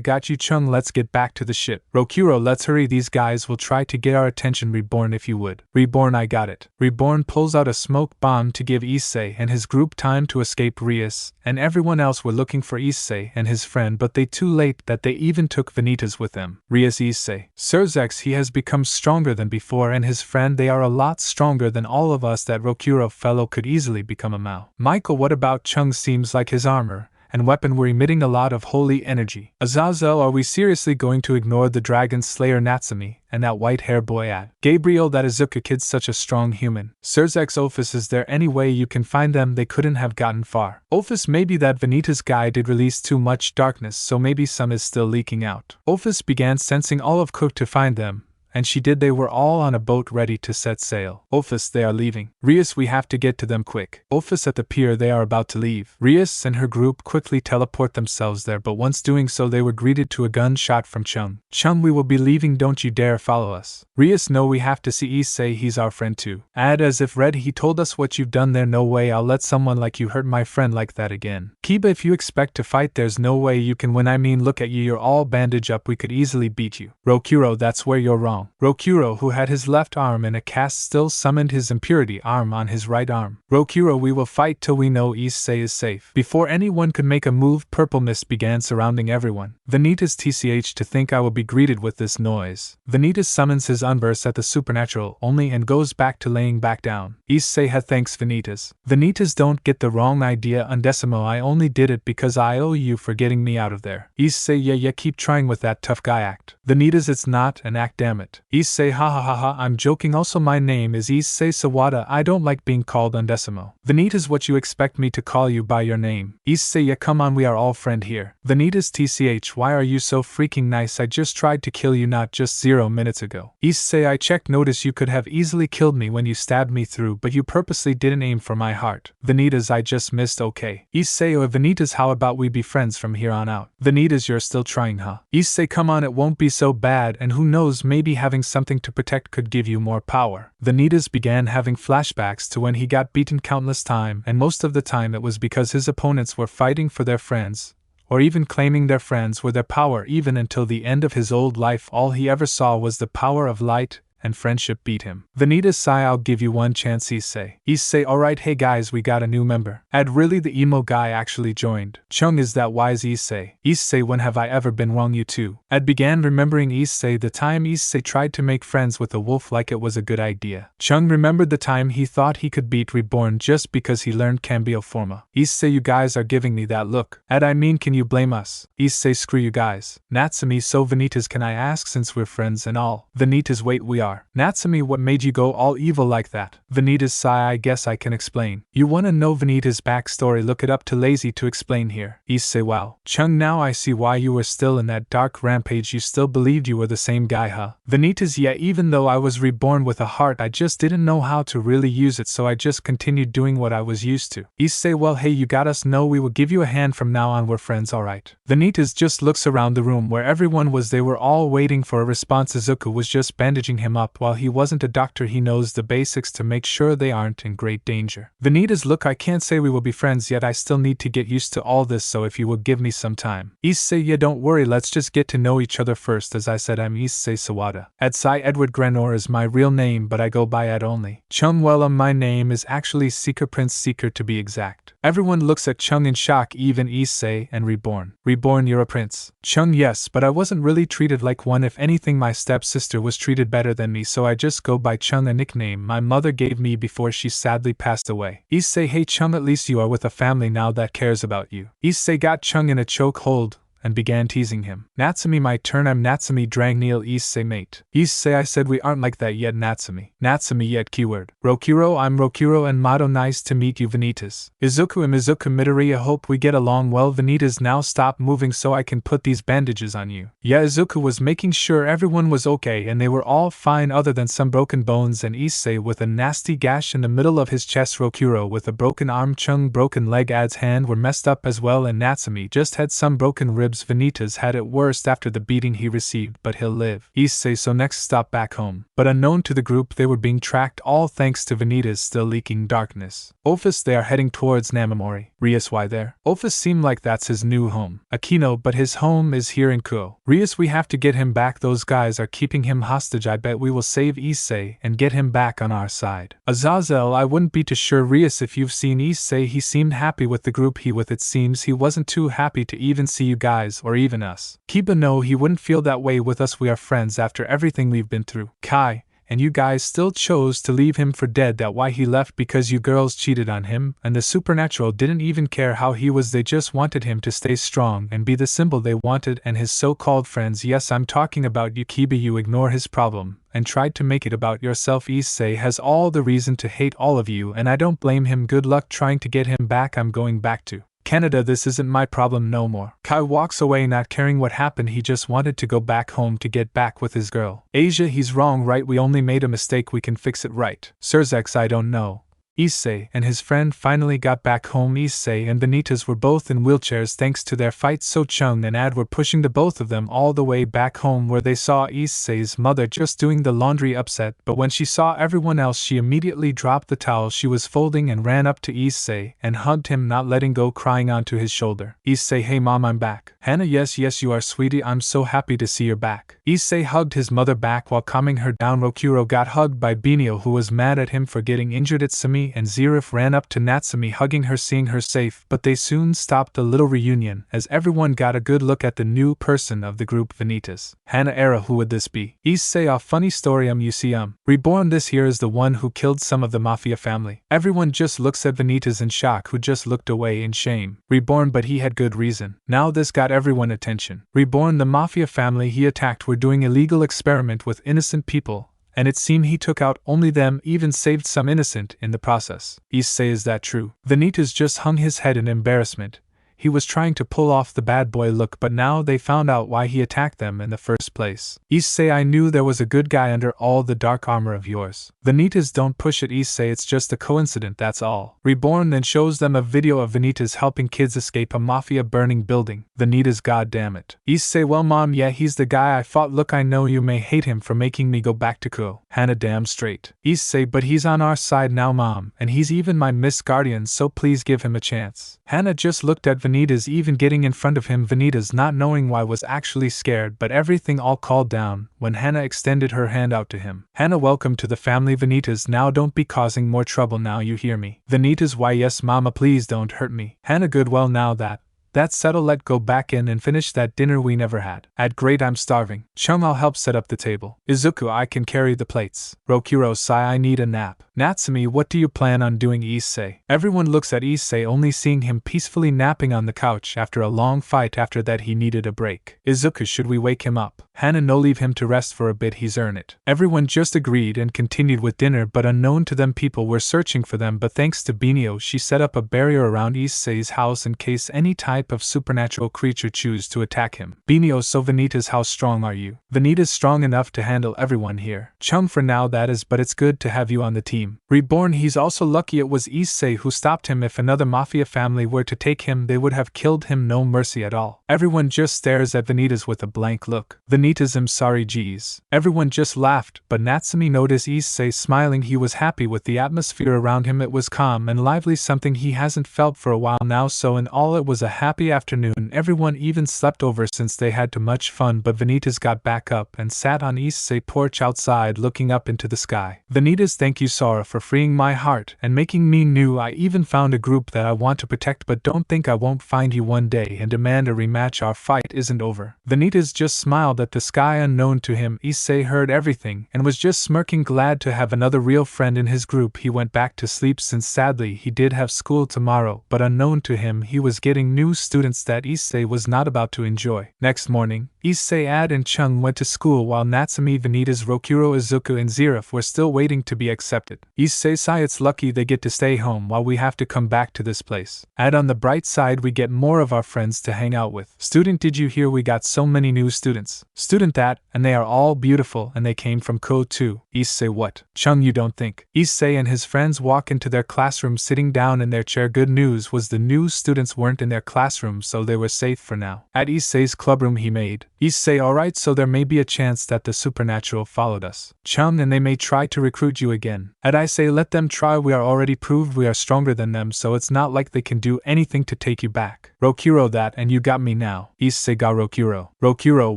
got you. Chung, let's get back to the ship. Rokuro, let's hurry, these guys will try to get our attention. Reborn, if you would. Reborn, I got it. Reborn pulls out a smoke bomb to give Issei and his group time to escape. Rias and everyone else were looking for Issei and his friend, but they too late that they even took Vanitas with them. Rias, Issei. Surzex, he has become stronger than before, and his friend, they are a lot stronger than all of us. That Rokuro fellow could easily become a Mao. Michael, what about Chung? Seems like his armor and weapon were emitting a lot of holy energy. Azazel, are we seriously going to ignore the dragon slayer Natsumi and that white hair boy at Gabriel? That Izuka kid's such a strong human. Surzex, Ophis, is there any way you can find them? They couldn't have gotten far. Ophis, maybe that Vanitas guy did release too much darkness, so maybe some is still leaking out. Ophis began sensing all of Cook to find them, and she did. They were all on a boat ready to set sail. Ophis, they are leaving. Rias, we have to get to them quick. Ophis, at the pier, they are about to leave. Rias and her group quickly teleport themselves there, but once doing so they were greeted to a gunshot from Chung. Chung, we will be leaving, don't you dare follow us. Rias, no, we have to see Issei, he's our friend too. Add as if read, he told us what you've done there. No way I'll let someone like you hurt my friend like that again. Kiba, if you expect to fight, there's no way you can win. I mean, look at you, you're all bandaged up, we could easily beat you. Rokuro, that's where you're wrong. Rokuro, who had his left arm in a cast, still summoned his impurity arm on his right arm. Rokuro, we will fight till we know Issei is safe. Before anyone could make a move, purple mist began surrounding everyone. Vanitas, tch, to think I will be greeted with this noise. Vanitas summons his unverse at the supernatural only and goes back to laying back down. Issei had thanks Vanitas. Vanitas, don't get the wrong idea, Undecimo, I only did it because I owe you for getting me out of there. Issei, yeah, keep trying with that tough guy act. Vanitas, it's not an act, damn it. Issei, ha, I'm joking. Also, my name is Issei Sawada. I don't like being called Undecimo. Vanitas, what, you expect me to call you by your name? Issei, yeah, come on, we are all friend here. Vanitas, tch, why are you so freaking nice? I just tried to kill you not just 0 minutes ago. Issei, I checked, notice you could have easily killed me when you stabbed me through, but you purposely didn't aim for my heart. Vanitas, I just missed, okay. Issei, oh Vanitas, how about we be friends from here on out? Vanitas, you're still trying, huh? Issei, come on, it won't be so bad, and who knows, maybe having something to protect could give you more power. Vanitas began having flashbacks to when he got beaten countless times, and most of the time it was because his opponents were fighting for their friends, or even claiming their friends were their power. Even until the end of his old life, all he ever saw was the power of light, and friendship beat him. Vanitas sigh, I'll give you one chance, Issei. Issei, alright, hey guys, we got a new member. Ad, really, the emo guy actually joined. Chung, is that wise, Issei? Issei, when have I ever been wrong, you two? Ad began remembering Issei, the time Issei tried to make friends with a wolf like it was a good idea. Chung remembered the time he thought he could beat Reborn just because he learned Cambio Forma. Issei, you guys are giving me that look. Ad, I mean, can you blame us? Issei, screw you guys. Natsumi, so Vanitas, can I ask, since we're friends and all? Vanitas, wait, we are. Natsumi, what made you go all evil like that? Vanitas sigh, I guess I can explain. You wanna know Vanitas' backstory? Look it up, too lazy to explain here. Issei, wow. Chung, now I see why you were still in that dark rampage, you still believed you were the same guy, huh? Vanitas, yeah, even though I was reborn with a heart, I just didn't know how to really use it, so I just continued doing what I was used to. Issei, well, hey, you got us, no, we will give you a hand from now on, we're friends, alright. Vanitas just looks around the room where everyone was, they were all waiting for a response. Izuku was just bandaging him up. While he wasn't a doctor, he knows the basics to make sure they aren't in great danger. Vanitas, look, I can't say we will be friends yet, I still need to get used to all this, so if you will give me some time. Issei, yeah, don't worry, let's just get to know each other first. As I said, I'm Issei Sawada. Adsai Edward Granor is my real name, but I go by Ad only. Chung, well, my name is actually Seeker, Prince Seeker to be exact. Everyone looks at Chung in shock, even Issei and Reborn. Reborn, you're a prince. Chung, yes, but I wasn't really treated like one. If anything, my stepsister was treated better than me, so I just go by Chung, a nickname my mother gave me before she sadly passed away. Issei, hey Chung, at least you are with a family now that cares about you. Issei got Chung in a chokehold and began teasing him. Natsumi, my turn, I'm Natsumi Dragneel. Issei, mate. Issei, I said we aren't like that yet, Natsumi. Natsumi, yet keyword. Rokuro, I'm Rokuro and Mado, nice to meet you, Vanitas. Izuku, I'm Izuku Midori, I hope we get along well. Vanitas, now stop moving so I can put these bandages on you. Yeah, Izuku was making sure everyone was okay and they were all fine other than some broken bones and Issei with a nasty gash in the middle of his chest, Rokuro with a broken arm, Chung broken leg, Ad's hand were messed up as well, and Natsumi just had some broken ribs. Vanitas had it worst after the beating he received, but he'll live. Issei, so next stop back home. But unknown to the group, they were being tracked, all thanks to Vanitas still leaking darkness. Office, they are heading towards Namamori. Rias, why there? Office seemed like that's his new home. Akino, but his home is here in Kuo. Rias, we have to get him back, those guys are keeping him hostage. I bet we will save Issei and get him back on our side. Azazel, I wouldn't be too sure. Rias, if you've seen Issei, he seemed happy with the group it seems he wasn't too happy to even see you guys, or even us. Kiba, no, he wouldn't feel that way with us, we are friends after everything we've been through. Kai, and you guys still chose to leave him for dead, that why he left because you girls cheated on him, and the supernatural didn't even care how he was, they just wanted him to stay strong and be the symbol they wanted, and his so-called friends, yes, I'm talking about you, Kiba, you ignore his problem and tried to make it about yourself. Issei has all the reason to hate all of you, and I don't blame him. Good luck trying to get him back. I'm going back to Canada, this isn't my problem no more. Kai walks away not caring what happened, he just wanted to go back home to get back with his girl. Asia, he's wrong, right? We only made a mistake, we can fix it, right? Surzex, I don't know. Issei and his friend finally got back home. Issei and Vanitas were both in wheelchairs thanks to their fight, so Chung and Ad were pushing the both of them all the way back home, where they saw Issei's mother just doing the laundry, upset, but when she saw everyone else she immediately dropped the towel she was folding and ran up to Issei and hugged him, not letting go, crying onto his shoulder. Issei, hey mom, I'm back. Hannah, yes you are, sweetie, I'm so happy to see you're back. Issei hugged his mother back while calming her down. Rokuro got hugged by Binio, who was mad at him for getting injured. Itsumi and Zirif ran up to Natsumi, hugging her, seeing her safe, but they soon stopped the little reunion as everyone got a good look at the new person of the group, Vanitas. Hannah era, who would this be? Issei, a funny story, you see, Reborn, this here is the one who killed some of the mafia family. Everyone just looks at Vanitas in shock, who just looked away in shame. Reborn, but he had good reason. Now this got everyone attention. Reborn, the mafia family he attacked were doing illegal experiment with innocent people, and it seemed he took out only them, even saved some innocent in the process. Issei, is that true? Vanitas just hung his head in embarrassment. He was trying to pull off the bad boy look, but now they found out why he attacked them in the first place. Issei, I knew there was a good guy under all the dark armor of yours. Vanitas, don't push it, Issei, it's just a coincidence, that's all. Reborn then shows them a video of Vanitas helping kids escape a mafia burning building. Vanitas, goddammit. Issei, well mom, yeah, he's the guy I fought. Look, I know you may hate him for making me go back to Kuo. Hannah, damn straight. Issei, but he's on our side now mom, and he's even my Miss Guardian, so please give him a chance. Hannah just looked at Vanitas even getting in front of him. Vanitas, not knowing why, was actually scared, but everything all calmed down when Hannah extended her hand out to him. Hannah, welcome to the family. Vanitas, now don't be causing more trouble now, you hear me? Vanitas, why yes mama, please don't hurt me. Hannah, good, well now that's settled, let go back in and finish that dinner we never had. Great, I'm starving. Chung, I'll help set up the table. Izuku, I can carry the plates. Rokuro, sigh, I need a nap. Natsumi, what do you plan on doing? Issei. Everyone looks at Issei, only seeing him peacefully napping on the couch after a long fight. After that he needed a break. Izuku, should we wake him up? Hannah, no, leave him to rest for a bit, he's earned it. Everyone just agreed and continued with dinner, but unknown to them people were searching for them, but thanks to Binio she set up a barrier around Issei's house in case any type of supernatural creature choose to attack him. Binio, so Vanitas, how strong are you? Vanitas, strong enough to handle everyone here. Chung, for now that is, but it's good to have you on the team. Reborn, he's also lucky it was Issei who stopped him. If another mafia family were to take him, they would have killed him, no mercy at all. Everyone just stares at Vanitas with a blank look. Vanitas, I'm sorry, geez. Everyone just laughed, but Natsumi noticed Issei smiling. He was happy with the atmosphere around him. It was calm and lively, something he hasn't felt for a while now, so in all it was a happy afternoon. Everyone even slept over since they had too much fun, but Vanitas got back up and sat on Issei's porch outside looking up into the sky. Vanitas, thank you Sora for freeing my heart and making me new. I even found a group that I want to protect, but don't think I won't find you one day and demand a rematch. Our fight isn't over. Vanitas just smiled at the sky. Unknown to him, Issei heard everything and was just smirking, glad to have another real friend in his group. He went back to sleep since sadly he did have school tomorrow, but unknown to him he was getting new students that Issei was not about to enjoy. Next morning, Issei, Ad and Chung went to school while Natsumi, Vanitas, Rokuro, Izuku and Zeref were still waiting to be accepted. Issei sighed, it's lucky they get to stay home while we have to come back to this place. Ad, on the bright side we get more of our friends to hang out with. Student, did you hear we got so many new students? Student, that, and they are all beautiful and they came from Code 2. Issei, what? Chung, you don't think? Issei and his friends walk into their classroom sitting down in their chair. Good news was the new students weren't in their classroom, so they were safe for now. At Issei's clubroom he made. Issei, alright, so there may be a chance that the supernatural followed us. Chung, and they may try to recruit you again. At Issei, let them try, we are already proved we are stronger than them, so it's not like they can do anything to take you back. Rokuro, that, and you got me now. Issei ga Rokuro. Rokuro,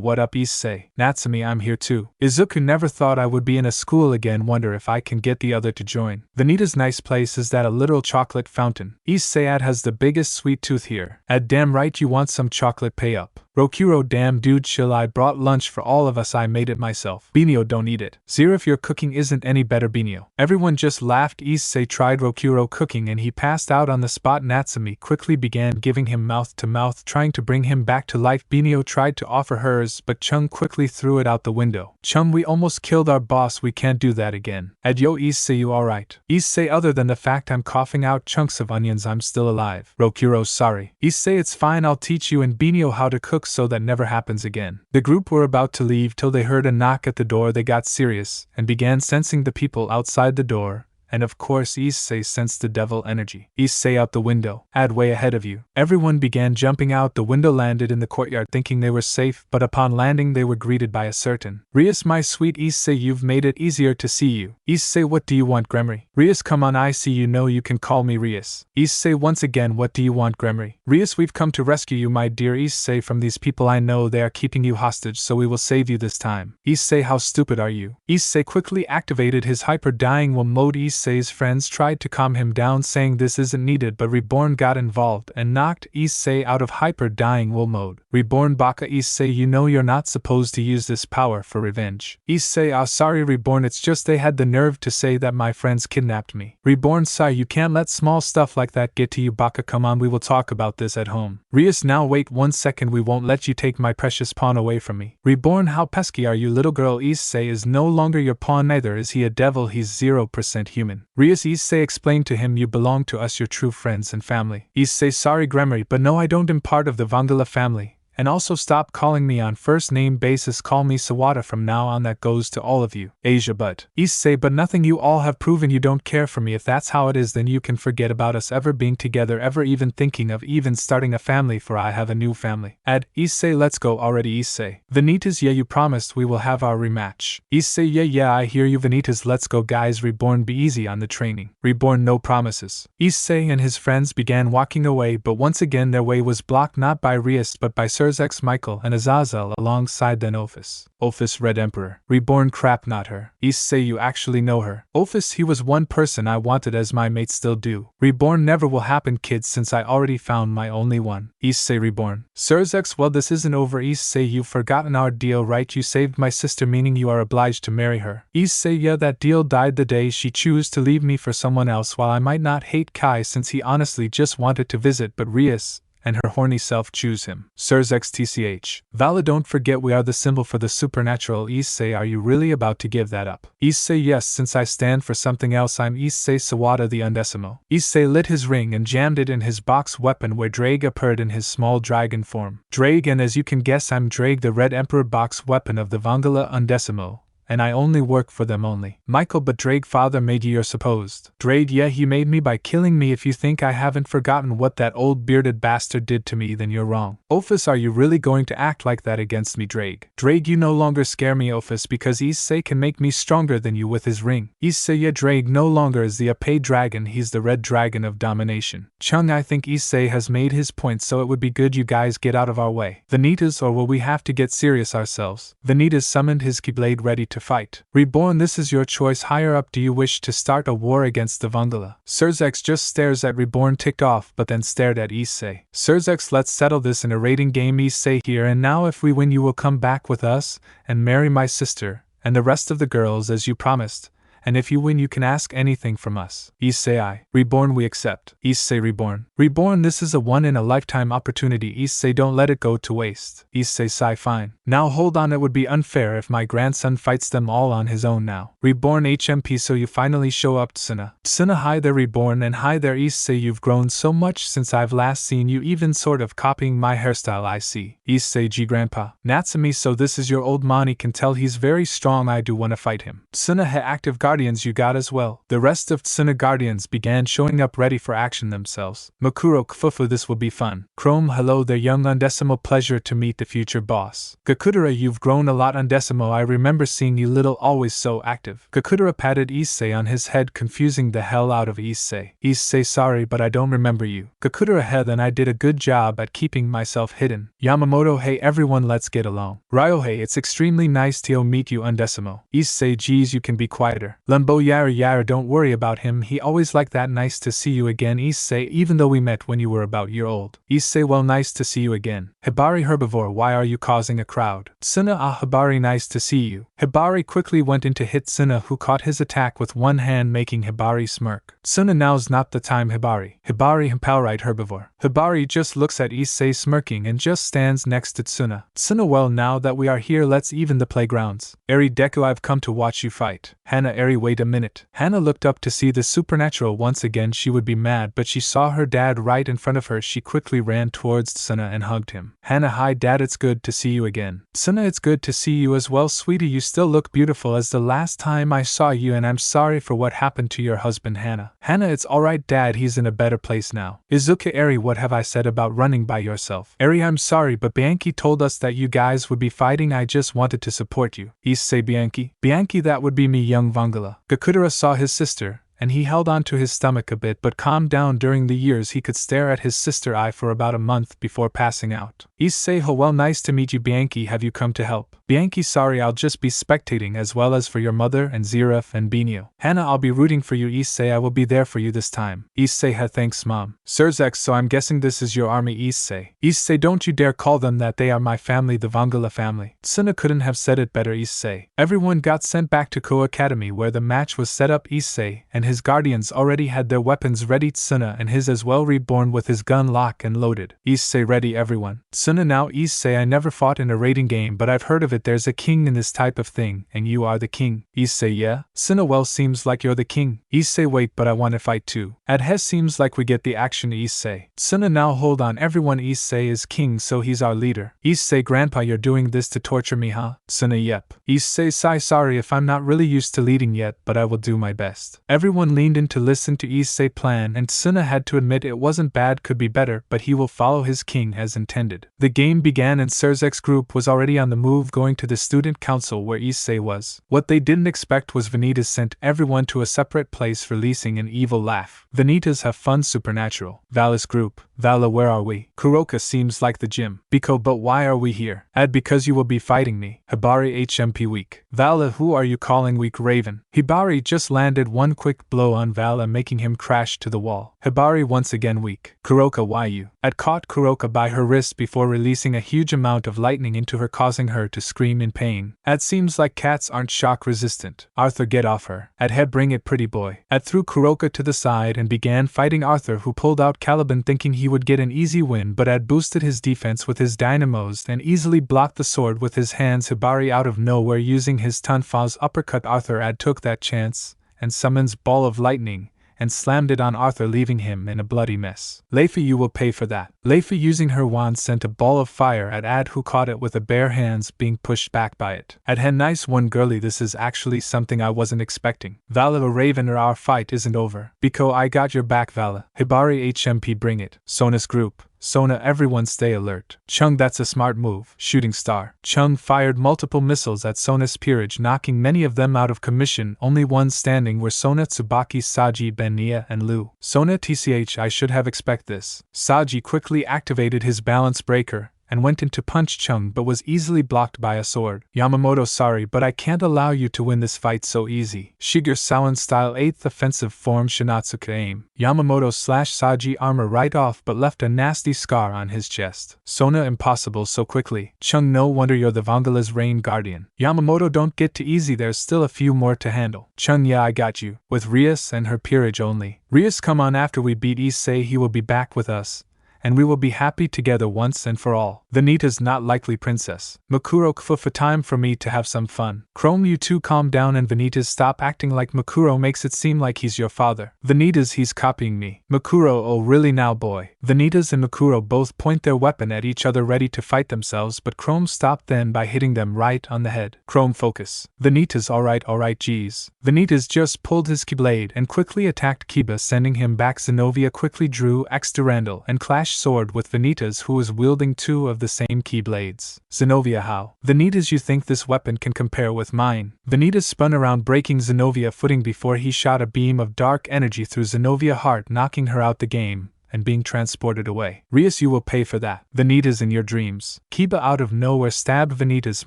what up Issei? Natsumi, I'm here too. Izuku, never thought I would be in a school again, wonder if I can get the other to join. Vanitas, nice place, is that a literal chocolate fountain? Issei, Ad has the biggest sweet tooth here. Ad, damn right, you want some chocolate, pay up. Rokuro, damn dude, chill, I brought lunch for all of us, I made it myself. Binio, don't eat it. Zeref, your cooking isn't any better. Binio. Everyone just laughed. Issei tried Rokuro cooking and he passed out on the spot. Natsumi quickly began giving him mouth to mouth, trying to bring him back to life. Binio tried to offer hers, but Chung quickly threw it out the window. Chung, we almost killed our boss, we can't do that again. Adyo Issei, you alright? Issei, other than the fact I'm coughing out chunks of onions, I'm still alive. Rokuro, sorry. Issei, it's fine, I'll teach you and Binio how to cook so that never happens again. The group were about to leave till they heard a knock at the door. They got serious and began sensing the people outside the door. And of course Issei sensed the devil energy. Issei, out the window. Ad, way ahead of you. Everyone began jumping out the window, landed in the courtyard thinking they were safe, but upon landing they were greeted by a certain Rias. My sweet Issei, you've made it easier to see you. Issei, what do you want, Gremory? Rias, come on, I see you know you can call me Rias. Issei, once again, what do you want, Gremory? Rias, we've come to rescue you, my dear Issei, from these people. I know they are keeping you hostage, so we will save you this time. Issei, how stupid are you? Issei quickly activated his hyper-dying will mode. Issei's friends tried to calm him down, saying this isn't needed, but Reborn got involved and knocked Issei out of hyper-dying will mode. Reborn, baka Issei, you know you're not supposed to use this power for revenge. Issei, sorry Reborn, it's just they had the nerve to say that my friends kidnapped me. Reborn, sigh, you can't let small stuff like that get to you, baka, come on, we will talk about this at home. Rias, now wait 1 second, we won't let you take my precious pawn away from me. Reborn, how pesky are you, little girl? Issei is no longer your pawn, neither is he a devil, he's 0% human. Rias, Issei explained to him, you belong to us, your true friends and family. Issei, sorry Gremory, but no, I don't, am part of the Vangala family, And also stop calling me on first name basis, call me Sawada from now on, that goes to all of you. Asia but Issei, but nothing, you all have proven you don't care for me. If that's how it is, then you can forget about us ever being together, ever even thinking of even starting a family, for I have a new family. Add, Issei, let's go already. Issei, Vanitas, yeah, you promised we will have our rematch. Issei, yeah, I hear you Vanitas, let's go guys. Reborn, be easy on the training. Reborn, no promises. Issei and his friends began walking away, but once again their way was blocked not by Rias but by Sirzek's Michael and Azazel alongside then Ophis. Ophis, Red Emperor. Reborn, crap, not her. Issei, you actually know her. Ophis, he was one person I wanted as my mate, still do. Reborn, never will happen kids, since I already found my only one. Issei, Reborn. Sirzek's, well, this isn't over. Issei, you've forgotten our deal, right? You saved my sister, meaning you are obliged to marry her. Issei, yeah, that deal died the day she chose to leave me for someone else. While I might not hate Kai since he honestly just wanted to visit, but Rias and her horny self choose him. Sirzek's TCH. Vala, don't forget we are the symbol for the supernatural. Issei, are you really about to give that up? Issei, yes, since I stand for something else. I'm Issei Sawada the Undecimo. Issei lit his ring and jammed it in his box weapon where Drake appeared in his small dragon form. Drake, and as you can guess, I'm Drake, the Red Emperor box weapon of the Vangala Undecimo. And I only work for them only. Michael, but Drake, father made you your supposed. Drake, yeah, he made me by killing me. If you think I haven't forgotten what that old bearded bastard did to me, then you're wrong. Ophis, are you really going to act like that against me, Drake? Drake, you no longer scare me, Ophis, because Issei can make me stronger than you with his ring. Issei, yeah, Drake no longer is the Ape dragon, he's the red dragon of domination. Chung, I think Issei has made his point, so it would be good you guys get out of our way. Vanitas, or will we have to get serious ourselves? Vanitas summoned his keyblade ready to fight. Reborn, this is your choice. Higher up, do you wish to start a war against the Vangala? Sirzek just stares at Reborn, ticked off, but then stared at Issei. Sirzek, let's settle this in a rating game. Issei, here and now, if we win you will come back with us and marry my sister and the rest of the girls as you promised. And if you win you can ask anything from us. Issei, Reborn, we accept. Issei, Reborn. Reborn, this is a one-in-a-lifetime opportunity. Issei, don't let it go to waste. Issei, fine. Now hold on, it would be unfair if my grandson fights them all on his own now. Reborn, HMP, so you finally show up. Tsuna. Tsuna, hi there Reborn, and hi there Issei, you've grown so much since I've last seen you, even sort of copying my hairstyle I see. Issei, G Grandpa. Natsumi, so this is your old Mani, can tell he's very strong, I do wanna fight him. Tsuna, he active guardians you got as well. The rest of Tsuna guardians began showing up ready for action themselves. Makuro, Kfufu, this will be fun. Chrome, hello there young Undecimo, pleasure to meet the future boss. Kakudera, you've grown a lot Undecimo, I remember seeing you little, always so active. Kakudera patted Issei on his head, confusing the hell out of Issei. Issei, sorry but I don't remember you. Kakudera, hey, then I did a good job at keeping myself hidden. Yamamoto, hey everyone, let's get along. Ryo, hey, it's extremely nice to meet you Undecimo. Issei, geez, you can be quieter. Lembo, Yara, don't worry about him, he always like that. Nice to see you again Issei, even though we met when you were about a year old. Issei, well, nice to see you again. Hibari, Herbivore, why are you causing a crowd? Tsuna, Hibari, nice to see you. Hibari quickly went in to hit Tsuna, who caught his attack with one hand, making Hibari smirk. Tsuna, now's not the time Hibari. Hibari, Himpalright, Herbivore. Hibari just looks at Issei smirking and just stands next to Tsuna. Tsuna, well, now that we are here, let's even the playgrounds. Eri, Deku, I've come to watch you fight. Hana, Eri, wait a minute. Hana looked up to see the supernatural once again. She would be mad, but she saw her dad right in front of her. She quickly ran towards Tsuna and hugged him. Hana, hi dad, it's good to see you again. Tsuna, it's good to see you as well sweetie, you still look beautiful as the last time I saw you, and I'm sorry for what happened to your husband Hana. Hana, it's alright dad, he's in a better place now. Izuka, Eri, what have I said about running by yourself? Eri, I'm sorry, but Bianchi told us that you guys would be fighting, I just wanted to support you. Issei, Bianchi? Bianchi, that would be me, young Vangala. Kakudera saw his sister, and he held on to his stomach a bit but calmed down. During the years he could stare at his sister eye for about a month before passing out. Issei, well, nice to meet you Bianchi, have you come to help? Bianchi, sorry, I'll just be spectating, as well as for your mother and Ziref and Binio. Hana, I'll be rooting for you Issei, I will be there for you this time. Issei, thanks mom. Sirzek, so I'm guessing this is your army Issei. Issei, don't you dare call them that, they are my family, the Vangala family. Tsuna couldn't have said it better Issei. Everyone got sent back to Ko Academy where the match was set up. Issei and his guardians already had their weapons ready. Tsuna and his as well, Reborn with his gun lock and loaded. Issei, ready everyone. Tsuna, now Issei, I never fought in a raiding game but I've heard of it. that there's a king in this type of thing, and you are the king. Issei, yeah? Suna, well, seems like you're the king. Issei, wait, but I want to fight too. Adhe, seems like we get the action. Issei. Suna, now hold on, everyone. Issei is king, so he's our leader. Issei, grandpa, you're doing this to torture me, huh? Suna, yep. Issei, sorry if I'm not really used to leading yet, but I will do my best. Everyone leaned in to listen to Issei's plan, and Suna had to admit it wasn't bad, could be better, but he will follow his king as intended. The game began and Berzerk's group was already on the move, going to the student council where Issei was. What they didn't expect was Vanitas sent everyone to a separate place, releasing an evil laugh. Vanitas have fun supernatural. Vala's group. Vala, where are we? Kuroka, seems like the gym. Biko, but why are we here? Ad, because you will be fighting me. Hibari, HMP weak. Vala, who are you calling weak? Raven. Hibari just landed one quick blow on Vala, making him crash to the wall. Hibari once again weak. Kuroka, why you? Ad caught Kuroka by her wrist before releasing a huge amount of lightning into her, causing her to scream in pain. Ad, seems like cats aren't shock resistant. Arthur, get off her. Ad, head, bring it, pretty boy. Ad threw Kuroka to the side and began fighting Arthur, who pulled out Caliban thinking he would get an easy win, but Ad boosted his defense with his dynamos and easily blocked the sword with his hands. Hibari out of nowhere using his Tunfa's uppercut. Arthur, Ad took that chance and summons Ball of Lightning and slammed it on Arthur, leaving him in a bloody mess. Leifa, you will pay for that. Leifa using her wand sent a ball of fire at Ad, who caught it with a bare hands, being pushed back by it. Ad, nice one girly, this is actually something I wasn't expecting. Vala, a Raven, or our fight isn't over. Biko, I got your back, Vala. Hibari, HMP, bring it. Sona's group. Sona, everyone stay alert. Chung, that's a smart move. Shooting star. Chung fired multiple missiles at Sona's peerage, knocking many of them out of commission. Only one standing were Sona, Tsubaki, Saji, Benya, and Lu. Sona, TCH, I should have expected this. Saji quickly activated his balance breaker and went in to punch Chung, but was easily blocked by a sword. Yamamoto, sorry, but I can't allow you to win this fight so easy. Shiger Sawan style 8th offensive form Shinatsuka aim. Yamamoto slashed Saji armor right off but left a nasty scar on his chest. Sona, impossible so quickly. Chung, no wonder you're the Vangala's rain guardian. Yamamoto, don't get too easy, there's still a few more to handle. Chung, yeah, I got you. With Rias and her peerage only. Rias, come on, after we beat Issei he will be back with us, and we will be happy together once and for all. Vanitas, not likely, princess. Makuro, kfufa, time for me to have some fun. Chrome, you two calm down, and Vanitas, stop acting like Makuro makes it seem like he's your father. Vanitas, he's copying me. Makuro, oh really now, boy. Vanitas and Makuro both point their weapon at each other, ready to fight themselves, but Chrome stopped them by hitting them right on the head. Chrome, focus. Vanitas, alright, geez. Vanitas just pulled his keyblade and quickly attacked Kiba, sending him back. Zenobia quickly drew X Durandal and clashed sword with Vanitas, who was wielding two of the same keyblades. Zenobia, how? Vanitas, you think this weapon can compare with mine? Vanitas spun around, breaking Zenobia footing before he shot a beam of dark energy through Zenobia heart, knocking her out the game and being transported away. Rias, you will pay for that. Vanitas, in your dreams. Kiba out of nowhere stabbed Vanitas,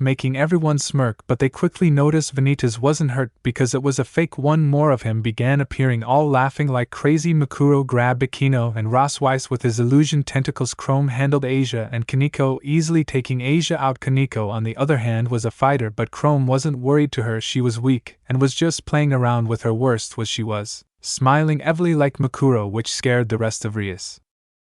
making everyone smirk, but they quickly noticed Vanitas wasn't hurt because it was a fake. One more of him began appearing, all laughing like crazy. Makuro grabbed Akino and Rossweiss with his illusion tentacles. Chrome handled Asia and Kaneko, easily taking Asia out. Kaneko, on the other hand, was a fighter, but Chrome wasn't worried. To her, she was weak and was just playing around with her. Worst was she was smiling heavily like Makuro, which scared the rest of Rias.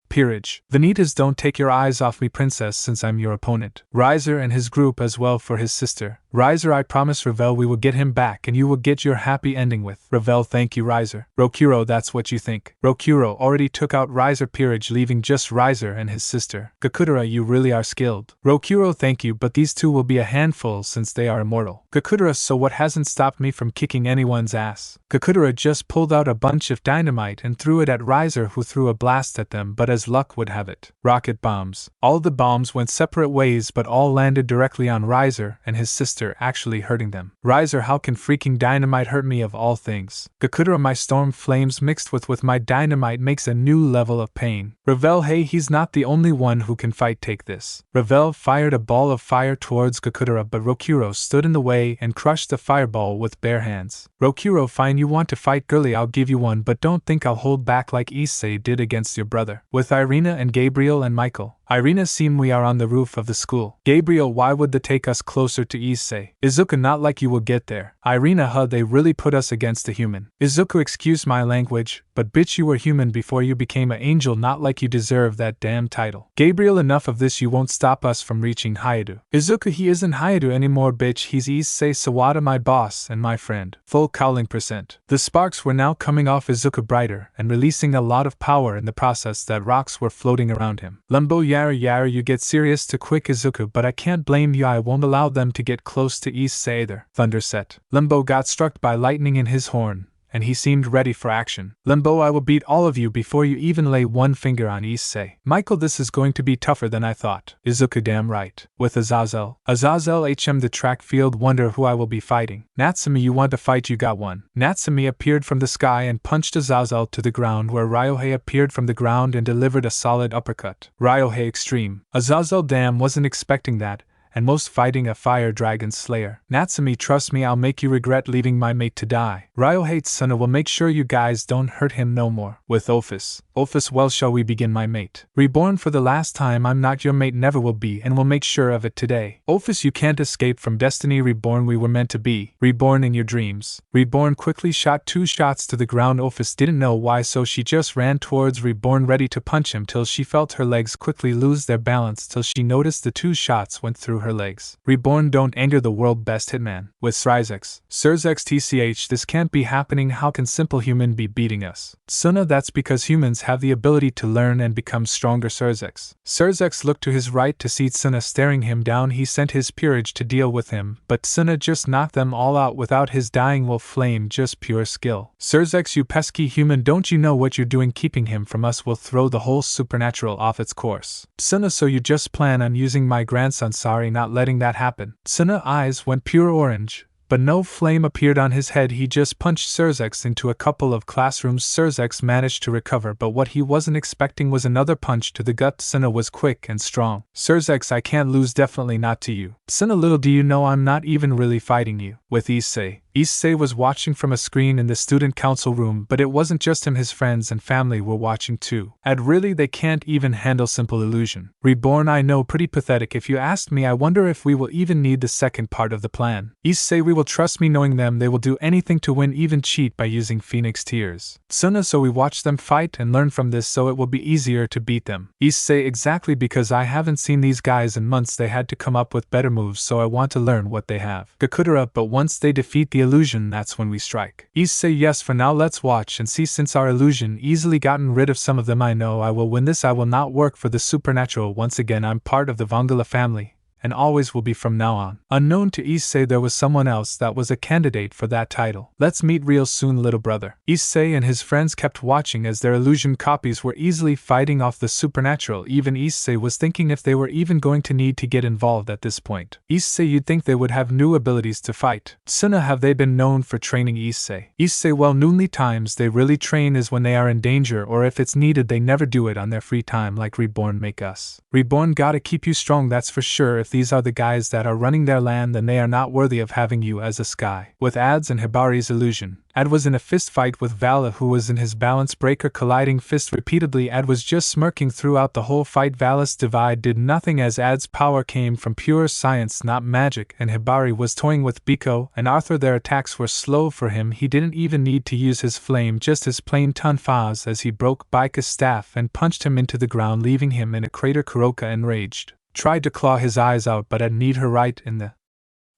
Peerage. Vanitas, don't take your eyes off me, princess, since I'm your opponent. Riser and his group as well for his sister. Riser, I promise Ravel we will get him back and you will get your happy ending with. Ravel, thank you, Riser. Rokuro, that's what you think. Rokuro already took out Riser peerage, leaving just Riser and his sister. Kakudara, you really are skilled. Rokuro, thank you, but these two will be a handful since they are immortal. Kakudara, so what hasn't stopped me from kicking anyone's ass? Kakudara just pulled out a bunch of dynamite and threw it at Riser, who threw a blast at them, but as luck would have it, rocket bombs. All the bombs went separate ways, but all landed directly on Riser and his sister, actually hurting them. Riser, how can freaking dynamite hurt me of all things? Kakudara, my storm flames mixed with my dynamite makes a new level of pain. Ravel, hey, he's not the only one who can fight, take this. Ravel fired a ball of fire towards Kakudara, but Rokuro stood in the way and crushed the fireball with bare hands. Rokuro, fine, you want to fight girly, I'll give you one, but don't think I'll hold back like Issei did against your brother. With Irina and Gabriel and Michael. Irina, seem we are on the roof of the school. Gabriel, why would they take us closer to Issei? Izuku, not like you will get there. Irina, they really put us against a human. Izuku, excuse my language, but bitch, you were human before you became an angel, not like you deserve that damn title. Gabriel, enough of this, you won't stop us from reaching Hayato. Izuku, he isn't Hayato anymore, bitch, he's Issei Sawada, my boss and my friend. Full cowling %. The sparks were now coming off Izuku brighter and releasing a lot of power in the process that rocks were floating around him. Lumbo yara, you get serious too quick, Izuku, but I can't blame you, I won't allow them to get close to Issei either. Thunder set. Lumbo got struck by lightning in his horn, and he seemed ready for action. Limbo, I will beat all of you before you even lay one finger on Issei. Michael, this is going to be tougher than I thought. Izuku, damn right. With Azazel. Azazel HM, the track field, wonder who I will be fighting. Natsumi, you want to fight, you got one. Natsumi appeared from the sky and punched Azazel to the ground, where Ryohei appeared from the ground and delivered a solid uppercut. Ryohei extreme. Azazel, damn, wasn't expecting that. And most fighting a fire dragon slayer. Natsumi, trust me, I'll make you regret leaving my mate to die. Ryo hates Suna, will make sure you guys don't hurt him no more. With Ophis. Ophis, well, shall we begin, my mate? Reborn, for the last time, I'm not your mate, never will be, and we'll make sure of it today. Ophis, you can't escape from destiny. Reborn, we were meant to be. Reborn in your dreams. Reborn quickly shot 2 shots to the ground. Ophis didn't know why, so she just ran towards Reborn, ready to punch him till she felt her legs quickly lose their balance, till she noticed the 2 shots went through her legs. Reborn, don't anger the world best hitman. With Srizex. Surzex, TCH, this can't be happening. How can simple human be beating us? Suna, that's because humans have the ability to learn and become stronger. Surzex. Surzex looked to his right to see Suna staring him down. He sent his peerage to deal with him, but Suna just knocked them all out without his dying wolf flame, just pure skill. Surzex, you pesky human, don't you know what you're doing? Keeping him from us will throw the whole supernatural off its course. Suna, so you just plan on using my grandson? Sorry, not letting that happen. Suna eyes went pure orange, but no flame appeared on his head. He just punched Surzex into a couple of classrooms. Surzex managed to recover, but what he wasn't expecting was another punch to the gut. Suna was quick and strong. Surzex, I can't lose, definitely not to you. Suna, little do you know I'm not even really fighting you. With Issei. Issei was watching from a screen in the student council room, but it wasn't just him, his friends and family were watching too. And really, they can't even handle simple illusion. Reborn, I know, pretty pathetic if you ask me. I wonder if we will even need the second part of the plan. Issei, we will, trust me, knowing them, they will do anything to win, even cheat by using Phoenix Tears. Suna, so we watch them fight and learn from this, so it will be easier to beat them. Issei, exactly, because I haven't seen these guys in months. They had to come up with better moves, so I want to learn what they have. Kakudera, but once they defeat the illusion, that's when we strike. Issei, yes, for now let's watch and see. Since our illusion easily gotten rid of some of them, I know I will win this. I will not work for the supernatural once again. I'm part of the Vongala family, and always will be from now on. Unknown to Issei, there was someone else that was a candidate for that title. Let's meet real soon, little brother. Issei and his friends kept watching as their illusion copies were easily fighting off the supernatural. Even Issei was thinking if they were even going to need to get involved at this point. Issei, you'd think they would have new abilities to fight. Suna, have they been known for training Issei? Issei, well, noonly times they really train is when they are in danger, or if it's needed. They never do it on their free time like Reborn make us. Reborn gotta keep you strong, that's for sure. If these are the guys that are running their land, then they are not worthy of having you as a sky. With Ad's and Hibari's illusion. Ad was in a fist fight with Vala, who was in his balance breaker, colliding fists repeatedly. Ad was just smirking throughout the whole fight. Vala's divide did nothing as Ad's power came from pure science, not magic, and Hibari was toying with Biko and Arthur. Their attacks were slow for him. He didn't even need to use his flame, just his plain Tunfaz, as he broke Bika's staff and punched him into the ground, leaving him in a crater. Kuroka, enraged, tried to claw his eyes out, but Ad kneed her right in the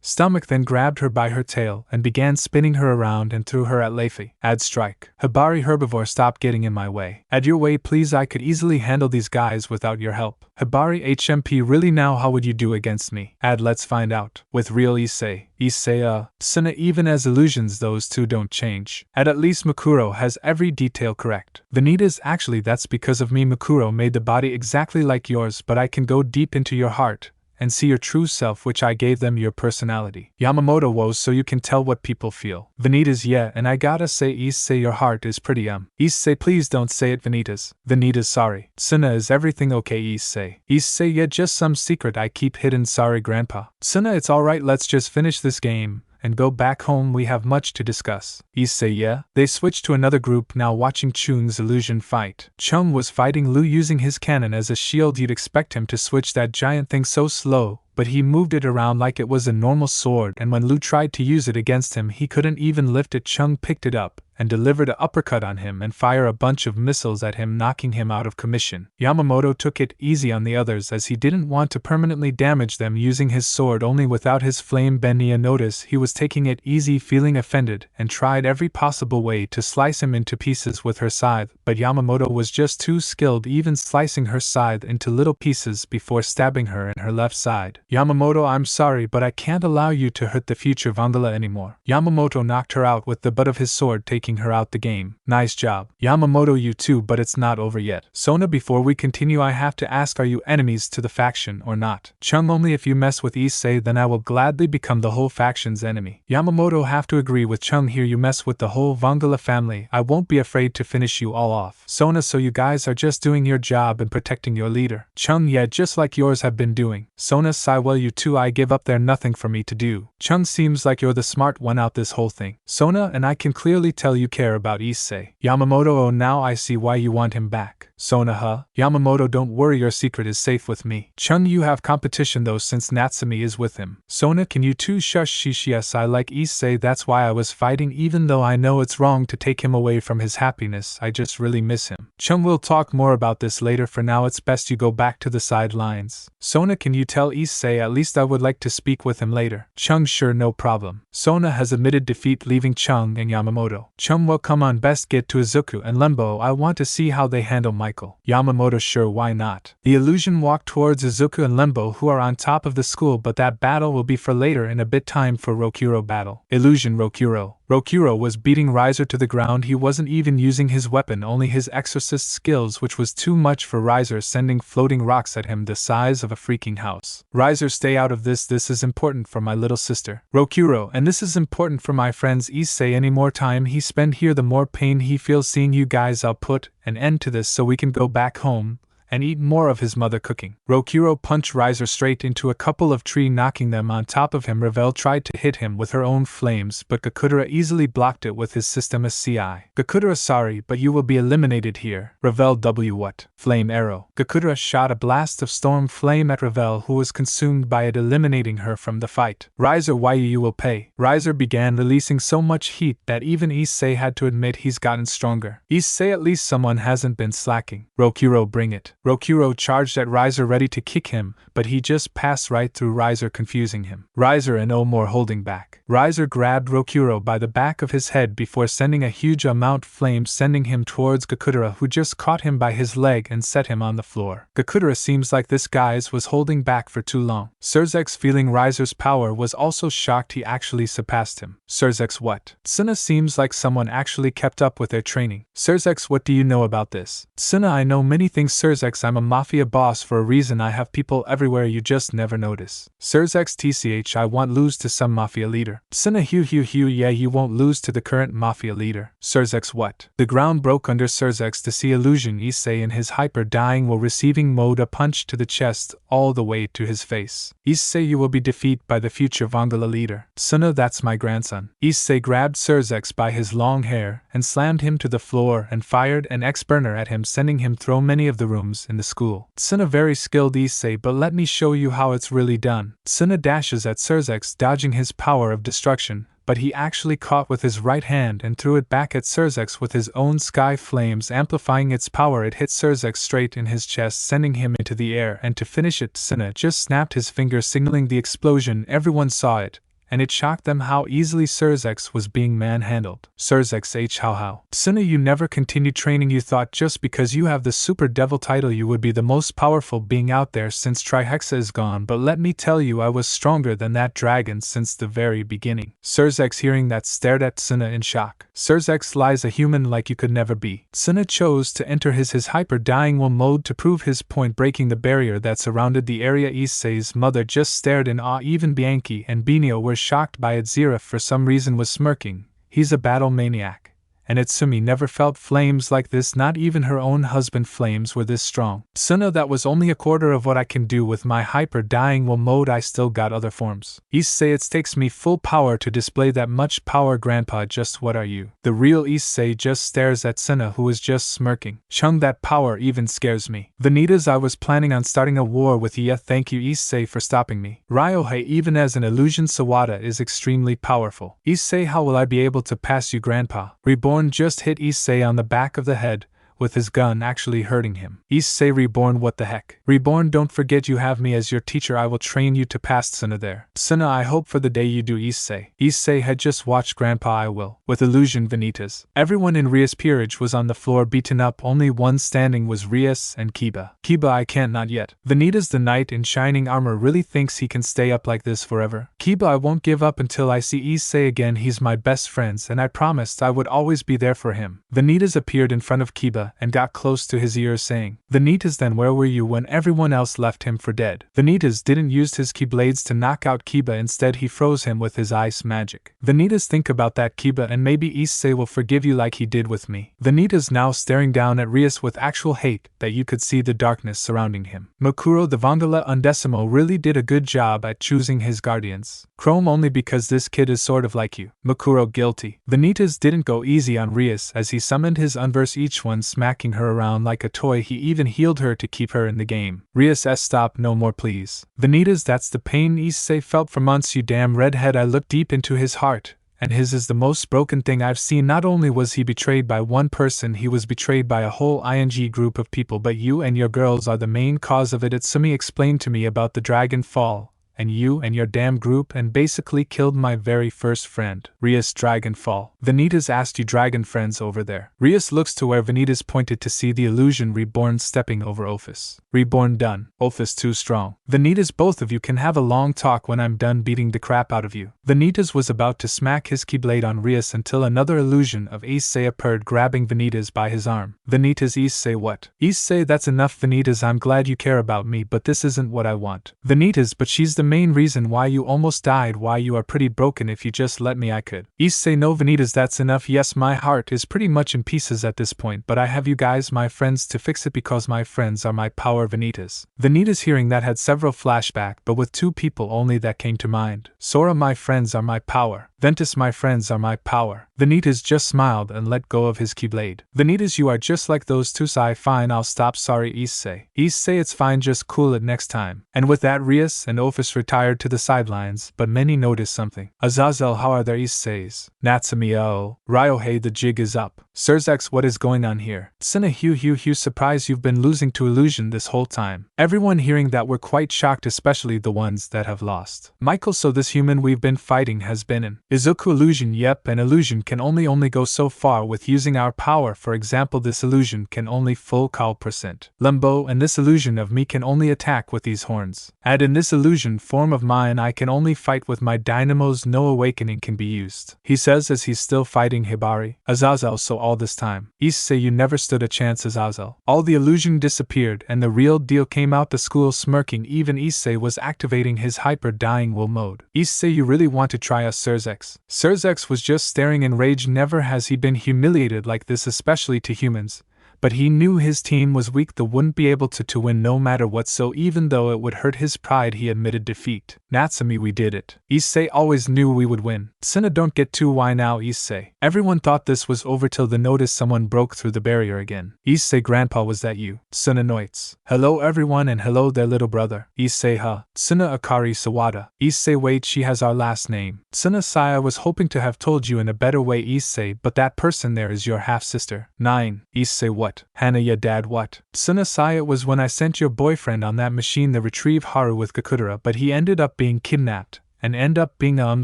stomach, then grabbed her by her tail and began spinning her around and threw her at Leify. Ad strike. Hibari, herbivore, stop getting in my way. Ad, your way please, I could easily handle these guys without your help. Hibari, HMP, really now how would you do against me? Ad, let's find out. With real Issei. Issei, Suna, even as illusions those two don't change. At least Mukuro has every detail correct. Vanitas, actually that's because of me. Mukuro made the body exactly like yours, but I can go deep into your heart and see your true self, which I gave them your personality. Yamamoto woes, so you can tell what people feel. Vanitas, yeah, and I gotta say, Issei, your heart is pretty Issei, please don't say it. Vanitas, sorry. Suna, is everything okay? Issei, yeah, just some secret I keep hidden. Sorry, Grandpa. Suna, it's alright, let's just finish this game and go back home. We have much to discuss. Issei, yeah? They switched to another group now, watching Chung's illusion fight. Chung was fighting Lu using his cannon as a shield. You'd expect him to switch that giant thing so slow, but he moved it around like it was a normal sword, and when Lu tried to use it against him, he couldn't even lift it. Chung picked it up and delivered an uppercut on him and fire a bunch of missiles at him, knocking him out of commission. Yamamoto took it easy on the others as he didn't want to permanently damage them using his sword only without his flame. Benya noticed he was taking it easy, feeling offended, and tried every possible way to slice him into pieces with her scythe, but Yamamoto was just too skilled, even slicing her scythe into little pieces before stabbing her in her left side. Yamamoto, I'm sorry, but I can't allow you to hurt the future Vangala anymore. Yamamoto knocked her out with the butt of his sword, taking her out the game. Nice job. Yamamoto, you too, but it's not over yet. Sona, before we continue, I have to ask, are you enemies to the faction or not? Chung, only if you mess with Issei, then I will gladly become the whole faction's enemy. Yamamoto, have to agree with Chung here, you mess with the whole Vangala family, I won't be afraid to finish you all off. Sona, so you guys are just doing your job and protecting your leader. Chung, yeah, just like yours have been doing. Sona, sigh, well, you two, I give up, there nothing for me to do. Chung, seems like you're the smart one out this whole thing. Sona, and I can clearly tell you care about Issei. Yamamoto, oh, now I see why you want him back. Sona, huh? Yamamoto, don't worry, your secret is safe with me. Chung, you have competition though since Natsumi is with him. Sona, can you two shush? Shish, yes, I like Issei, that's why I was fighting, even though I know it's wrong to take him away from his happiness, I just really miss him. Chung, we'll talk more about this later, for now it's best you go back to the sidelines. Sona, can you tell Issei at least I would like to speak with him later? Chung, sure, no problem. Sona has admitted defeat, leaving Chung and Yamamoto. Chung, well, come on, best get to Izuku and Lembo, I want to see how they handle Michael. Yamamoto, sure, why not? The illusion walked towards Izuku and Lembo, who are on top of the school, but that battle will be for later in a bit. Time for Rokuro battle. Illusion, Rokuro. Rokuro was beating Riser to the ground. He wasn't even using his weapon, only his exorcist skills, which was too much for Riser, sending floating rocks at him the size of a freaking house. Riser, stay out of this is important for my little sister. Rokuro, and this is important for my friends Issei. Any more time he spend here, the more pain he feels seeing you guys. I'll put an end to this so we can go back home and eat more of his mother cooking. Rokuro punched Riser straight into a couple of trees, knocking them on top of him. Ravel tried to hit him with her own flames, but Gakudera easily blocked it with his system SCI. Gakudera, sorry, but you will be eliminated here. Ravel, W what? Flame arrow. Gakudera shot a blast of storm flame at Ravel, who was consumed by it, eliminating her from the fight. Riser, why you will pay. Riser began releasing so much heat that even Issei had to admit he's gotten stronger. Issei, at least someone hasn't been slacking. Rokuro, bring it. Rokuro charged at Riser, ready to kick him, but he just passed right through Riser, confusing him. Riser and no more holding back. Riser grabbed Rokuro by the back of his head before sending a huge amount of flames, sending him towards Gakudera, who just caught him by his leg and set him on the floor. Gakudera, seems like this guy's was holding back for too long. Surzex, feeling Riser's power, was also shocked he actually surpassed him. Surzex, what? Tsuna, seems like someone actually kept up with their training. Surzex, what do you know about this? Tsuna, I know many things. Surzex, I'm a mafia boss for a reason. I have people everywhere, you just never notice. Surzex, TCH, I won't lose to some mafia leader. Tsuna, Hugh, yeah, you won't lose to the current mafia leader. Surzex, what? The ground broke under Surzex to see illusion Issei in his hyper dying while receiving mode, a punch to the chest all the way to his face. Issei, you will be defeated by the future Vangala leader. Tsuna, that's my grandson. Issei grabbed Surzex by his long hair and slammed him to the floor and fired an X-burner at him, sending him through many of the rooms in the school. Tsuna, very skilled Issei, but let me show you how it's really done. Tsuna dashes at Surzex, dodging his power of destruction, but he actually caught with his right hand and threw it back at Surzex with his own sky flames, amplifying its power. It hit Surzex straight in his chest, sending him into the air, and to finish it, Tsuna just snapped his finger, signaling the explosion. Everyone saw it, and it shocked them how easily Surzex was being manhandled. Surzex H how. Tsuna, you never continued training. You thought just because you have the Super Devil title you would be the most powerful being out there since Trihexa is gone, but let me tell you, I was stronger than that dragon since the very beginning. Surzex, hearing that, stared at Tsuna in shock. Surzex lies, a human like you could never be. Tsuna chose to enter his hyper dying will mode to prove his point, breaking the barrier that surrounded the area. Issei's mother just stared in awe. Even Bianchi and Binio were shocked by it. Zirif for some reason was smirking. He's a battle maniac. And Itsumi never felt flames like this, not even her own husband flames were this strong. Tsuna, that was only a quarter of what I can do with my hyper dying will mode. I still got other forms. Issei, it takes me full power to display that much power. Grandpa, just what are you? The real Issei just stares at Tsuna, who is just smirking. Chung, that power even scares me. Vanitas, I was planning on starting a war with you. Thank you Issei for stopping me. Ryohei, even as an illusion Sawada is extremely powerful. Issei, how will I be able to pass you? Grandpa. Reborn, Reborn just hit Issei on the back of the head, with his gun actually hurting him. Issei Reborn, what the heck? Reborn, don't forget you have me as your teacher, I will train you to pass Tsuna there. Tsuna, I hope for the day you do, Issei. Issei had just watched Grandpa, I will. With illusion vanitas. Everyone in Rias' peerage was on the floor beaten up, only one standing was Rias and Kiba. Kiba, I can't, not yet. Vanitas, the knight in shining armor, really thinks he can stay up like this forever. Kiba, I won't give up until I see Issei again, he's my best friend and I promised I would always be there for him. Vanitas appeared in front of Kiba and got close to his ears saying, Vanitas, then where were you when everyone else left him for dead? Vanitas didn't use his keyblades to knock out Kiba, instead he froze him with his ice magic. Vanitas, think about that, Kiba, and maybe Issei will forgive you like he did with me. Vanitas now staring down at Rias with actual hate that you could see the darkness surrounding him. Mukuro the Vandala Undecimo really did a good job at choosing his guardians. Chrome, only because this kid is sort of like you. Mukuro, guilty. Vanitas didn't go easy on Rias as he summoned his unverse, each one smacking her around like a toy. He even healed her to keep her in the game. Rias S, stop, no more please. Vanitas, that's the pain Issei felt for months, you damn redhead. I looked deep into his heart, and his is the most broken thing I've seen. Not only was he betrayed by one person, he was betrayed by a whole ING group of people, but you and your girls are the main cause of it. Itsumi explained to me about the Dragon Fall, and you and your damn group, and basically killed my very first friend. Rias, Dragon Fall. Vanitas asked you dragon friends over there. Rias looks to where Vanitas pointed to see the illusion Reborn stepping over Ophis. Reborn, done. Ophis too strong. Vanitas, both of you can have a long talk when I'm done beating the crap out of you. Vanitas was about to smack his keyblade on Rias until another illusion of Issei appeared, grabbing Vanitas by his arm. Vanitas, Issei, what? Issei, that's enough. Vanitas, I'm glad you care about me, but this isn't what I want. Vanitas, but she's the main reason why you almost died, why you are pretty broken. If you just let me, I could. Issei, no. Vanitas, that's enough. Yes, my heart is pretty much in pieces at this point, but I have you guys, my friends, to fix it because my friends are my power. Vanitas. Vanitas hearing that had several flashbacks, but with two people only that came to mind. Sora, my friends are my power. Ventus, my friends are my power. Vanitas just smiled and let go of his keyblade. Vanitas, you are just like those two. Sigh, fine, I'll stop. Sorry, Issei. Issei, it's fine, just cool it next time. And with that, Rias and Ophis retired to the sidelines, but many noticed something. Azazel, how are their Issei's? Natsumi, oh. Ryohei, the jig is up. Surzex, what is going on here? Tsuna, Hugh, surprise, you've been losing to illusion this whole time. Everyone hearing that were quite shocked, especially the ones that have lost. Michael, so this human we've been fighting has been an Izuku illusion? Yep, an illusion can only go so far with using our power. For example, this illusion can only full call %. Limbo, and this illusion of me can only attack with these horns. And in this illusion form of mine, I can only fight with my dynamos. No awakening can be used. He says as he's still fighting Hibari. Azazel, so all this time, Issei, you never stood a chance. Azazel. All the illusion disappeared and the real deal came out. The school smirking, even Issei was activating his hyper dying will mode. Issei, you really want to try us? Surzex. Surzex was just staring in rage. Never has he been humiliated like this, especially to humans. But he knew his team was weak, they wouldn't be able to win no matter what, so even though it would hurt his pride, he admitted defeat. Natsumi, we did it. Issei always knew we would win. Tsuna, don't get too why now, Issei. Everyone thought this was over till they noticed someone broke through the barrier again. Issei, Grandpa, was that you? Tsuna noits. Hello everyone, and hello their little brother. Issei, huh? Tsuna, Akari Sawada. Issei, wait, she has our last name. Tsuna, sigh, I was hoping to have told you in a better way, Issei, but that person there is your half-sister. 9. Issei, what? Hana, ya dad, what? Tsuna, sigh, it was when I sent your boyfriend on that machine to retrieve Haru with Kakudara, but he ended up being kidnapped. And end up being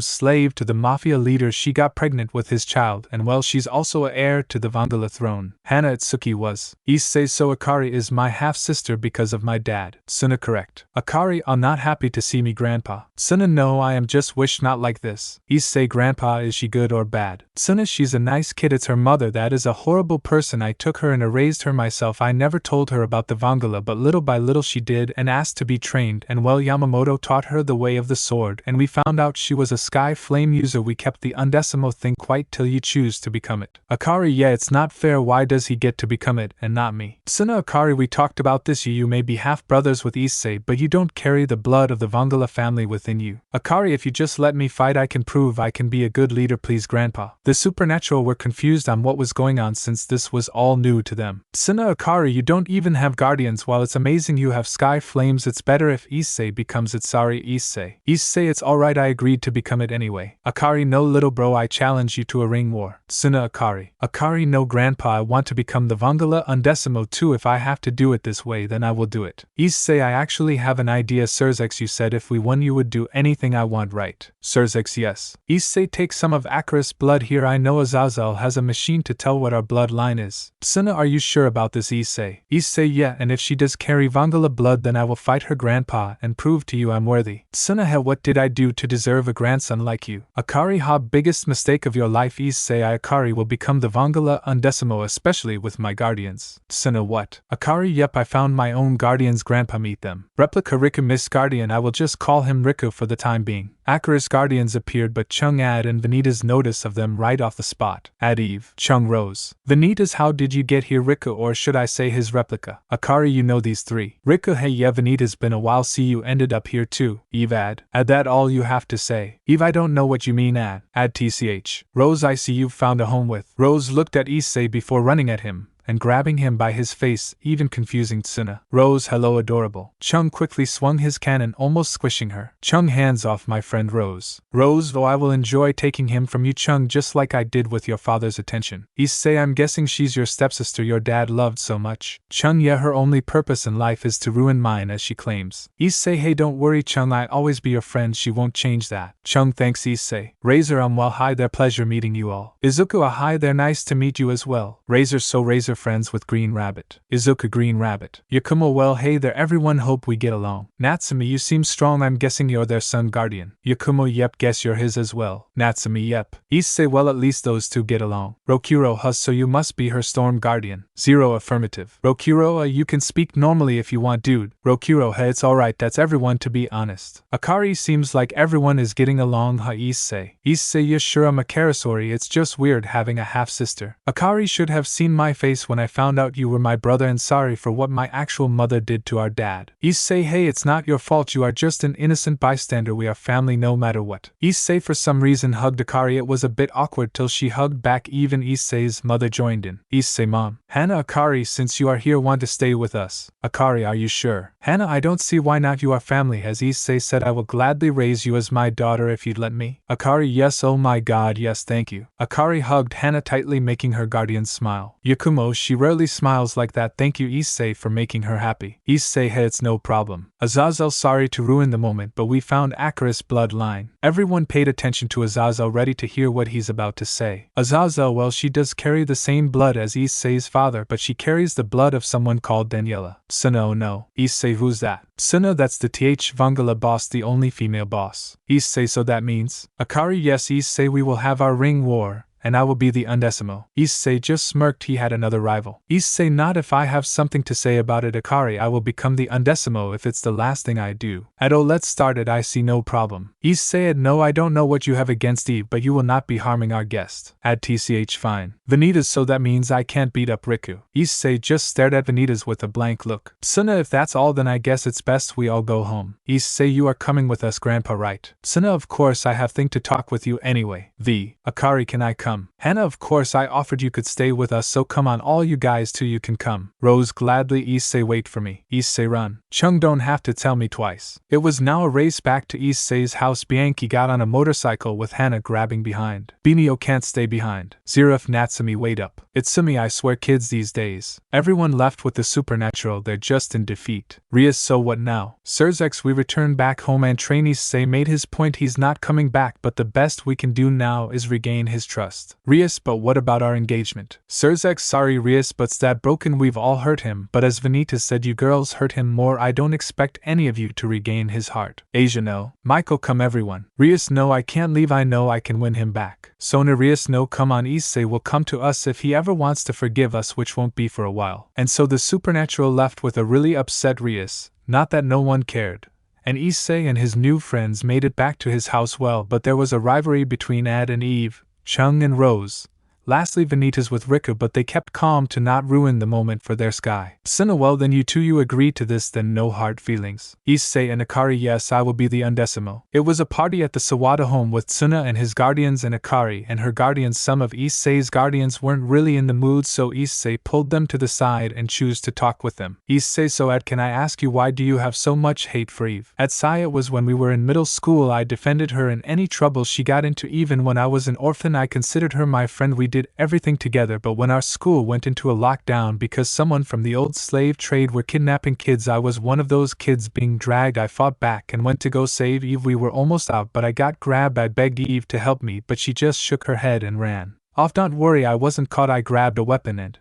slave to the mafia leader. She got pregnant with his child, and well, she's also a heir to the Vandala throne. Hana, Itsuki was. Issei, so Akari is my half-sister because of my dad. Tsuna, correct. Akari, are not happy to see me, Grandpa. Tsuna, no, I am just wish not like this. Issei, Grandpa, is she good or bad? Tsuna, she's a nice kid, it's her mother that is a horrible person. I took her and raised her myself. I never told her about the Vandala, but little by little she did and asked to be trained, and well, Yamamoto taught her the way of the sword, and we found out she was a sky flame user. We kept the undecimo thing quite till you choose to become it. Akari, yeah, it's not fair. Why does he get to become it and not me? Tsuna, Akari, we talked about this. You may be half brothers with Issei, but you don't carry the blood of the Vandala family within you. Akari, if you just let me fight, I can prove I can be a good leader, please, Grandpa. The supernatural were confused on what was going on since this was all new to them. Tsuna, Akari, you don't even have guardians. While it's amazing you have sky flames, it's better if Issei becomes it. Sorry, Issei. Issei, it's already alright, I agreed to become it anyway. Akari, no little bro, I challenge you to a ring war. Suna Akari. Akari, no grandpa, I want to become the Vangala Undecimo too. If I have to do it this way, then I will do it. Issei, I actually have an idea. Surzex, you said if we won you would do anything I want, right? Surzex, yes. Issei, take some of Akaris' blood here. I know Azazel has a machine to tell what our bloodline is. Suna, are you sure about this, Issei? Issei, yeah, and if she does carry Vangala blood, then I will fight her grandpa and prove to you I'm worthy. Suna, hell, what did I do to deserve a grandson like you? Akari, ha, biggest mistake of your life. Issei, I Akari will become the Vangala Undecimo, especially with my guardians. Suna, what? Akari, yep, I found my own guardians, grandpa, meet them. Replica Riku, Miss Guardian, I will just call him Riku for the time being. Akaris' guardians appeared, but Chung Ad and Vanita's notice of them right off the spot. Ad Eve. Chung rose. Vanita's, how did you get here, Riku, or should I say his replica? Akari, you know these three. Riku, hey, yeah, Vanita's been a while, see you ended up here too. Eve, Ad. Ad, that all you have to say? Eve, I don't know what you mean, Ad. Ad TCH. Rose, I see you've found a home with. Rose looked at Issei before running at him and grabbing him by his face, even confusing Tsuna. Rose, hello, adorable. Chung quickly swung his cannon, almost squishing her. Chung, hands off my friend Rose. Rose, though I will enjoy taking him from you, Chung, just like I did with your father's attention. Issei, I'm guessing she's your stepsister your dad loved so much. Chung, yeah, her only purpose in life is to ruin mine, as she claims. Issei, hey, don't worry, Chung, I always be your friend, she won't change that. Chung, thanks, Issei. Razor, well, hi there, pleasure meeting you all. Izuku, hi there, nice to meet you as well. Razor, so Razor friends with Green Rabbit. Izuku, Green Rabbit. Yakumo, well, hey there everyone, hope we get along. Natsumi, you seem strong, I'm guessing you're their son guardian. Yakumo, yep, guess you're his as well. Natsumi, yep. Issei, well, at least those two get along. Rokuro, huh, so you must be her storm guardian. Zero, affirmative. Rokuro, you can speak normally if you want, dude. Rokuro, hey, it's alright, that's everyone, to be honest. Akari, seems like everyone is getting along, huh, Issei. Issei, yeah, sure, I'm a Karasori, it's just weird having a half-sister. Akari should have seen my face when I found out you were my brother, and sorry for what my actual mother did to our dad. Issei, hey, it's not your fault, you are just an innocent bystander, we are family no matter what. Issei for some reason hugged Akari, it was a bit awkward till she hugged back, even Issei's mother joined in. Issei, mom. Hana, Akari, since you are here, want to stay with us? Akari, are you sure? Hana, I don't see why not, you are family, as Issei said, I will gladly raise you as my daughter if you'd let me. Akari, yes, oh my god, yes, thank you. Akari hugged Hana tightly, making her guardian smile. Yakumo, she rarely smiles like that, thank you Issei for making her happy. Issei, hey, it's no problem. Azazel, sorry to ruin the moment, but we found Akaris' bloodline. Everyone paid attention to Azazel, ready to hear what he's about to say. Azazel, well, she does carry the same blood as Issei's father, but she carries the blood of someone called Daniela. Suna, no. Issei, who's that? Suna, that's the TH Vangala boss, the only female boss. Issei, so that means? Akari, yes, Issei, we will have our ring war, and I will be the Undecimo. Issei just smirked, he had another rival. Issei, not if I have something to say about it. Akari, I will become the Undecimo if it's the last thing I do. Ado, let's start it, I see no problem. Issei, no, I don't know what you have against Eve, but you will not be harming our guest. Ad TCH, fine. Vanitas, so that means I can't beat up Riku. Issei just stared at Vanitas with a blank look. Suna, if that's all, then I guess it's best we all go home. Issei, you are coming with us, grandpa, right? Suna, of course, I have thing to talk with you anyway. Akari, can I come? Hana, of course, I offered you could stay with us, so come on, all you guys too, you can come. Rose, gladly. Issei, wait for me. Issei, run. Chung, don't have to tell me twice. It was now a race back to Issei's house. Bianchi got on a motorcycle with Hana grabbing behind. Binio can't stay behind. Zirif, Natsumi, wait up. Itsumi, I swear kids these days. Everyone left with the supernatural, they're just in defeat. Rias, so what now? Surzex, we return back home, and trainee Issei made his point, he's not coming back, but the best we can do now is regain his trust. Rias, but what about our engagement? Surzex, sorry Rias, but's that broken, we've all hurt him, but as Vanita said, you girls hurt him more, I don't expect any of you to regain his heart. Asia, no. Michael, come everyone. Rias, no, I can't leave, I know I can win him back. Sona, Rias, no, come on, Issei will come to us if he ever wants to forgive us, which won't be for a while. And so the supernatural left with a really upset Rias, not that no one cared. And Issei and his new friends made it back to his house well, but there was a rivalry between Ad and Eve, Chung and Rose, Lastly Vanitas with Riku, but they kept calm to not ruin the moment for their sky. Suna, well then you agree to this, then no hard feelings. Issei and Akari, yes, I will be the undecimo. It was a party at the Sawada home with Suna and his guardians and Akari and her guardians. Some of Issei's guardians weren't really in the mood, so Issei pulled them to the side and chose to talk with them. Issei, so Ed, can I ask you, why do you have so much hate for Eve? At Sai, it was when we were in middle school I defended her in any trouble she got into. Even when I was an orphan I considered her my friend. We did everything together, but when our school went into a lockdown because someone from the old slave trade were kidnapping kids, I was one of those kids being dragged. I fought back and went to go save Eve. We were almost out, but I got grabbed. I begged Eve to help me, but she just shook her head and ran off. Don't worry, I wasn't caught. I grabbed a weapon and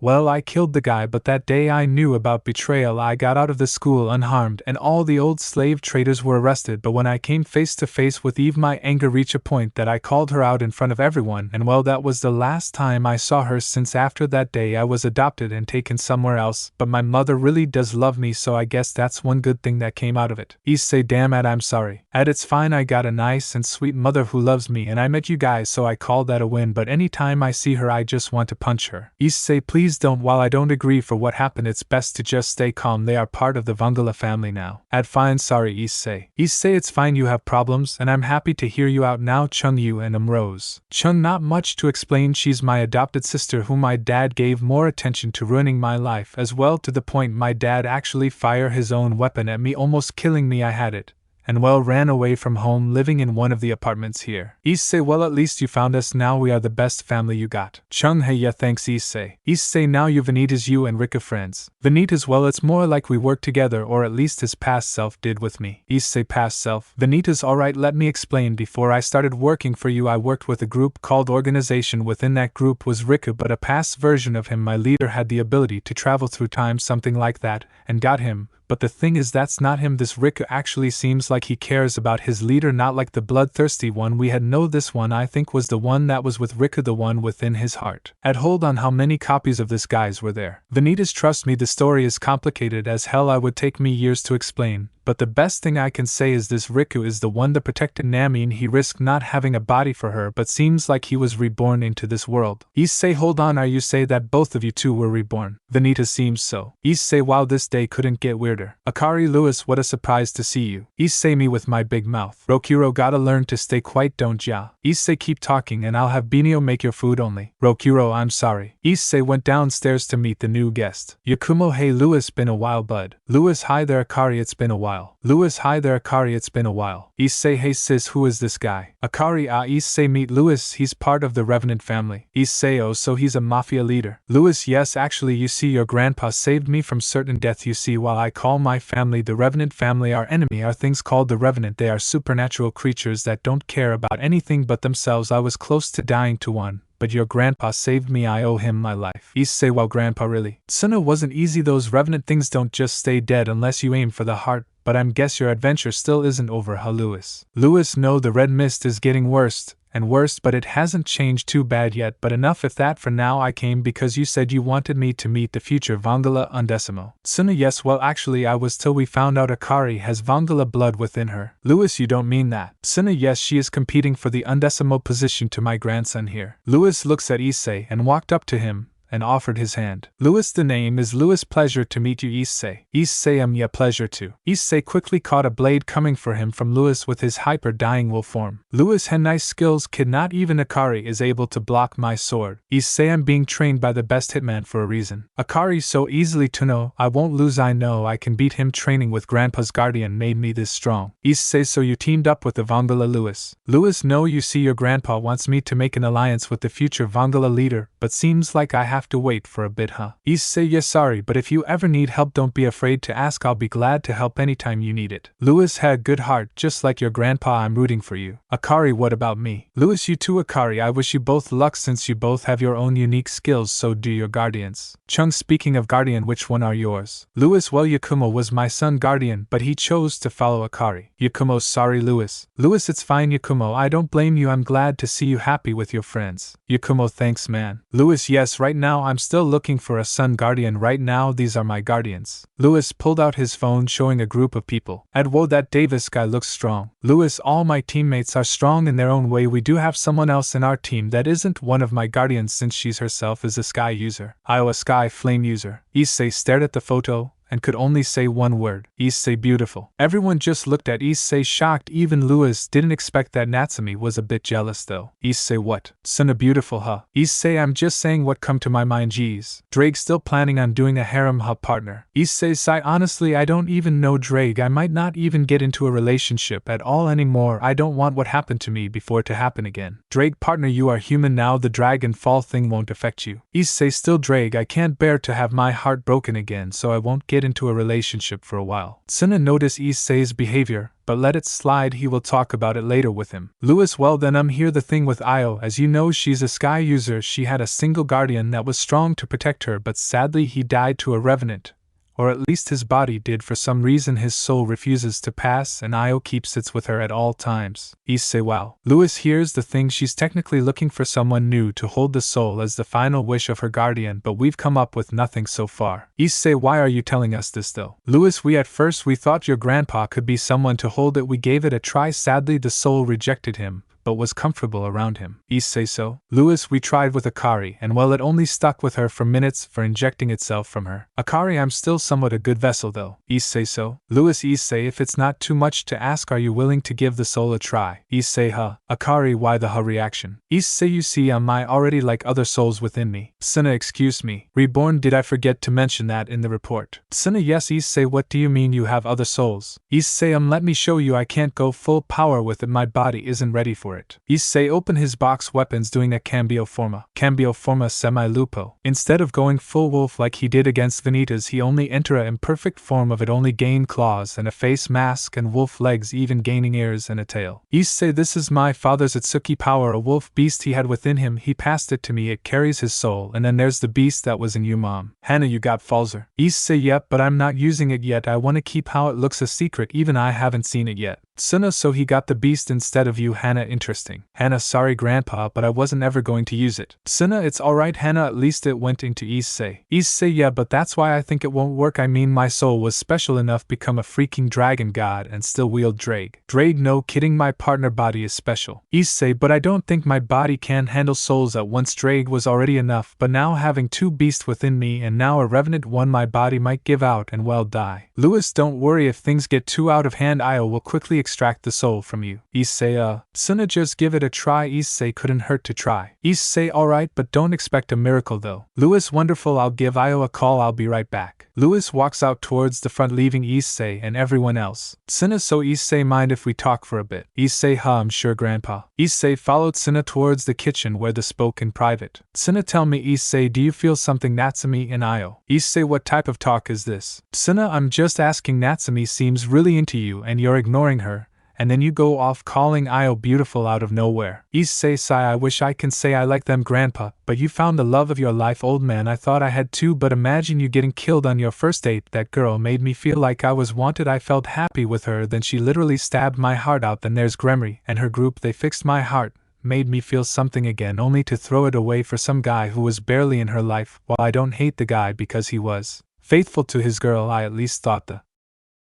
well, I killed the guy, but that day I knew about betrayal. I got out of the school unharmed and all the old slave traders were arrested, but when I came face to face with Eve my anger reached a point that I called her out in front of everyone, and well, that was the last time I saw her. Since after that day I was adopted and taken somewhere else, but my mother really does love me, so I guess that's one good thing that came out of it. Issei, damn it, I'm sorry. It's fine, I got a nice and sweet mother who loves me and I met you guys, so I call that a win, but anytime I see her I just want to punch her. Issei, please don't. While I don't agree for what happened, it's best to just stay calm. They are part of the Vangala family now. Fine, sorry Issei. Issei, it's fine, you have problems and I'm happy to hear you out now. Chung, you and Rose. Chung, not much to explain. She's my adopted sister whom my dad gave more attention to, ruining my life as well, to the point my dad actually fired his own weapon at me, almost killing me. I had it and well ran away from home, living in one of the apartments here. Issei, well at least you found us. Now we are the best family you got. Chung, hey, yeah, thanks Issei. Issei, now you Vanitas, you and Rick are friends. Vanitas, well it's more like we work together, or at least his past self did with me. Issei, past self? Vanitas, alright, let me explain. Before I started working for you I worked with a group called Organization. Within that group was Riku, but a past version of him. My leader had the ability to travel through time, something like that, and got him. But the thing is, that's not him. This Riku actually seems like he cares about his leader, not like the bloodthirsty one we had. No, this one I think was the one that was with Riku, the one within his heart. Hold on, how many copies of this guys were there? Vanitas, trust me, the story is complicated as hell. It would take me years to explain. But the best thing I can say is this Riku is the one that protected Nami, and he risked not having a body for her, but seems like he was reborn into this world. Issei, hold on, are you say that both of you two were reborn? Vanitas, seems so. Issei, wow, this day couldn't get weirder. Akari, Lewis, what a surprise to see you. Issei, me with my big mouth. Rokuro, gotta learn to stay quiet, don't ya? Issei, keep talking and I'll have Binio make your food only. Rokuro, I'm sorry. Issei went downstairs to meet the new guest. Yakumo, hey Lewis, been a while bud. Lewis, hi there Akari, it's been a while. Lewis, hi there Akari, it's been a while. Issei, hey sis, who is this guy? Akari, Issei, meet Lewis, he's part of the Revenant family. Issei, oh, so he's a mafia leader. Lewis, yes, actually you see your grandpa saved me from certain death. You see, while I call my family the Revenant family, our enemy are things called the Revenant. They are supernatural creatures that don't care about anything but themselves. I was close to dying to one, but your grandpa saved me. I owe him my life. Issei, well grandpa really? Suna, wasn't easy. Those Revenant things don't just stay dead unless you aim for the heart. But I'm guess your adventure still isn't over, huh Lewis? Lewis, no, the red mist is getting worse and worse, but it hasn't changed too bad yet. But enough of that for now. I came because you said you wanted me to meet the future Vangala Undecimo. Suna, yes, well actually I was till we found out Akari has Vangala blood within her. Lewis, you don't mean that? Suna, yes, she is competing for the Undecimo position to my grandson here. Lewis looks at Issei and walked up to him and offered his hand. Lewis, the name is Lewis, pleasure to meet you Issei. Issei, yeah, pleasure too. Issei quickly caught a blade coming for him from Lewis with his hyper-dying wolf form. Lewis had nice skills kid, not even Akari is able to block my sword. Issei, I'm being trained by the best hitman for a reason. Akari, so easily to know, I won't lose, I know I can beat him. Training with Grandpa's guardian made me this strong. Issei, so you teamed up with the Vangala Lewis? Lewis, no, you see your grandpa wants me to make an alliance with the future Vangala leader, but seems like I have to wait for a bit, huh? Issei, yes, sorry, but if you ever need help don't be afraid to ask. I'll be glad to help anytime you need it. Lewis had a good heart, just like your grandpa. I'm rooting for you. Akari, what about me? Lewis, you too Akari. I wish you both luck since you both have your own unique skills, so do your guardians. Chung, speaking of guardian, which one are yours? Lewis, well Yakumo was my son guardian, but he chose to follow Akari. Yakumo, sorry Lewis. Lewis, it's fine Yakumo, I don't blame you. I'm glad to see you happy with your friends. Yakumo, thanks man. Lewis, yes, right now now I'm still looking for a sun guardian right now. These are my guardians. Lewis pulled out his phone showing a group of people. Whoa, that Davis guy looks strong. Lewis, all my teammates are strong in their own way. We do have someone else in our team that isn't one of my guardians since she's herself is a sky user. A sky flame user. Issei stared at the photo and could only say one word. Issei beautiful. Everyone just looked at Issei shocked. Even Lewis didn't expect that. Natsumi was a bit jealous though. Issei what? Suna beautiful huh? Issei I'm just saying what come to my mind. Geez. Drake still planning on doing a harem huh partner? Issei sigh honestly I don't even know Drake. I might not even get into a relationship at all anymore. I don't want what happened to me before to happen again. Drake partner you are human now. The dragon fall thing won't affect you. Issei still Drake I can't bear to have my heart broken again so I won't get into a relationship for a while. Suna noticed Issei's behavior, but let it slide. He will talk about it later with him. Lewis well then here the thing with Io, as you know she's a sky user. She had a single guardian that was strong to protect her, but sadly he died to a revenant. Or at least his body did. For some reason his soul refuses to pass and Io keeps it with her at all times. Issei wow. Lewis here's the thing, she's technically looking for someone new to hold the soul as the final wish of her guardian, but we've come up with nothing so far. Issei why are you telling us this though? Lewis at first we thought your grandpa could be someone to hold it. We gave it a try. Sadly the soul rejected him, but was comfortable around him. Issei so? Lewis we tried with Akari and well it only stuck with her for minutes for injecting itself from her. Akari I'm still somewhat a good vessel though. Issei so? Lewis Issei if it's not too much to ask are you willing to give the soul a try? Issei huh? Akari why the huh reaction? Issei you see am I already like other souls within me? Suna excuse me. Reborn did I forget to mention that in the report? Suna yes. Issei what do you mean you have other souls? Issei let me show you. I can't go full power with it. My body isn't ready for it. Issei open his box weapons doing a cambio forma semi-lupo. Instead of going full wolf like he did against Vanitas he only enter a imperfect form of it, only gain claws and a face mask and wolf legs, even gaining ears and a tail. Issei this is my father's Itsuki power, a wolf beast he had within him. He passed it to me. It carries his soul. And then there's the beast that was in you mom. Hana you got Falzer? Issei yep but I'm not using it yet. I want to keep how it looks a secret. Even I haven't seen it yet. Suna so he got the beast instead of you. Hana interesting. Hana sorry grandpa but I wasn't ever going to use it. Suna it's alright Hana at least it went into Issei. Issei yeah but that's why I think it won't work. I mean my soul was special enough become a freaking dragon god and still wield Drake. Drake no kidding my partner body is special. Issei but I don't think my body can handle souls at once. Drake was already enough but now having two beasts within me and now a revenant one my body might give out and well die. Lewis don't worry if things get too out of hand. Io will quickly extract the soul from you. Issei Suna just give it a try. Issei couldn't hurt to try. Issei alright but don't expect a miracle though. Lewis wonderful I'll give Io a call. I'll be right back. Lewis walks out towards the front leaving Issei and everyone else. Suna so Issei mind if we talk for a bit? Issei huh I'm sure grandpa. Issei followed Suna towards the kitchen where they spoke in private. Suna tell me Issei do you feel something? Natsumi and Io. Issei what type of talk is this? Suna I'm just asking. Natsumi seems really into you and you're ignoring her. And then you go off calling Io beautiful out of nowhere. Issei sigh I wish I can say I like them grandpa, but you found the love of your life old man. I thought I had too, but imagine you getting killed on your first date. That girl made me feel like I was wanted. I felt happy with her, then she literally stabbed my heart out. Then there's Gremory and her group, they fixed my heart, made me feel something again only to throw it away for some guy who was barely in her life. While I don't hate the guy because he was faithful to his girl, I at least thought the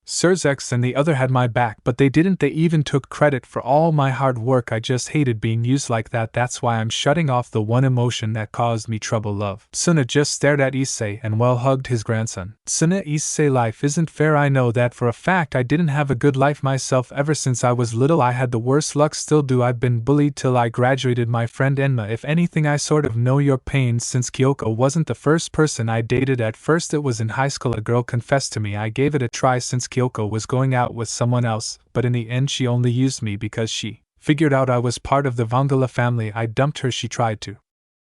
Serzex and the other had my back, but they didn't. They even took credit for all my hard work. I just hated being used like that. That's why I'm shutting off the one emotion that caused me trouble, love. Suna just stared at Issei and well hugged his grandson. Suna Issei life isn't fair. I know that for a fact. I didn't have a good life myself ever since I was little. I had the worst luck, still do. I've been bullied till I graduated. My friend Enma, if anything I sort of know your pain since Kyoko wasn't the first person I dated. At first it was in high school. A girl confessed to me. I gave it a try since Kyoko was going out with someone else, but in the end she only used me because she figured out I was part of the Vangala family. I dumped her. She tried to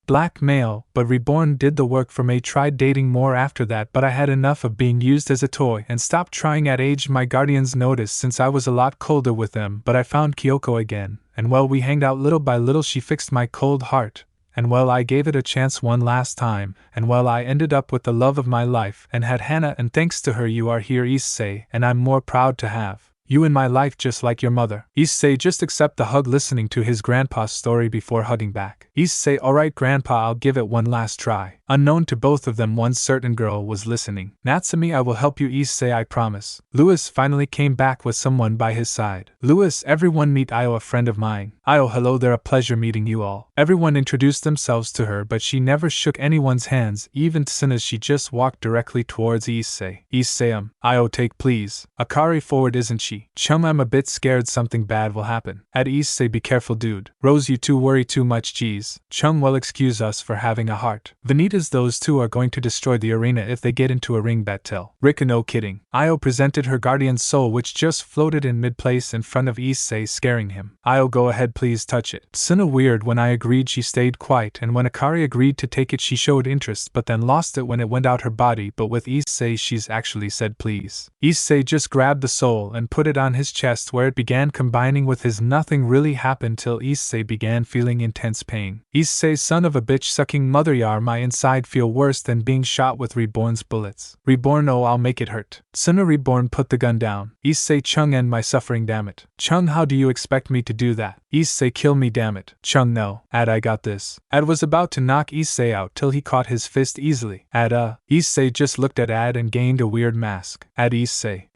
blackmail, but Reborn did the work for me. Tried dating more after that, but I had enough of being used as a toy and stopped trying. At age my guardians noticed since I was a lot colder with them, but I found Kyoko again, and well we hanged out little by little. She fixed my cold heart. And well I gave it a chance one last time, and well I ended up with the love of my life and had Hana, and thanks to her you are here Issei, and I'm more proud to have you in my life just like your mother. Issei just accept the hug, listening to his grandpa's story before hugging back. Issei alright grandpa, I'll give it one last try. Unknown to both of them, one certain girl was listening. Natsumi, I will help you, Issei, I promise. Louis finally came back with someone by his side. Louis, everyone meet Io, a friend of mine. Io, hello there, a pleasure meeting you all. Everyone introduced themselves to her, but she never shook anyone's hands, even as she just walked directly towards Issei. Issei, Io, take please. Akari forward, isn't she? Chum, I'm a bit scared something bad will happen. At Issei, be careful dude. Rose, you two worry too much, geez. Chum, well, excuse us for having a heart. Vanitas, those two are going to destroy the arena if they get into a ring battle. Rika, no kidding. Io presented her guardian soul, which just floated in mid-place in front of Issei, scaring him. Io, go ahead please, touch it. Suna weird, when I agreed she stayed quiet, and when Akari agreed to take it she showed interest but then lost it when it went out her body, but with Issei she's actually said please. Issei just grabbed the soul and put it on his chest where it began combining with his. Nothing really happened till Issei began feeling intense pain. Issei, son of a bitch sucking mother, yar, my inside feel worse than being shot with Reborn's bullets. Reborn, oh, I'll make it hurt. Suna, Reborn, put the gun down. Issei, Chung, end my suffering, damn it. Chung, how do you expect me to do that? Issei, kill me, damn it. Chung, no. Ad, I got this. Ad was about to knock Issei out till he caught his fist easily. Ad, Issei just looked at Ad and gained a weird mask. Ad, Issei,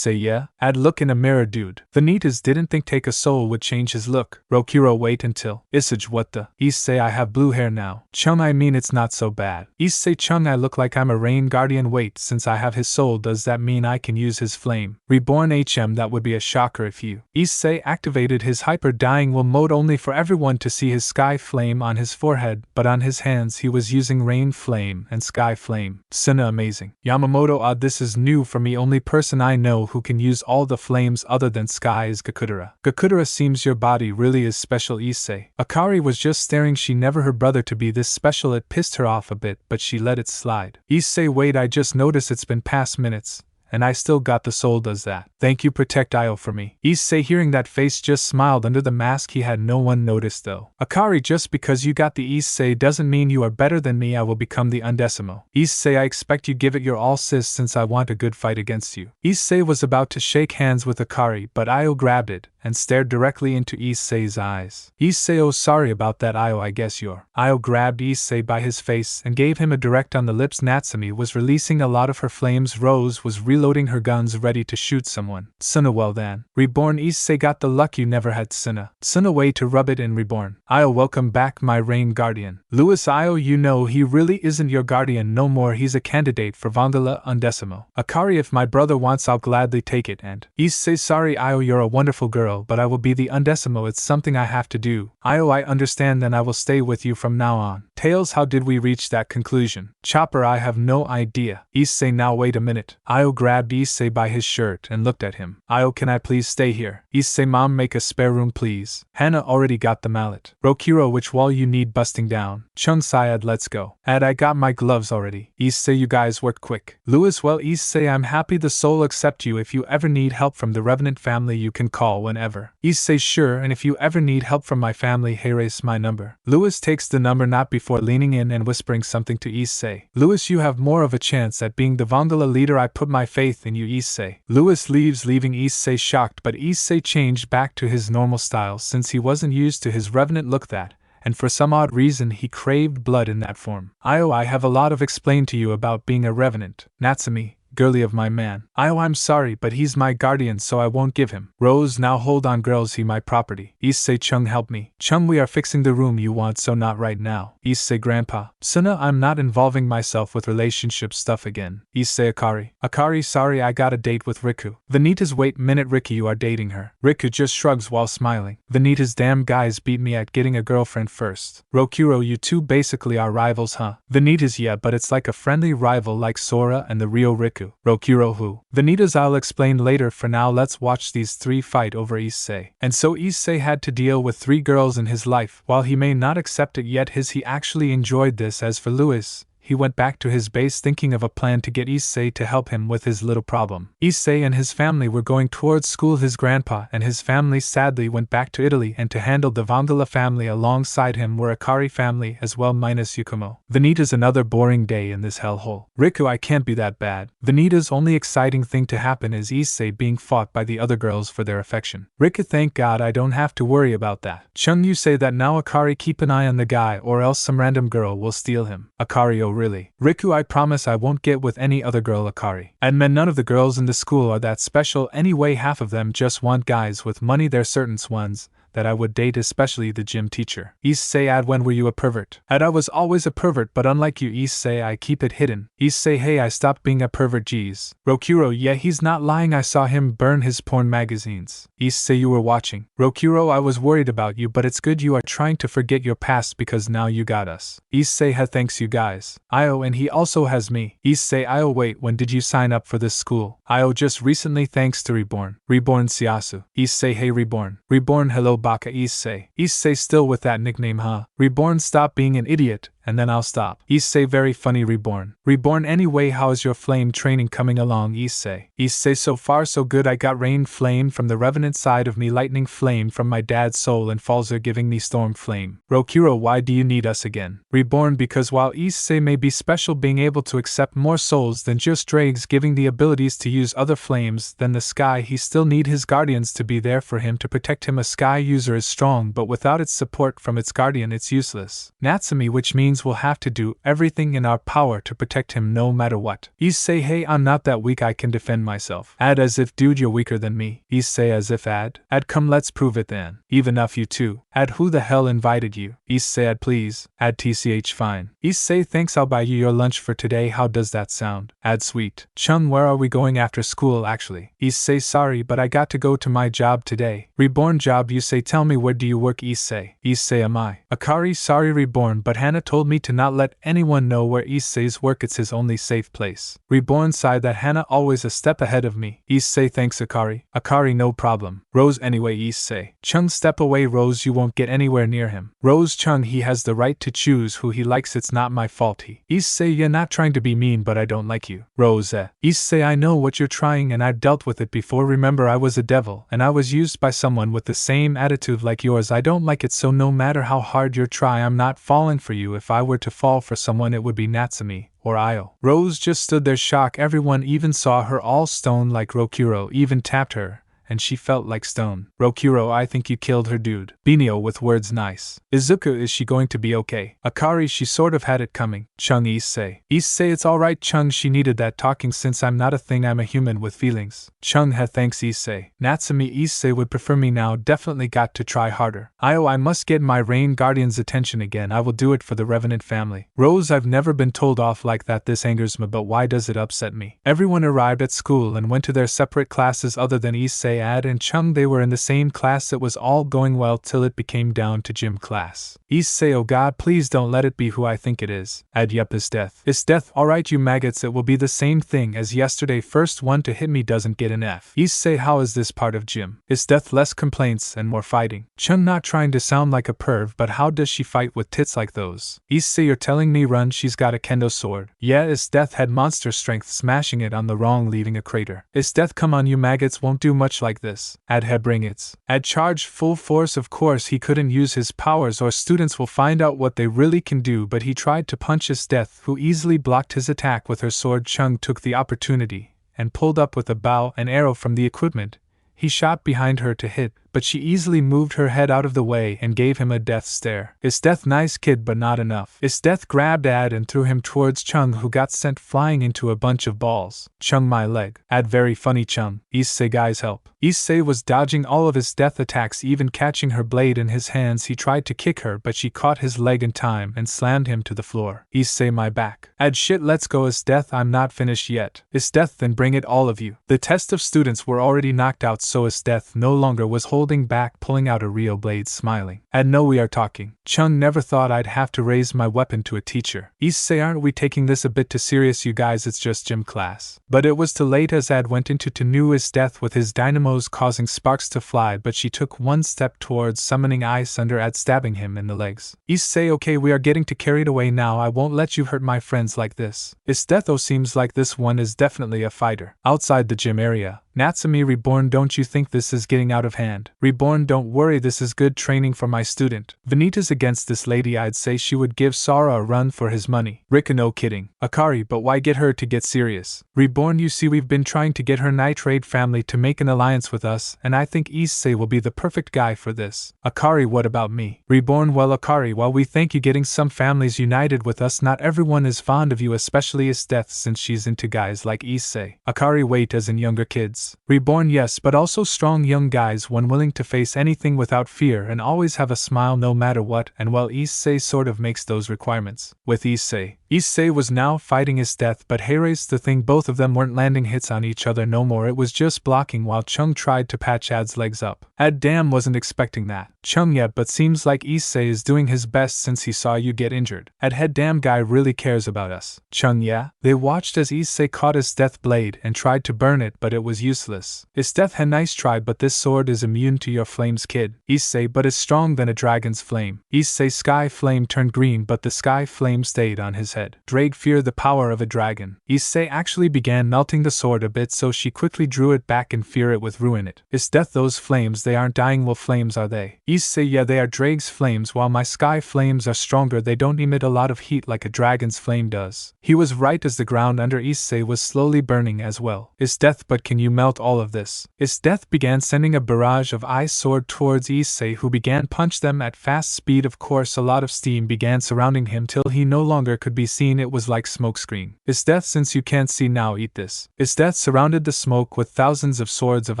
yeah? Ad, look in a mirror, dude. Vanitas didn't think take a soul would change his look. Rokuro, wait until. Issei, what the? Issei, I have blue hair now. Chung, I mean it's not so bad. Issei, Chung, I look like I'm a rain guardian. Wait, since I have his soul, does that mean I can use his flame? Reborn, that would be a shocker if you. Issei activated his hyper dying will mode only for everyone to see his sky flame on his forehead, but on his hands he was using rain flame and sky flame. Suna, amazing. Yamamoto, odd, this is new for me. Only person I know who can use all the flames other than sky is Gakudera. Gakudera, seems your body really is special, Issei. Akari was just staring, she never her brother to be this special. It pissed her off a bit, but she let it slide. Issei, wait, I just noticed it's been past minutes. And I still got the soul, does that? Thank you, protect Io for me. Issei, hearing that face, just smiled under the mask. He had no one noticed though. Akari, just because you got the Issei doesn't mean you are better than me. I will become the undecimo. Issei, I expect you give it your all, sis, since I want a good fight against you. Issei was about to shake hands with Akari, but Io grabbed it and stared directly into Issei's eyes. Issei, oh, sorry about that, Io, I guess you're. Io grabbed Issei by his face and gave him a direct on the lips. Natsumi was releasing a lot of her flames. Rose was reloading her guns ready to shoot someone. Suna, well then. Reborn, Issei got the luck you never had, Suna. Suna, way to rub it in, Reborn. Io, welcome back, my rain guardian. Louis, Io, you know he really isn't your guardian no more. He's a candidate for Vandala Undecimo. Akari, if my brother wants, I'll gladly take it. And Issei, sorry Io, you're a wonderful girl, but I will be the undecimo. It's something I have to do. Io, I understand, then I will stay with you from now on. Tails, how did we reach that conclusion? Chopper, I have no idea. Issei, now wait a minute. Io grabbed Issei by his shirt and looked at him. Io, can I please stay here? Issei, mom, make a spare room please. Hana already got the mallet. Rokiro, which wall you need busting down? Chung, Syed, let's go. Ad, I got my gloves already. Issei, you guys work quick. Louis, well, Issei, I'm happy the soul accept you. If you ever need help from the Revenant family you can call whenever. Issei, sure, and if you ever need help from my family, here's my number. Louis takes the number not before leaning in and whispering something to Issei. Louis, you have more of a chance at being the Vandala leader. I put my faith in you, Issei. Louis leaves, leaving Issei shocked, but Issei changed back to his normal style since he wasn't used to his Revenant look that, and for some odd reason he craved blood in that form. Io, I have a lot of explained to you about being a Revenant. Natsumi, girly of my man. Io, I'm sorry, but he's my guardian, so I won't give him. Rose, now hold on girls, he my property. Issei, Chung, help me. Chung, we are fixing the room you want, so not right now. Issei, grandpa. Suna, I'm not involving myself with relationship stuff again. Issei, Akari. Akari, sorry, I got a date with Riku. Vanitas, wait minute, Riku, you are dating her. Riku just shrugs while smiling. Vanitas, damn guys beat me at getting a girlfriend first. Rokuro, you two basically are rivals, huh? Vanitas, yeah, but it's like a friendly rival like Sora and the Rio Riku. Rokuro, who? Vanitas, I'll explain later. For now let's watch these three fight over Issei. And so Issei had to deal with 3 girls in his life. While he may not accept it yet, he actually enjoyed this. As for Louis, he went back to his base thinking of a plan to get Issei to help him with his little problem. Issei and his family were going towards school. His grandpa and his family sadly went back to Italy, and to handle the Vandala family alongside him were Akari family as well minus Yukumo. Vanitas, another boring day in this hellhole. Riku, I can't be that bad. Vanitas' only exciting thing to happen is Issei being fought by the other girls for their affection. Riku, thank God I don't have to worry about that. Chung, you say that now. Akari, keep an eye on the guy or else some random girl will steal him. Akari, oh really. Riku, I promise I won't get with any other girl, Akari. And none of the girls in the school are that special anyway, half of them just want guys with money. They're certain ones that I would date, especially the gym teacher. Issei, when were you a pervert? I was always a pervert, but unlike you, Issei, I keep it hidden. Issei, hey, I stopped being a pervert, geez. Rokuro, yeah, he's not lying, I saw him burn his porn magazines. Issei, you were watching. Rokuro, I was worried about you, but it's good you are trying to forget your past because now you got us. Issei, thanks you guys. Io, and he also has me. Issei, Io, wait, when did you sign up for this school? Io, just recently, thanks to Reborn. Reborn Siasu. Issei, hey Reborn. Reborn, hello Baka. Issei. Issei, still with that nickname, huh? Reborn, stop being an idiot, and then I'll stop. Issei, very funny Reborn. Reborn, anyway, how is your flame training coming along, Issei? Issei, so far so good. I got rain flame from the revenant side of me, lightning flame from my dad's soul, and Falzer giving me storm flame. Rokuro, why do you need us again? Reborn, because while Issei may be special being able to accept more souls than just dregs giving the abilities to use other flames than the sky, he still need his guardians to be there for him to protect him. A sky user is strong, but without its support from its guardian it's useless. Natsumi, which means we'll have to do everything in our power to protect him no matter what. Issei, hey, I'm not that weak, I can defend myself. Ad, as if, dude, you're weaker than me. Issei, as if, Ad, come let's prove it then. Even if you too. Ad, who the hell invited you? Issei, Ad, please. Ad, tch, fine. Issei, thanks, I'll buy you your lunch for today. How does that sound? Ad, sweet. Chung, where are we going after school actually? Issei, sorry, but I got to go to my job today. Reborn, job, you say, tell me, where do you work? Issei. Issei, am I? Akari, sorry Reborn, but Hannah told me to not let anyone know where Issei's work, it's his only safe place. Reborn sighed that Hannah always a step ahead of me. Issei, thanks Akari. Akari, no problem. Rose, anyway Issei. Chung, step away Rose, you won't get anywhere near him. Rose, Chung, he has the right to choose who he likes, it's not my fault. He. Issei, you're not trying to be mean, but I don't like you. Rose, Issei, I know what you're trying and I've dealt with it before. Remember, I was a devil and I was used by someone with the same attitude like yours. I don't like it, so no matter how hard you try, I'm not falling for you. If I were to fall for someone, it would be Natsumi or Io. Rose just stood there shocked. Everyone even saw her all stone, like Rokuro even tapped her, and she felt like stone. Rokuro, I think you killed her, dude. Binio with words nice. Izuku, is she going to be okay? Akari, she sort of had it coming. Chung, Issei. Issei, it's alright Chung, she needed that talking since I'm not a thing, I'm a human with feelings. Chung, thanks Issei. Natsumi, Issei would prefer me now, definitely got to try harder. Io, I must get my Rain Guardian's attention again, I will do it for the Revenant family. Rose, I've never been told off like that, this angers me, but why does it upset me? Everyone arrived at school and went to their separate classes other than Issei, Ad, and Chung. They were in the same class. It was all going well till it became down to gym class. Issei, oh god, please don't let it be who I think it is. Ad, yup, it's death. It's death, alright you maggots, it will be the same thing as yesterday. First one to hit me doesn't get an F. Issei, how is this part of gym? It's death, less complaints and more fighting. Chung, not trying to sound like a perv, but how does she fight with tits like those? Issei, you're telling me run, she's got a kendo sword. Yeah, it's death, had monster strength, smashing it on the wrong leaving a crater. It's death, come on you maggots, won't do much like this. Ad, bring it. Ad charged full force, of course he couldn't use his powers or students will find out what they really can do, but he tried to punch his death, who easily blocked his attack with her sword. Chung took the opportunity and pulled up with a bow and arrow from the equipment. He shot behind her to hit, but she easily moved her head out of the way and gave him a death stare. Is death nice kid, but not enough. Is death grabbed Ad and threw him towards Chung, who got sent flying into a bunch of balls. Chung, my leg. Ad, very funny Chung. Issei, guys help. Issei was dodging all of his death attacks, even catching her blade in his hands. He tried to kick her, but she caught his leg in time and slammed him to the floor. Issei, my back. Ad, shit, let's go. Is death, I'm not finished yet. Is death, then bring it all of you. The test of students were already knocked out, so is death no longer was holding back, pulling out a real blade, smiling. Ad, no, we are talking. Chung, never thought I'd have to raise my weapon to a teacher. Issei, aren't we taking this a bit too serious, you guys? It's just gym class. But it was too late as Ad went into Tenui's death with his dynamos causing sparks to fly, but she took one step towards summoning Ice under Ad, stabbing him in the legs. Issei, okay, we are getting too carried away now, I won't let you hurt my friends like this. Is death, oh, seems like this one is definitely a fighter. Outside the gym area, Natsumi Reborn, don't you think this is getting out of hand? Reborn, don't worry, this is good training for my student. Vanitas against this lady, I'd say she would give Sara a run for his money. Rika, no kidding. Akari, but why get her to get serious? Reborn, you see we've been trying to get her nitrate family to make an alliance with us, and I think Issei will be the perfect guy for this. Akari, what about me? Reborn, well Akari, while we thank you getting some families united with us, not everyone is fond of you, especially Esteth since she's into guys like Issei. Akari, wait, as in younger kids? Reborn, yes, but also strong young guys, one willing to face anything without fear and always have a smile no matter what, and well Issei sort of makes those requirements. With Issei was now fighting Esteth, but here's the thing, both of them weren't landing hits on each other no more, it was just blocking while Chung tried to patch Ad's legs up. Ad damn wasn't expecting that. Chung yet, but seems like Issei is doing his best since he saw you get injured. Ad head damn guy really cares about us. Chung, yeah? They watched as Issei caught his death blade and tried to burn it, but it was useless. Esteth had nice try, but this sword is immune to your flames, kid. Issei, but is strong than a dragon's flame. Issei sky flame turned green, but the sky flame stayed on his head. Drake feared the power of a dragon. Issei actually began melting the sword a bit, so she quickly drew it back in fear it would ruin it. Esteth, those flames, they aren't dying wolf flames, are they? Issei, yeah, they are Drake's flames. While my sky flames are stronger, they don't emit a lot of heat like a dragon's flame does. He was right, as the ground under Issei was slowly burning as well. Esteth, but can you melt all of this? Esteth began sending a barrage of ice sword towards Issei, who began punch them at fast speed. Of course, a lot of steam began surrounding him till he no longer could be seen. It was like smokescreen. Esteth, since you can't see now, eat this. Esteth surrounded the smoke with thousands of swords of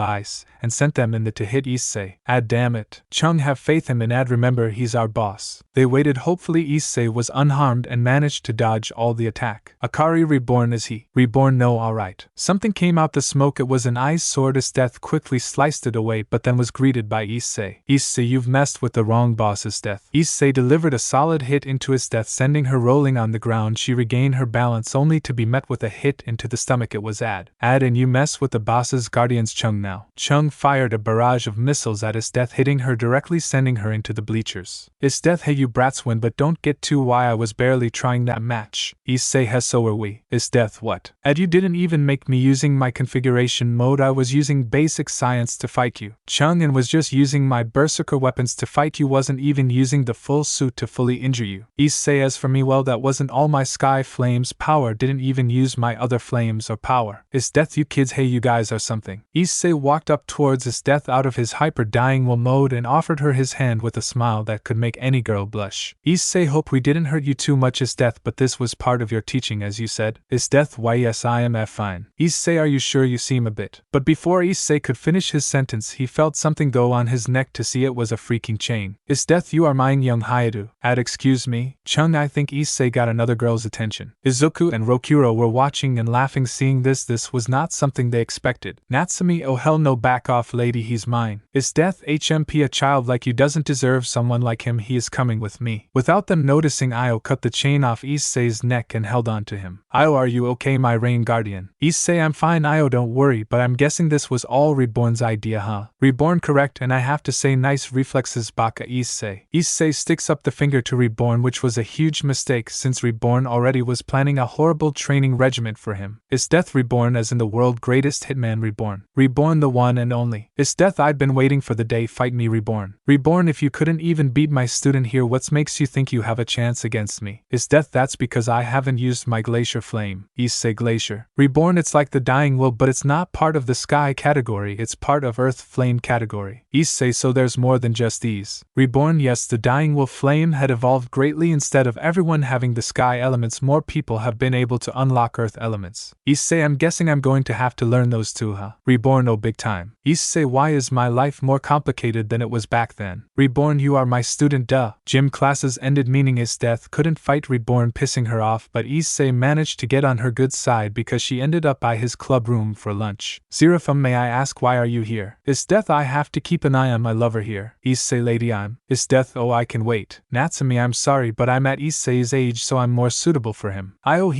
ice and sent them in to hit Issei. Ad damn it. Chung, have faith in Ad, remember he's our boss. They waited, hopefully Issei was unharmed and managed to dodge all the attack. Akari, Reborn, is he? Reborn, no, alright. Something came out the smoke, it was an ice sword. Esteth quickly sliced it away, but then was greeted by Issei. Issei, you've messed with the wrong boss, Esteth. Issei delivered a solid hit into Esteth, sending her rolling on the ground. She regained her balance only to be met with a hit into the stomach. It was Ad, and you mess with the boss's guardians, Chung. Now Chung fired a barrage of missiles at Esteth, hitting her directly, sending her into the bleachers. Esteth, hey you brats, win, but don't get too why, I was barely trying that match. Issei, has so were we. Esteth, what? Ad, you didn't even make me using my configuration mode, I was using basic science to fight you. Chung, and was just using my berserker weapons to fight you, wasn't even using the full suit to fully injure you. Issei, as for me, well that wasn't all my sky flames power, didn't even use my other flames or power. Esteth, you kids, hey you guys are something. Issei walked up towards Esteth out of his hyper dying will mode and offered her his hand with a smile that could make any girl blush. Issei, hope we didn't hurt you too much, Esteth, but this was part of your teaching as you said. Esteth, why yes I am fine. Issei, are you sure? You seem a bit. But before Issei could finish his sentence, he felt something go on his neck. To see it was a freaking chain. Esteth, you are mine, young Hayadu. Ad, excuse me? Chung, I think Issei got another girl's attention. Izuku and Rokuro were watching and laughing, seeing this. This was not something they expected. Natsumi, oh hell no, back off lady, he's mine. Esteth, HMP, a child like you doesn't deserve someone like him, he is coming with me. Without them noticing, Io cut the chain off Issei's neck and held on to him. Io, are you okay, my rain guardian? Issei, I'm fine Io, don't worry, but I'm guessing this was all Reborn's idea, huh? Reborn, correct, and I have to say nice reflexes, Baka. Issei sticks up the finger to Reborn, which was a huge mistake since Reborn already was planning a horrible training regiment for him. Esteth, Reborn, as in the world greatest hitman, Reborn. Reborn, the one and only. Esteth, I'd been waiting for the day, fight me, Reborn. Reborn, if you couldn't even beat my student here, what makes you think you have a chance against me? Esteth, that's because I haven't used my glacier flame. Issei, glacier. Reborn, it's like the dying will, but it's not part of the sky category, it's part of earth flame category. Issei, so there's more than just these. Reborn, yes, the dying will flame had evolved greatly. Instead of everyone having the sky elements, more people have been able to unlock earth elements. Issei, I'm guessing I'm going to have to learn those too, huh? Reborn, oh big time. Issei, why is my life more complicated than it was back then? Reborn, you are my student, duh. Gym classes ended, meaning Esteth couldn't fight Reborn, pissing her off, but Issei managed to get on her good side because she ended up by his club room for lunch. Seraphim, may I ask why are you here? Esteth, I have to keep an eye on my lover here. Issei, lady, I'm. Esteth, oh I can wait. Natsumi, I'm sorry, but I'm at Issei's age, so I'm more more suitable for him.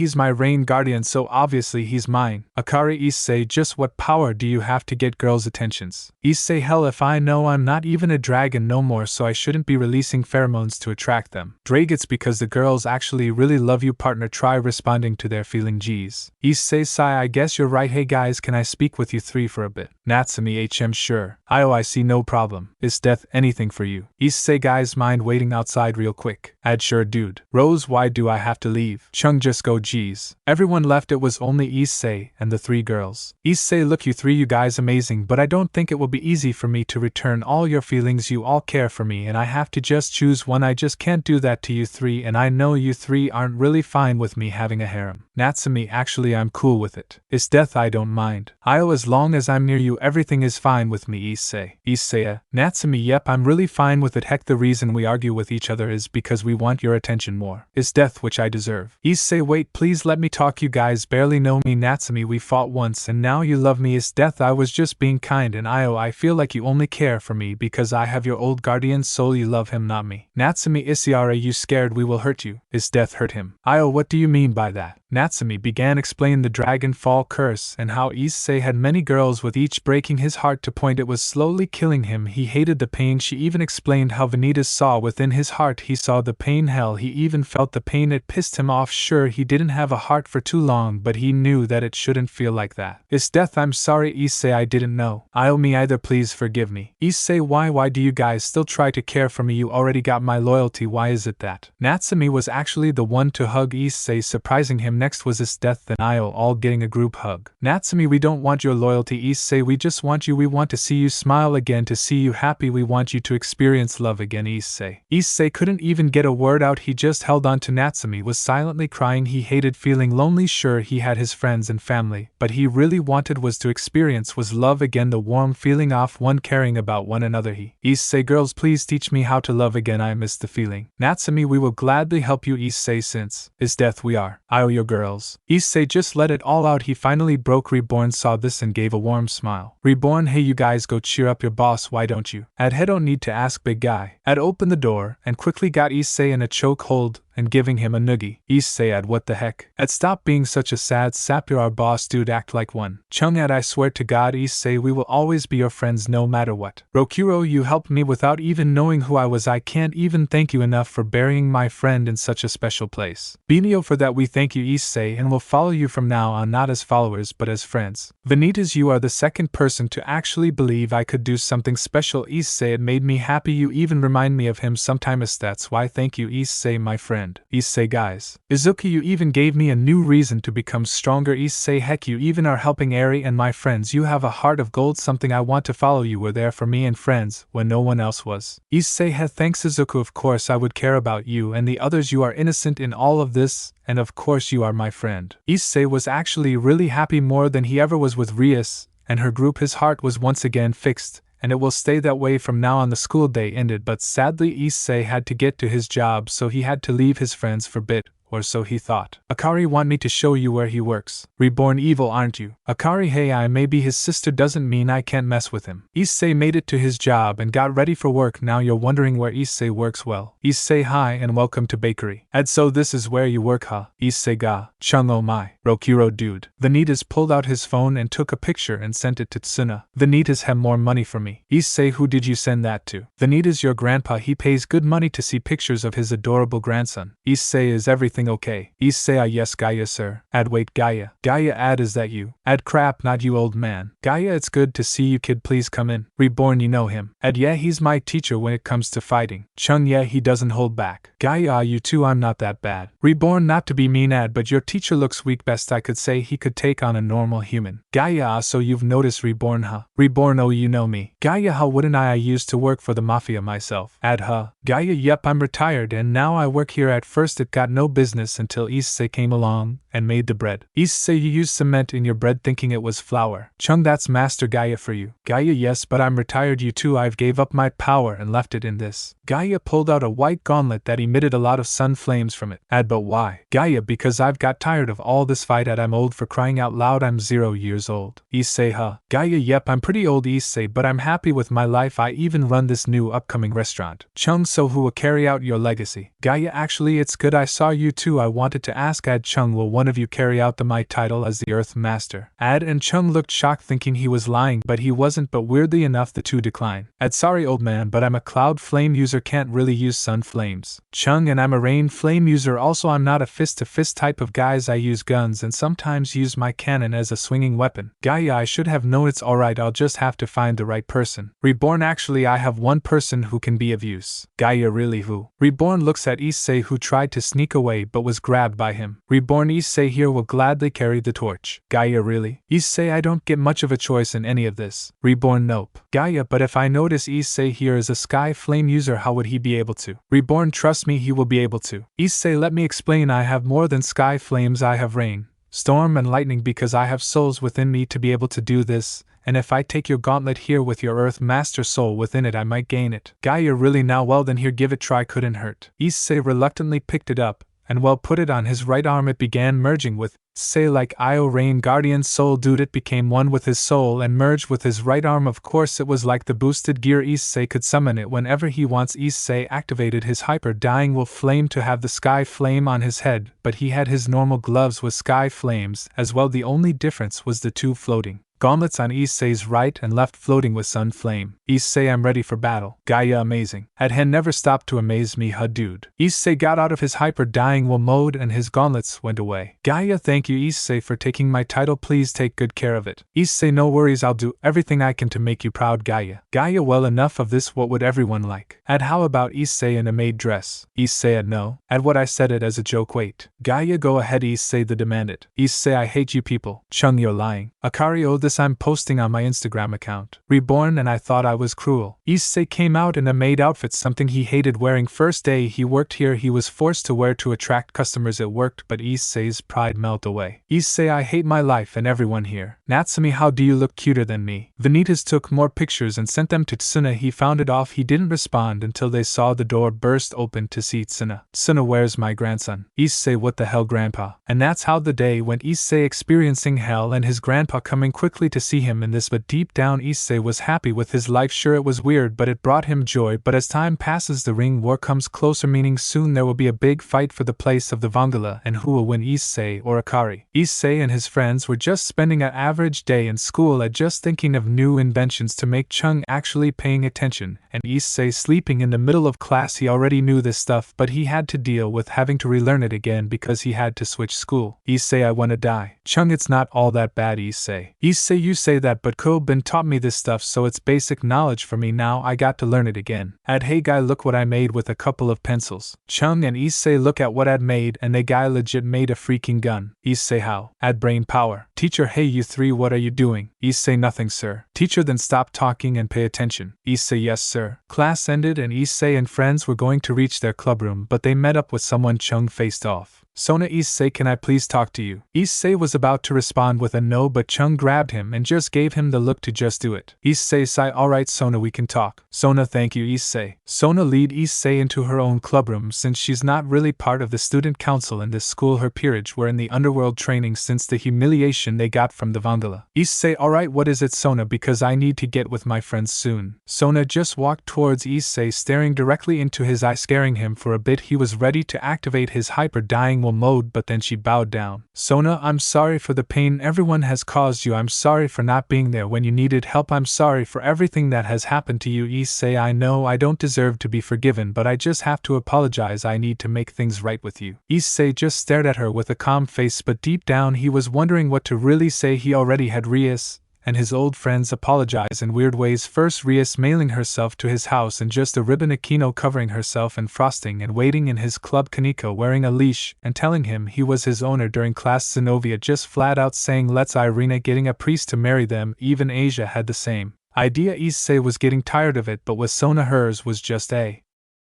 He's my rain guardian, so obviously he's mine. Akari Issei, just what power do you have to get girls' attentions? Issei, hell if I know, I'm not even a dragon no more, so I shouldn't be releasing pheromones to attract them. Drake, it's because the girls actually really love you, partner. Try responding to their feeling. G's. Issei sigh, I guess you're right. Hey guys, can I speak with you three for a bit? Natsumi HM, sure. I see no problem. Is death anything for you? Issei, guys, mind waiting outside real quick? Ad, sure dude. Rose, why do I have to leave? Chung, just go. Geez. Everyone left, it was only Issei and the three girls. Issei, look, you three, you guys amazing, but I don't think it will be easy for me to return all your feelings. You all care for me and I have to just choose one. I just can't do that to you three, and I know you three aren't really fine with me having a harem. Natsumi, actually I'm cool with it. Is death, I don't mind. As long as I'm near you everything is fine with me. Issei. Issei, Natsumi, yep, I'm really fine with it. Heck, the reason we argue with each other is because we want your attention more. Is death, which I deserve. Issei, wait, please let me talk. You guys barely know me. Natsumi, we fought once and now you love me. Is death, I was just being kind, and I feel like you only care for me because I have your old guardian soul. You love him, not me. Natsumi, Issei, are you scared we will hurt you? Is death hurt him? What do you mean by that? Natsumi began explaining the dragon fall curse and how Issei had many girls, with each breaking his heart to point it was slowly killing him. He hated the pain. She even explained how Vanitas saw within his heart. He saw the pain. Hell, he even felt the pain. It pissed him off. Sure, he didn't have a heart for too long, but he knew that it shouldn't feel like that. Is death, I'm sorry. Issei, I didn't know. Me either, please forgive me. Issei, why do you guys still try to care for me? You already got my loyalty. Why is it that? Natsumi was actually the one to hug Issei, surprising him. Next was Is death and all getting a group hug. Natsumi, we don't want your loyalty. Issei, we just want you. We want to see you smile again, to see you happy. We want you to experience love again. Issei couldn't even get a word out. He just held on to Natsumi, was silently crying. He hated feeling lonely. Sure, he had his friends and family, but he really wanted was to experience was love again, the warm feeling of one caring about one another. Issei, girls, please teach me how to love again. I miss the feeling. Natsumi, we will gladly help you. Issei, since Is death, we are your girls. Issei just let it all out. He finally broke. Reborn saw this and gave a warm smile. Reborn, hey you guys, go cheer up your boss, why don't you? He don't need to ask, big guy. Opened the door and quickly got Issei in a choke hold and giving him a noogie. Issei, what the heck? Stop being such a sad sap. You're our boss, dude, act like one. Chung, I swear to God. Issei, we will always be your friends no matter what. Rokuro, you helped me without even knowing who I was. I can't even thank you enough for burying my friend in such a special place. Binio, for that we thank you, Issei, and will follow you from now on, not as followers but as friends. Vanitas, you are the second person to actually believe I could do something special. Issei, it made me happy. You even remind me of him sometimes. That's why. Thank you, Issei, my friend. Issei, guys. Izuki, you even gave me a new reason to become stronger. Issei, heck, you even are helping Eri and my friends. You have a heart of gold, something I want to follow. You were there for me and friends when no one else was. Issei, thanks Izuku, of course I would care about you and the others. You are innocent in all of this, and of course you are my friend. Issei was actually really happy, more than he ever was, with Rias and her group. His heart was once again fixed, and it will stay that way from now on. The school day ended, but sadly Issei had to get to his job, so he had to leave his friends for a bit, or so he thought. Akari, want me to show you where he works? Reborn, evil aren't you? Akari, hey, I may be his sister doesn't mean I can't mess with him. Issei made it to his job and got ready for work. Now you're wondering where Issei works. Well, Issei, hi and welcome to bakery. So this is where you work, huh? Issei, ga. Chung, oh my. Rokuro, dude. Vanitas pulled out his phone and took a picture and sent it to Tsuna. Vanitas have more money for me. Issei, who did you send that to? Vanitas, your grandpa. He pays good money to see pictures of his adorable grandson. Issei, is everything okay? Issei, yes Gaia sir. Wait, Gaia. Gaia, is that you? Crap, not you, old man. Gaia, it's good to see you, kid, please come in. Reborn, you know him? Yeah, he's my teacher when it comes to fighting. Chung, yeah, he doesn't hold back. Gaia, you too, I'm not that bad. Reborn, not to be mean, but your teacher looks weak. Best I could say he could take on a normal human. Gaia, so you've noticed. Reborn, huh? Reborn, oh, you know me. Gaia, how wouldn't I used to work for the mafia myself. Gaia, yep, I'm retired and now I work here. At first it got no business until Issei came along and made the bread. Issei, you used cement in your bread thinking it was flour. Chung, that's Master Gaia for you. Gaia, yes, but I'm retired. You too, I've gave up my power and left it in this. Gaia pulled out a white gauntlet that emitted a lot of sun flames from it. But why? Gaia, because I've got tired of all this fight. I'm old, for crying out loud, I'm 0 years old. Issei, huh? Gaia, yep, I'm pretty old, Issei, but I'm happy with my life. I even run this new upcoming restaurant. Chung, so who will carry out your legacy? Gaia, actually it's good I saw you too. I wanted to ask Chung, will one of you carry out my title as the Earth Master? And Chung looked shocked, thinking he was lying, but he wasn't. But weirdly enough, the two decline. Sorry old man, but I'm a cloud flame user, can't really use sun flames. Chung, and I'm a rain flame user also. I'm not a fist-to-fist type of guys. I use guns and sometimes use my cannon as a swinging weapon. Gaia, I should have known. It's alright, I'll just have to find the right person. Reborn, actually I have one person who can be of use. Gaia, really, who? Reborn looks at Issei, who tried to sneak away but was grabbed by him. Reborn, Issei here will gladly carry the torch. Gaia, really? Issei, I don't get much of a choice in any of this. Reborn, nope. Gaia, but if I notice Issei here is a sky flame user, how would he be able to? Reborn, trust me, he will be able to. Issei, let me explain. I have more than sky flames. I have rain, storm and lightning, because I have souls within me to be able to do this. And if I take your gauntlet here with your Earth Master soul within it, I might gain it. Gaia, really? Now well then, here, give it try, couldn't hurt. Issei reluctantly picked it up, and put it on his right arm. It began merging with, say, like Io Rain Guardian Soul Dude. It became one with his soul and merged with his right arm. Of course it was like the boosted gear. Issei could summon it whenever he wants. Issei activated his hyper dying wolf flame to have the sky flame on his head, but he had his normal gloves with sky flames as well. The only difference was the two floating gauntlets on Issei's right and left floating with sun flame. Issei, I'm ready for battle. Gaia, amazing. Hen never stopped to amaze me, huh dude. Issei got out of his hyper dying will mode and his gauntlets went away. Gaia, thank you Issei for taking my title. Please take good care of it. Issei, no worries, I'll do everything I can to make you proud. Gaia. Gaia, well, enough of this. What would everyone like? How about Issei in a maid dress? Issei, no. What, I said it as a joke. Wait. Gaia, go ahead. Issei the demanded. Issei, I hate you people. Chung, you're lying. Akari, oh, this I'm posting on my Instagram account. Reborn, and I thought I was cruel. Issei came out in a maid outfit, something he hated wearing. First day he worked here he was forced to wear to attract customers. It worked, but Issei's pride melted away. Issei, I hate my life and everyone here. Natsumi, how do you look cuter than me? Vanitas took more pictures and sent them to Tsuna. He found it off. He didn't respond until they saw the door burst open to see Tsuna. Tsuna, where's my grandson? Issei, what the hell, grandpa? And that's how the day went. Issei experiencing hell and his grandpa coming quickly to see him in this, but deep down Issei was happy with his life. Sure, it was weird, but it brought him joy. But as time passes, the ring war comes closer, meaning soon there will be a big fight for the place of the Vangala, and who will win, Issei or Akari? Issei and his friends were just spending an average day in school at just thinking of new inventions to make. Chung actually paying attention, and Issei sleeping in the middle of class. He already knew this stuff, but he had to deal with having to relearn it again because he had to switch school. Issei, I wanna die. Chung, it's not all that bad, Issei. Issei, you say that, but Kobin taught me this stuff, so it's basic knowledge for me now. I got to learn it again. Hey guy, look what I made with a couple of pencils. Chung and Issei look at what I'd made, and they guy legit made a freaking gun. Issei, how? Brain power. Teacher, hey you three, what are you doing? Issei, nothing sir. Teacher, then stop talking and pay attention. Issei, yes sir. Class ended and Issei and friends were going to reach their clubroom, but they met up with someone. Chung faced off. Sona, Issei, can I please talk to you? Issei was about to respond with a no, but Chung grabbed him and just gave him the look to just do it. Issei sighed, alright Sona, we can talk. Sona, thank you Issei. Sona lead Issei into her own clubroom. Since she's not really part of the student council in this school, her peerage were in the underworld training since the humiliation they got from the Vangala. Issei, alright, what is it Sona, because I need to get with my friends soon. Sona just walked towards Issei, staring directly into his eye, scaring him for a bit. He was ready to activate his hyper dying mode, but then she bowed down. Sona, I'm sorry for the pain everyone has caused you. I'm sorry for not being there when you needed help. I'm sorry for everything that has happened to you. Issei, I know I don't deserve to be forgiven, but I just have to apologize. I need to make things right with you. Issei just stared at her with a calm face, but deep down he was wondering what to really say. He already had Rias and his old friends apologize in weird ways. First, Rias mailing herself to his house in just a ribbon, Akino covering herself in frosting and waiting in his club, Kaneko wearing a leash and telling him he was his owner during class, Zenobia just flat out saying let's, Irina getting a priest to marry them. Even Asia had the same idea. Issei was getting tired of it, but with Sona hers was just a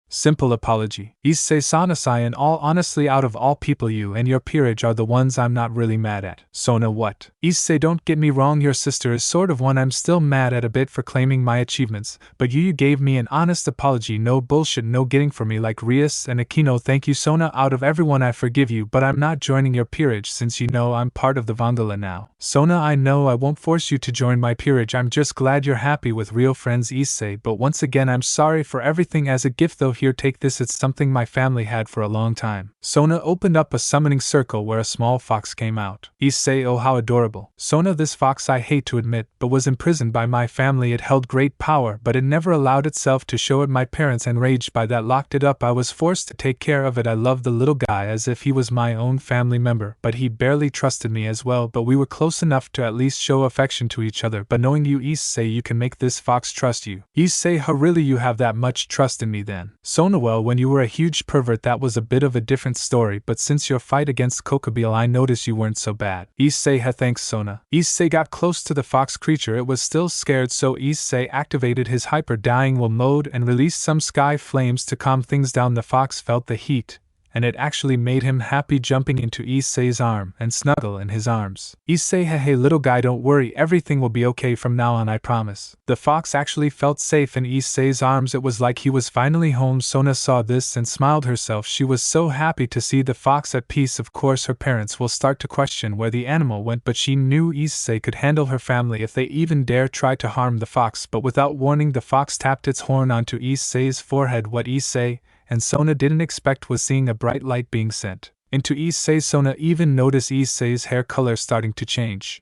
Simple apology. Issei Sanasai, in all honestly, out of all people, you and your peerage are the ones I'm not really mad at. Sona, what? Issei, don't get me wrong, your sister is sort of one I'm still mad at a bit for claiming my achievements, but you gave me an honest apology, no bullshit, no getting for me like Rias and Akino. Thank you, Sona. Out of everyone I forgive you, but I'm not joining your peerage since you know I'm part of the Vangala now. Sona, I know I won't force you to join my peerage, I'm just glad you're happy with real friends, Issei, but once again I'm sorry for everything. As a gift though, here, take this, it's something my family had for a long time. Sona opened up a summoning circle where a small fox came out. Issei, oh how adorable. Sona, this fox, I hate to admit, but was imprisoned by my family. It held great power, but it never allowed itself to show it. My parents, enraged by that, locked it up. I was forced to take care of it. I loved the little guy as if he was my own family member, but he barely trusted me as well, but we were close enough to at least show affection to each other. But knowing you, Issei, you can make this fox trust you. Issei, huh, really, you have that much trust in me then? Sona, well, when you were a huge pervert that was a bit of a different story, but since your fight against Kokobile I noticed you weren't so bad. Issei, ha, thanks, Sona. Issei got close to the fox creature. It was still scared, so Issei activated his hyper-dying will mode and released some sky flames to calm things down. The fox felt the heat, and it actually made him happy, jumping into Issei's arm and snuggle in his arms. Issei, hey little guy, don't worry, everything will be okay from now on, I promise. The fox actually felt safe in Issei's arms. It was like he was finally home. Sona saw this and smiled herself. She was so happy to see the fox at peace. Of course her parents will start to question where the animal went, but she knew Issei could handle her family if they even dare try to harm the fox. But without warning, the fox tapped its horn onto Issei's forehead. What Issei and Sona didn't expect was seeing a bright light being sent into Issei. Sona even noticed Issei's hair color starting to change.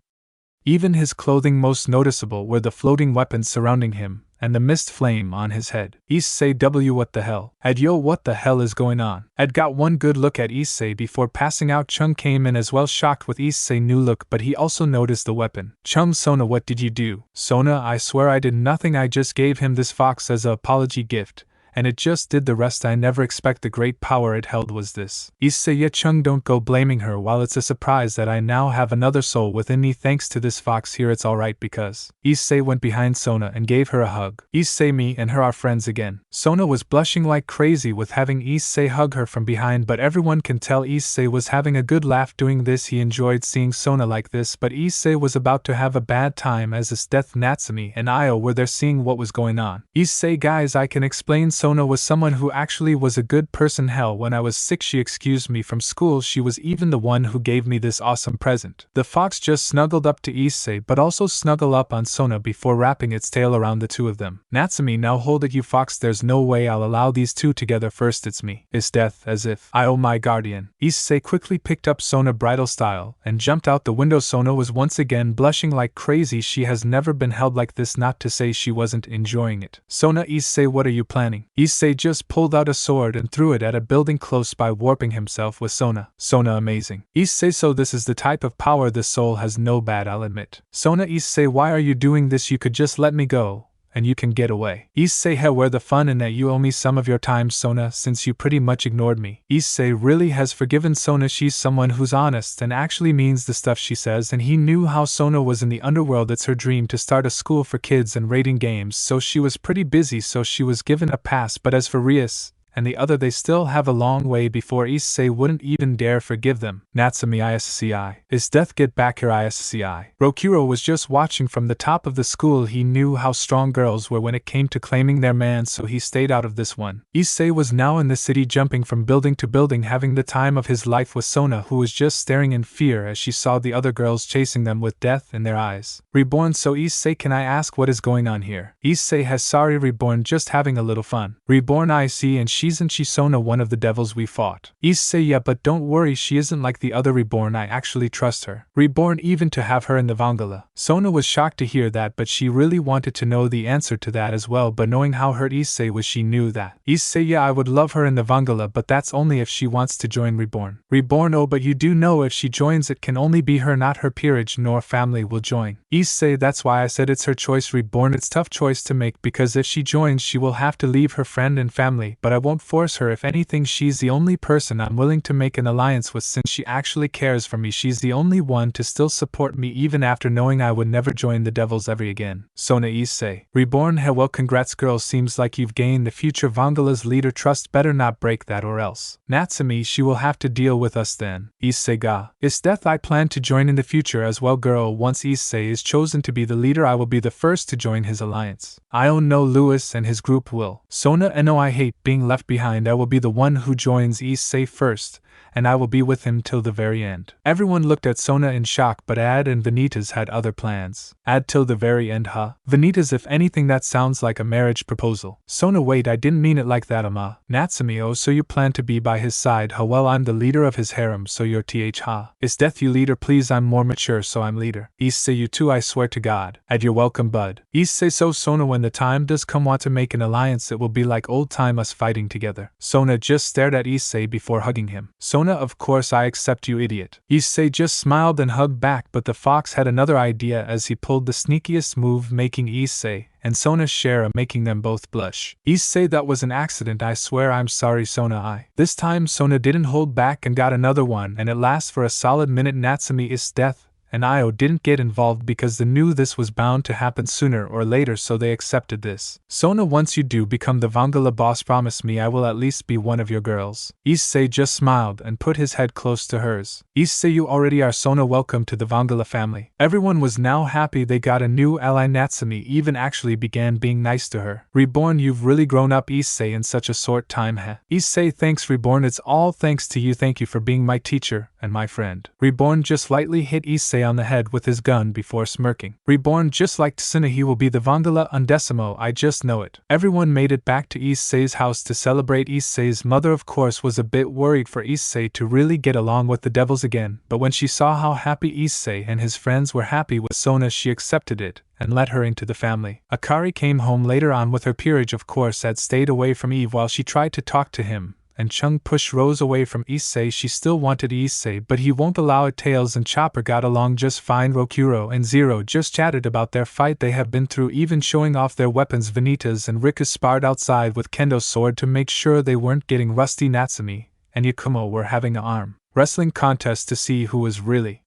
Even his clothing, most noticeable were the floating weapons surrounding him and the mist flame on his head. Issei, W, what the hell? Yo, what the hell is going on? Ed got one good look at Issei before passing out. Chung came in as well, shocked with Issei's new look, but he also noticed the weapon. Chung, Sona, what did you do? Sona, I swear I did nothing. I just gave him this fox as an apology gift, and it just did the rest. I never expect the great power it held was this. Issei, yeah, Chung, don't go blaming her. While it's a surprise that I now have another soul within me thanks to this fox here, it's alright because Issei went behind Sona and gave her a hug. Issei, me and her are friends again. Sona was blushing like crazy with having Issei hug her from behind, but everyone can tell Issei was having a good laugh doing this. He enjoyed seeing Sona like this, but Issei was about to have a bad time as his death. Natsumi and Io were there seeing what was going on. Issei, guys, I can explain. Sona was someone who actually was a good person. Hell, when I was sick she excused me from school. She was even the one who gave me this awesome present. The fox just snuggled up to Issei but also snuggled up on Sona before wrapping its tail around the two of them. Natsumi, now hold it, you fox, there's no way I'll allow these two together. First it's me. It's death, as if I owe my guardian. Issei quickly picked up Sona bridal style and jumped out the window. Sona was once again blushing like crazy. She has never been held like this, not to say she wasn't enjoying it. Sona, Issei, what are you planning? Issei just pulled out a sword and threw it at a building close by, warping himself with Sona. Sona, amazing. Issei, so this is the type of power this soul has. No bad, I'll admit. Sona, Issei, why are you doing this? You could just let me go and you can get away. Issei, hey, where the fun in that? You owe me some of your time, Sona, since you pretty much ignored me. Issei really has forgiven Sona. She's someone who's honest and actually means the stuff she says, and he knew how Sona was in the underworld. It's her dream to start a school for kids and raiding games, so she was pretty busy, so she was given a pass. But as for Rias and the other, they still have a long way before Issei wouldn't even dare forgive them. Natsumi, Issei. Is death, get back here, Issei. Rokuro was just watching from the top of the school. He knew how strong girls were when it came to claiming their man, so he stayed out of this one. Issei was now in the city, jumping from building to building, having the time of his life with Sona, who was just staring in fear as she saw the other girls chasing them with death in their eyes. Reborn, so Issei, can I ask what is going on here? Issei has, sorry Reborn, just having a little fun. Reborn, I see, and isn't she Sona one of the devils we fought? Issei, yeah, but don't worry, she isn't like the other. Reborn, I actually trust her. Reborn, even to have her in the Vangala. Sona was shocked to hear that, but she really wanted to know the answer to that as well, but knowing how hurt Issei was, she knew that. Issei, yeah, I would love her in the Vangala, but that's only if she wants to join Reborn. Reborn, oh, but you do know if she joins it can only be her, not her peerage nor family will join. Issei, that's why I said it's her choice. Reborn, it's tough choice to make, because if she joins she will have to leave her friend and family, but I won't won't force her. If anything, she's the only person I'm willing to make an alliance with since she actually cares for me. She's the only one to still support me even after knowing I would never join the devils ever again. Sona Issei. Reborn. Well, congrats girl, seems like you've gained the future Vangala's leader trust. Better not break that or else. Natsumi, she will have to deal with us then. Issei ga. Is death. I plan to join in the future as well girl. Once Issei is chosen to be the leader, I will be the first to join his alliance. I don't know Lewis and his group will. Sona no, I hate being left behind. I will be the one who joins Issei first, and I will be with him till the very end. Everyone looked at Sona in shock, but Ad and Vanitas had other plans. Ad till the very end, huh? Vanitas, if anything that sounds like a marriage proposal. Sona, wait, I didn't mean it like that, Ama. Natsumi, oh, so you plan to be by his side, huh? Well, I'm the leader of his harem, so you're huh? Is death you leader? Please, I'm more mature, so I'm leader. Issei, you too, I swear to God. Ad, you're welcome, bud. Issei, so Sona, when the time does come want to make an alliance, it will be like old time us fighting together. Sona just stared at Issei before hugging him. Sona, of course I accept, you idiot. Issei just smiled and hugged back, but the fox had another idea as he pulled the sneakiest move, making Issei and Sona share, making them both blush. Issei, that was an accident, I swear. I'm sorry, Sona. This time Sona didn't hold back and got another one, and it lasts for a solid minute. Natsumi is death, and Io didn't get involved because they knew this was bound to happen sooner or later, so they accepted this. Sona, once you do become the Vangala boss, promise me I will at least be one of your girls. Issei just smiled and put his head close to hers. Issei, you already are. Sona, welcome to the Vangala family. Everyone was now happy they got a new ally. Natsumi even actually began being nice to her. Reborn, you've really grown up, Issei, in such a short time, huh? Issei, thanks Reborn, it's all thanks to you. Thank you for being my teacher and my friend. Reborn just lightly hit Issei on the head with his gun before smirking. Reborn, just like Tsuna, he will be the Vangala Undecimo, I just know it. Everyone made it back to Issei's house to celebrate. Issei's mother, of course, was a bit worried for Issei to really get along with the devils again, but when she saw how happy Issei and his friends were happy with Sona, she accepted it and let her into the family. Akari came home later on with her peerage, of course, had stayed away from Eve while she tried to talk to him, and Chung pushed Rose away from Issei. She still wanted Issei, but he won't allow it. Tails and Chopper got along just fine. Rokuro and Zero just chatted about their fight they have been through, even showing off their weapons. Vanitas and Rika sparred outside with Kendo's sword to make sure they weren't getting rusty. Natsumi and Yakumo were having an arm wrestling contest to see who was really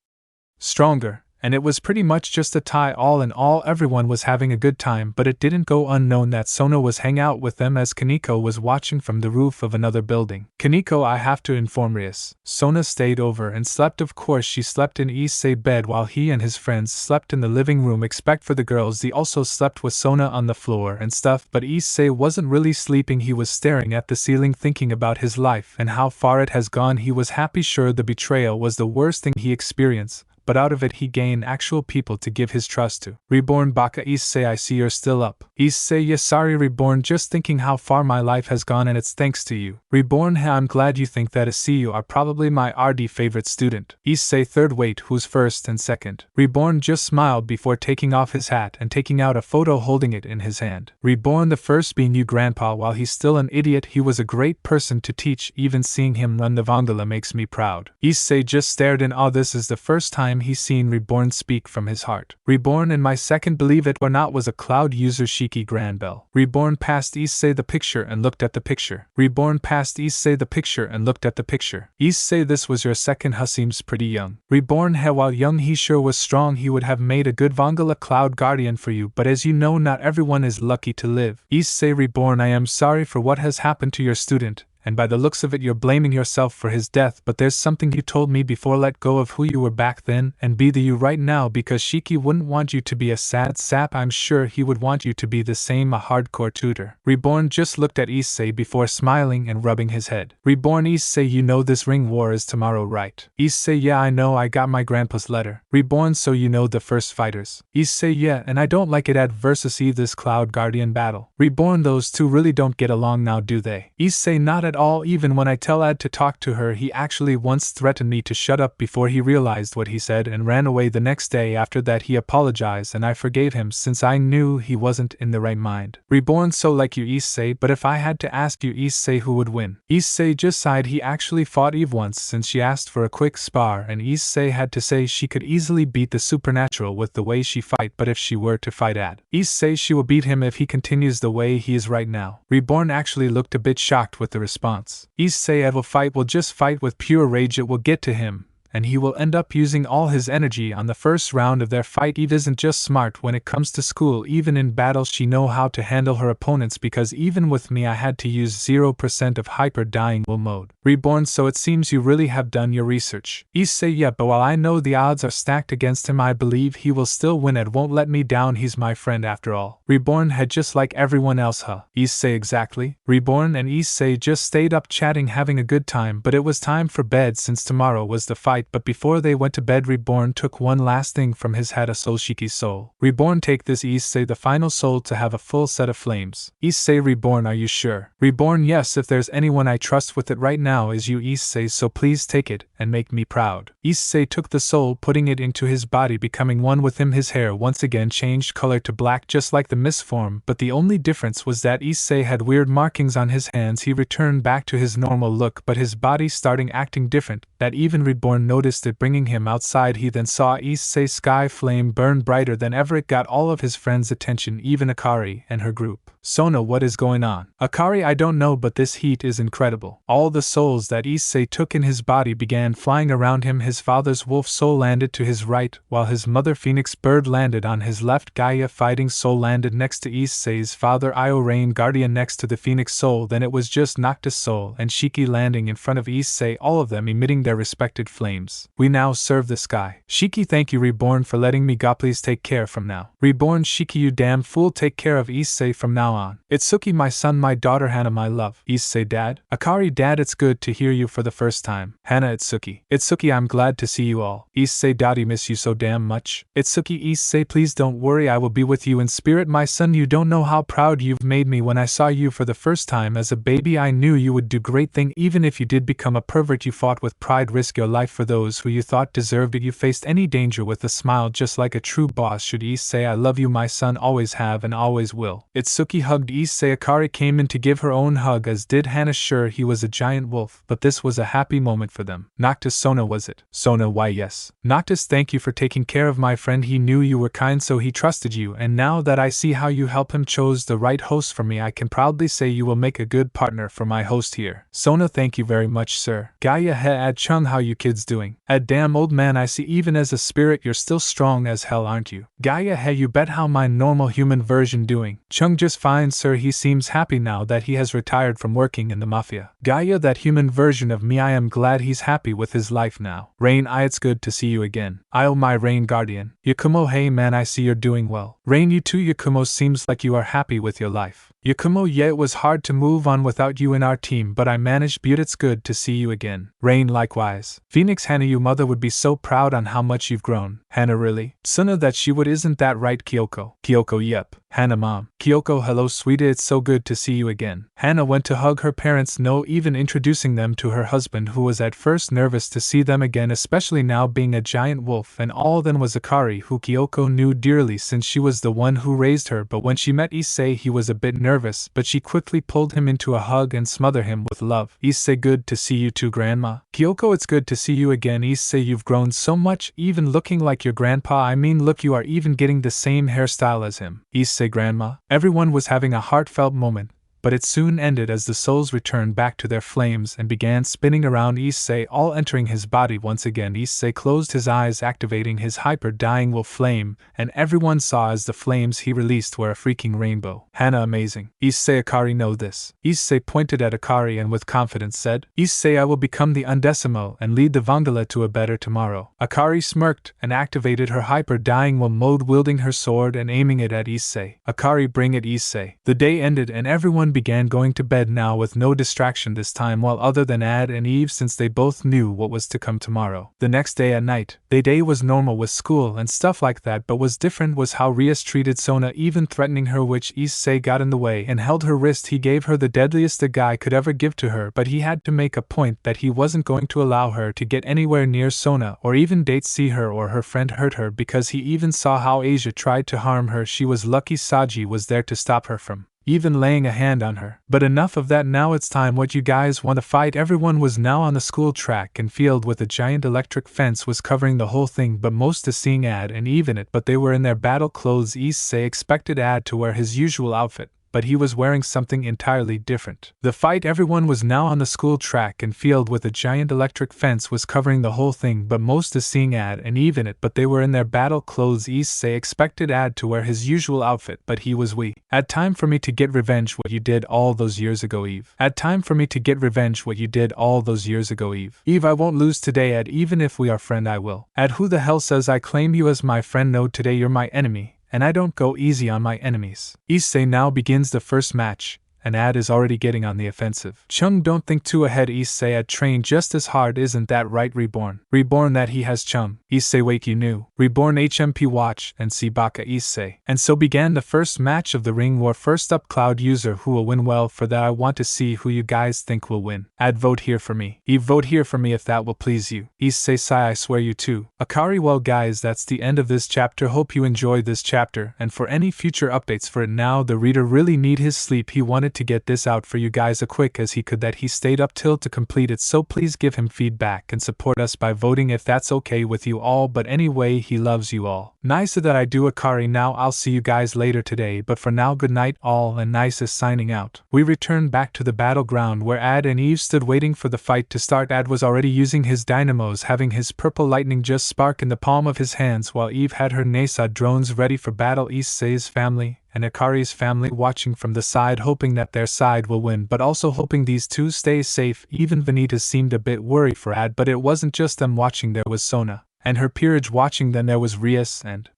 stronger, and it was pretty much just a tie. All in all, everyone was having a good time, but it didn't go unknown that Sona was hanging out with them as Kaneko was watching from the roof of another building. Kaneko, I have to inform Rias. Sona stayed over and slept. Of course, she slept in Issei's bed while he and his friends slept in the living room. Except for the girls, they also slept with Sona on the floor and stuff, but Issei wasn't really sleeping. He was staring at the ceiling, thinking about his life and how far it has gone. He was happy. Sure, the betrayal was the worst thing he experienced, but out of it he gained actual people to give his trust to. Reborn, Baka. Issei, I see you're still up. Issei, yes, sorry Reborn, just thinking how far my life has gone, and it's thanks to you. Reborn, hey, I'm glad you think that. Issei, you are probably my RD favorite student. Issei, third, wait, who's first and second? Reborn just smiled before taking off his hat and taking out a photo, holding it in his hand. Reborn, the first being you, Grandpa. While he's still an idiot, he was a great person to teach. Even seeing him run the Vangala makes me proud. Issei just stared in awe. This is the first time he's seen Reborn speak from his heart. Reborn, and my second, believe it or not, was a cloud user, Shiki Granbell. Reborn passed Issei the picture and looked at the picture. Reborn passed Issei the picture and looked at the picture. Issei, this was your second, huh? Seems pretty young. Reborn, hey, while young he sure was strong. He would have made a good Vangala cloud guardian for you, but as you know, not everyone is lucky to live. Issei, Reborn, I am sorry for what has happened to your student, and by the looks of it you're blaming yourself for his death, but there's something you told me before. Let go of who you were back then and be the you right now, because Shiki wouldn't want you to be a sad sap. I'm sure he would want you to be the same, a hardcore tutor. Reborn just looked at Issei before smiling and rubbing his head. Reborn, Issei, you know this ring war is tomorrow, right? Issei, yeah, I know, I got my grandpa's letter. Reborn, so you know the first fighters? Issei, yeah, and I don't like it at versus Eve, this cloud guardian battle. Reborn, those two really don't get along now, do they? Issei, not at at all. Even when I tell Ad to talk to her, he actually once threatened me to shut up before he realized what he said and ran away the next day. After that he apologized and I forgave him since I knew he wasn't in the right mind. Reborn, so like you Issei, but if I had to ask you Issei, who would win? Issei just sighed. He actually fought Eve once since she asked for a quick spar, and Issei had to say she could easily beat the supernatural with the way she fight, but if she were to fight Ad, Issei, she will beat him if he continues the way he is right now. Reborn actually looked a bit shocked with the response. Issei, Ad will just fight with pure rage. It will get to him, and he will end up using all his energy on the first round of their fight. Eve isn't just smart when it comes to school, even in battle she know how to handle her opponents, because even with me I had to use 0% of hyper dying will mode. Reborn, so it seems you really have done your research. Issei, yeah, but while I know the odds are stacked against him, I believe he will still win. Ed won't let me down, he's my friend after all. Reborn had just like everyone else, huh? Issei, exactly. Reborn and Issei just stayed up chatting, having a good time, but it was time for bed since tomorrow was the fight. But before they went to bed, Reborn took one last thing from his hat, a soul. Shiki's soul. Reborn, take this Issei, the final soul to have a full set of flames. Issei, Reborn, are you sure? Reborn, yes, if there's anyone I trust with it right now is you Issei, so please take it and make me proud. Issei took the soul, putting it into his body, becoming one with him. His hair once again changed color to black, just like the mist form, but the only difference was that Issei had weird markings on his hands. He returned back to his normal look, but his body starting acting different, that even Reborn noticed it, bringing him outside. He then saw Issei's sky flame burn brighter than ever. It got all of his friends' attention, even Akari and her group. Sona, what is going on? Akari, I don't know, but this heat is incredible. All the souls that Issei took in his body began flying around him. His father's wolf soul landed to his right, while his mother phoenix bird landed on his left. Gaia fighting soul landed next to Issei's father, Io rain guardian next to the phoenix soul. Then it was just Noctis soul and Shiki landing in front of Issei, all of them emitting their respected flames. We now serve the sky. Shiki, thank you Reborn for letting me go. Please take care from now. Reborn, Shiki, you damn fool, take care of Issei from now on. Itsuki, my son, my daughter Hana, my love. Issei, dad. Akari, dad, it's good to hear you for the first time. Hana, Itsuki. Itsuki, I'm glad to see you all. Issei, daddy, miss you so damn much. Itsuki, Issei, please don't worry, I will be with you in spirit, my son. You don't know how proud you've made me. When I saw you for the first time as a baby, I knew you would do great thing. Even if you did become a pervert, you fought with pride, risk your life for those who you thought deserved it. You faced any danger with a smile, just like a true boss should. Issei, I love you, my son, always have and always will. Itsuki hugged Issei. Akari came in to give her own hug, as did Hana. Sure, he was a giant wolf, but this was a happy moment for them. Noctis, Sona, was it? Sona, why yes. Noctis, thank you for taking care of my friend. He knew you were kind, so he trusted you, and now that I see how you help him, chose the right host for me, I can proudly say you will make a good partner for my host here. Sona, thank you very much, sir. Gaia, he, Ad Chung, how you kids doing? Ad, damn old man, I see even as a spirit you're still strong as hell, aren't you? Gaia, hey, you bet. How my normal human version doing? Chung, just fine, sir. He seems happy now that he has retired from working in the mafia. Gaia, that human version of me, I am glad he's happy with his life now. Rain, it's good to see you again. Oh, my Rain guardian. Yakumo, hey man, I see you're doing well. Rain, you too, Yakumo, seems like you are happy with your life. Yakumo, yeah, it was hard to move on without you in our team, but I managed. But it's good to see you again. Rain, likewise. Phoenix, Hana, you mother would be so proud on how much you've grown. Hana, really? Suna, that she would, isn't that right? Kyoko. Kyoko, yep. Hana, mom. Kyoko, hello sweetie, it's so good to see you again. Hana went to hug her parents, no even introducing them to her husband, who was at first nervous to see them again, especially now being a giant wolf, and all then was Akari, who Kyoko knew dearly since she was the one who raised her. But when she met Issei, he was a bit nervous, but she quickly pulled him into a hug and smothered him with love. Issei, good to see you too, grandma. Kyoko, it's good to see you again. Issei, you've grown so much, even looking like your grandpa. I mean, look, you are even getting the same hairstyle as him. Issei, grandma. Everyone was having a heartfelt moment, but it soon ended as the souls returned back to their flames and began spinning around Issei, all entering his body once again. Issei closed his eyes, activating his hyper-dying wolf flame, and everyone saw as the flames he released were a freaking rainbow. Hana, amazing. Issei, Akari know this. Issei pointed at Akari and with confidence said, Issei, I will become the Undecimo and lead the Vangala to a better tomorrow. Akari smirked and activated her hyper-dying wolf mode, wielding her sword and aiming it at Issei. Akari, bring it, Issei. The day ended and everyone everyone began going to bed now with no distraction this time while other than Ad and Eve, since they both knew what was to come tomorrow. The next day at night, their day was normal with school and stuff like that, but was different was how Rias treated Sona, even threatening her, which Issei got in the way and held her wrist. He gave her the deadliest a guy could ever give to her, but he had to make a point that he wasn't going to allow her to get anywhere near Sona or even date see her or her friend hurt her, because he even saw how Asia tried to harm her. She was lucky Saji was there to stop her from even laying a hand on her. But enough of that, now it's time. What you guys want to fight? Everyone was now on the school track and field with a giant electric fence was covering the whole thing, but most is seeing Ad and Eve in it, but they were in their battle clothes. Issei expected Ad to wear his usual outfit, but he was wearing something entirely different. The fight, everyone was now on the school track and field with a giant electric fence was covering the whole thing, but most is seeing Ad and Eve in it, but they were in their battle clothes. Issei expected Ad to wear his usual outfit, but he was Ad time for me to get revenge what you did all those years ago, Eve. Ad time for me to get revenge what you did all those years ago, Eve. Eve, I won't lose today, Ad. Even if we are friend, I will. Ad, who the hell says I claim you as my friend? No, today you're my enemy, and I don't go easy on my enemies. Issei now begins the first match, and Ad is already getting on the offensive. Chung, don't think too ahead. Issei, Ad trained just as hard, isn't that right? Reborn. Reborn that he has. Chung. Issei, wait, you knew. Reborn HMP, watch and see Baka. Issei. And so began the first match of the ring war. First up, Cloud user. Who will win? Well, for that I want to see who you guys think will win. Ad, vote here for me. Eve, vote here for me if that will please you. Issei, Sai, I swear you too. Akari. Well guys, that's the end of this chapter. Hope you enjoyed this chapter, and for any future updates for it, now the reader really need his sleep. He wanted to get this out for you guys as quick as he could, that he stayed up till to complete it, so please give him feedback and support us by voting if that's okay with you all. But anyway, he loves you all. Nicer that I do, Akari. Now I'll see you guys later today, but for now, good night all, and Nice is signing out. We return back to the battleground where Ad and Eve stood waiting for the fight to start. Ad was already using his dynamos, having his purple lightning just spark in the palm of his hands, while Eve had her NASA drones ready for battle. Issei's family and Akari's family watching from the side, hoping that their side will win, but also hoping these two stay safe. Even Vanita seemed a bit worried for Ad, but it wasn't just them watching. There was Sona and her peerage watching. Then there was Rias and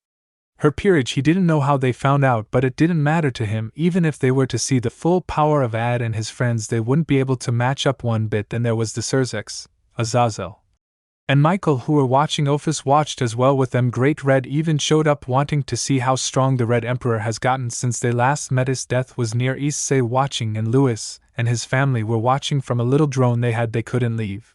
her peerage. He didn't know how they found out, but it didn't matter to him. Even if they were to see the full power of Ad and his friends, they wouldn't be able to match up one bit. Then there was the Surzex, Azazel, and Michael, who were watching. Ophis watched as well with them. Great Red even showed up, wanting to see how strong the Red Emperor has gotten since they last met. His death was near. Issei watching, and Louis and his family were watching from a little drone they had. They couldn't leave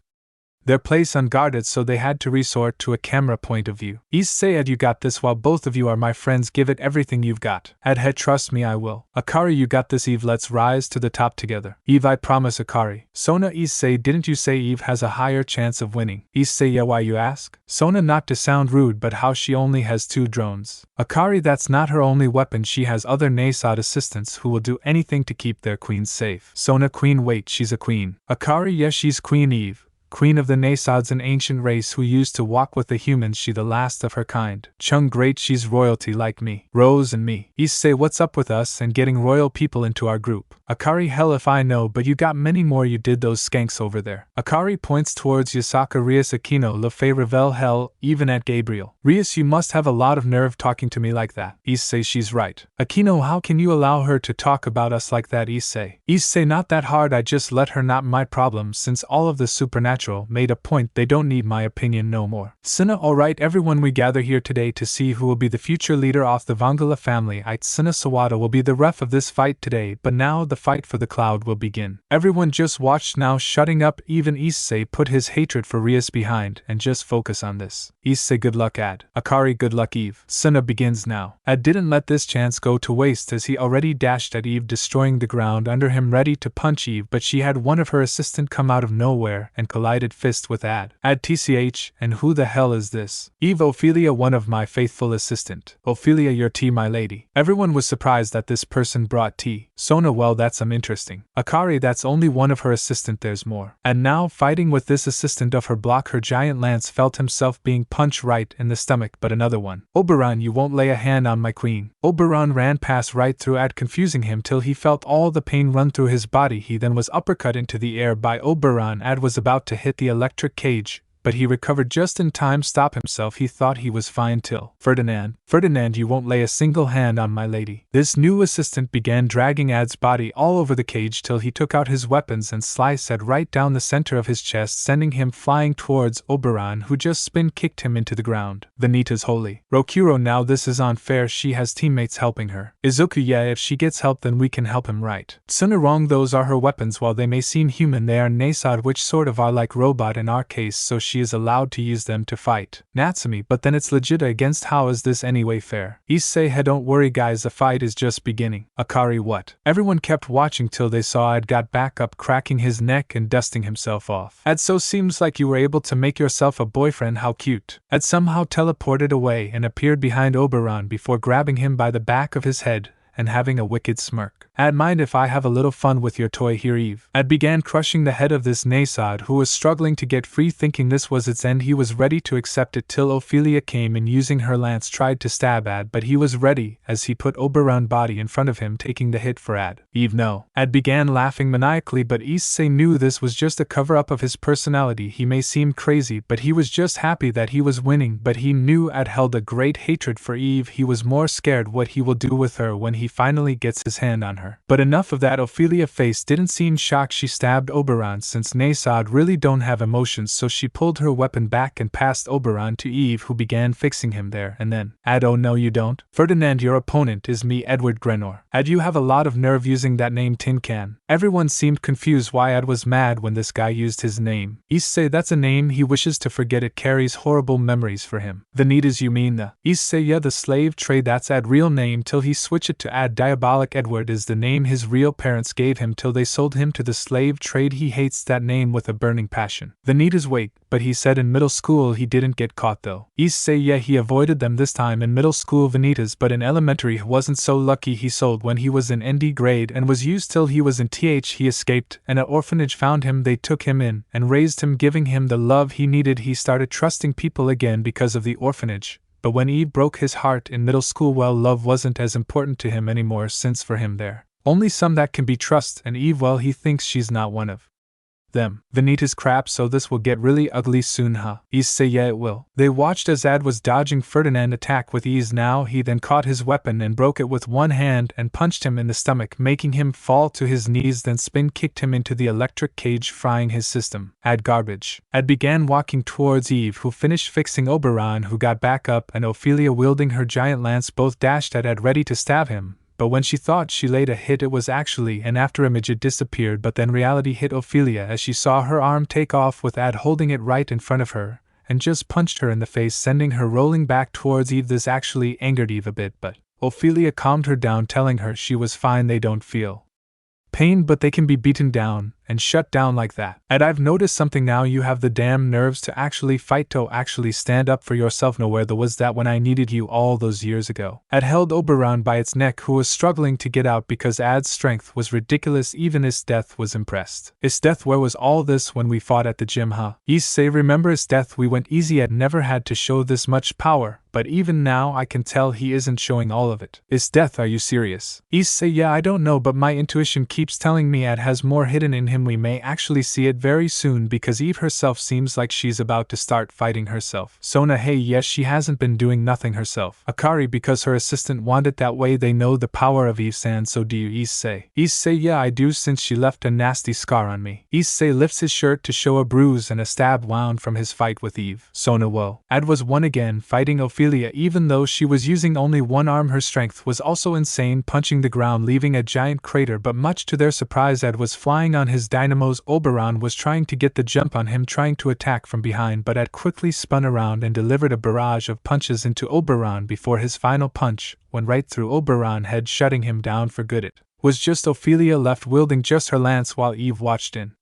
their place unguarded, so they had to resort to a camera point of view. Issei, Ad, you got this. While both of you are my friends, give it everything you've got. Ad, head, trust me, I will. Akari, you got this. Eve, let's rise to the top together. Eve, I promise. Akari. Sona. Issei, didn't you say Eve has a higher chance of winning? Issei, yeah, why you ask? Sona, not to sound rude, but how she only has 2 drones? Akari, that's not her only weapon. She has other Nasod assistants who will do anything to keep their queen safe. Sona, queen, wait, she's a queen. Akari, yes, she's queen. Eve, queen of the Nasods, an ancient race who used to walk with the humans. She the last of her kind. Chung, great, she's royalty like me. Rose and me. Issei, what's up with us and getting royal people into our group? Akari, hell if I know, but you got many more. You did those skanks over there. Akari points towards Yasaka. Rias, Aquino, Lefay, Ravel, hell, even at Gabriel. Rias, you must have a lot of nerve talking to me like that. Issei, she's right. Aquino, how can you allow her to talk about us like that? Issei, not that hard. I just let her, not my problem, since all of the supernatural made a point. They don't need my opinion no more. Sina, alright everyone, we gather here today to see who will be the future leader of the Vangala family. Sina Sawada will be the ref of this fight today, but now the fight for the cloud will begin. Everyone just watch now, shutting up. Even Issei put his hatred for Rias behind and just focus on this. Issei, good luck. Ad. Akari, good luck. Eve. Sina begins now. Ad didn't let this chance go to waste, as he already dashed at Eve, destroying the ground under him, ready to punch Eve, but she had one of her assistant come out of nowhere and collided fist with Ad. Ad, TCH, and who the hell is this? Eve, Ophelia, one of my faithful assistant. Ophelia, your tea, my lady. Everyone was surprised that this person brought tea. Sona, well, that's interesting. Akari, that's only one of her assistant, there's more. And now, fighting with this assistant of her block, her giant lance felt himself being punched right in the stomach, but another one. Oberon, you won't lay a hand on my queen. Oberon ran past right through Ad, confusing him till he felt all the pain run through his body. He then was uppercut into the air by Oberon. Ad was about to hit the electric cage, but he recovered just in time to stop himself. He thought he was fine till, Ferdinand, you won't lay a single hand on my lady. This new assistant began dragging Ad's body all over the cage till he took out his weapons and sliced Ad right down the center of his chest, sending him flying towards Oberon, who just spin-kicked him into the ground. Vanitas holy. Rokuro, now this is unfair, she has teammates helping her. Izuku, yeah, if she gets help then we can help him, right? Sooner wrong, those are her weapons. While they may seem human, they are Nasad, which sort of are like robot in our case, so she is allowed to use them to fight. Natsumi, but then it's legit against, how is this anyway fair? Issei, hey, don't worry guys, the fight is just beginning. Akari, what? Everyone kept watching till they saw Ad got back up, cracking his neck and dusting himself off. Ad, so seems like you were able to make yourself a boyfriend, how cute. Ad somehow teleported away and appeared behind Oberon before grabbing him by the back of his head and having a wicked smirk. Ad, mind if I have a little fun with your toy here, Eve? Ad began crushing the head of this Nasad, who was struggling to get free. Thinking this was its end, he was ready to accept it till Ophelia came and using her lance tried to stab Ad, but he was ready as he put Oberon's body in front of him, taking the hit for Ad. Eve, no. Ad began laughing maniacally, but Issei knew this was just a cover-up of his personality. He may seem crazy, but he was just happy that he was winning. But he knew Ad held a great hatred for Eve. He was more scared what he will do with her when he finally gets his hand on her. But enough of that. Ophelia's face didn't seem shocked. She stabbed Oberon since Nasad really don't have emotions, so she pulled her weapon back and passed Oberon to Eve, who began fixing him there and then. Ad, oh no you don't. Ferdinand, your opponent is me, Edward Grenor. Ad, you have a lot of nerve using that name, Tin Can. Everyone seemed confused why Ad was mad when this guy used his name. Issei, that's a name he wishes to forget, it carries horrible memories for him. Vanitas, you mean the Issei, yeah, the slave trade, that's Ad's real name till he switched it to Ad. Diabolic Edward is the name his real parents gave him till they sold him to the slave trade. He hates that name with a burning passion. Vanitas, wait, but he said in middle school he didn't get caught though. Issei, yeah, he avoided them this time in middle school, Vanitas, but in elementary he wasn't so lucky. He sold when he was in ND grade and was used till he was in TH. He escaped and an orphanage found him. They took him in and raised him, giving him the love he needed. He started trusting people again because of the orphanage. But when Eve broke his heart in middle school, well, love wasn't as important to him anymore, since for him there only some that can be trusted, and Eve, well, he thinks she's not one of them. Vanitas, crap, so this will get really ugly soon, huh? Issei, yeah, it will. They watched as Ad was dodging Ferdinand's attack with ease. Now he then caught his weapon and broke it with one hand and punched him in the stomach, making him fall to his knees, then spin-kicked him into the electric cage, frying his system. Ad, garbage. Ad began walking towards Eve, who finished fixing Oberon, who got back up, and Ophelia, wielding her giant lance, both dashed at Ad, ready to stab him. But when she thought she laid a hit, it was actually an after image. It disappeared, but then reality hit Ophelia as she saw her arm take off with Ad holding it right in front of her, and just punched her in the face, sending her rolling back towards Eve. This actually angered Eve a bit, but Ophelia calmed her down, telling her she was fine. They don't feel pain, but they can be beaten down and shut down like that. And I've noticed something now, you have the damn nerves to actually fight, to actually stand up for yourself. Nowhere was that when I needed you all those years ago. Ad held Oberon by its neck, who was struggling to get out because Ad's strength was ridiculous. Even Is Death was impressed. Is Death, where was all this when we fought at the gym, huh? Issei, remember Is Death, we went easy. Ad never had to show this much power, but even now I can tell he isn't showing all of it. Is Death, are you serious? Issei, yeah, I don't know, but my intuition keeps telling me Ad has more hidden in him. We may actually see it very soon because Eve herself seems like she's about to start fighting herself. Sona, hey, yes, she hasn't been doing nothing herself. Akari, because her assistant wanted that way. They know the power of Eve-san, so do you, Issei? Issei, yeah, I do, since she left a nasty scar on me. Issei lifts his shirt to show a bruise and a stab wound from his fight with Eve. Sona, whoa. Ad was one again, fighting Ophelia. Even though she was using only one arm, her strength was also insane, punching the ground, leaving a giant crater. But much to their surprise, Ad was flying on his dynamos. Oberon was trying to get the jump on him, trying to attack from behind, but Ad quickly spun around and delivered a barrage of punches into Oberon before his final punch went right through Oberon's head, shutting him down for good. It was just Ophelia left, wielding just her lance, while Eve watched in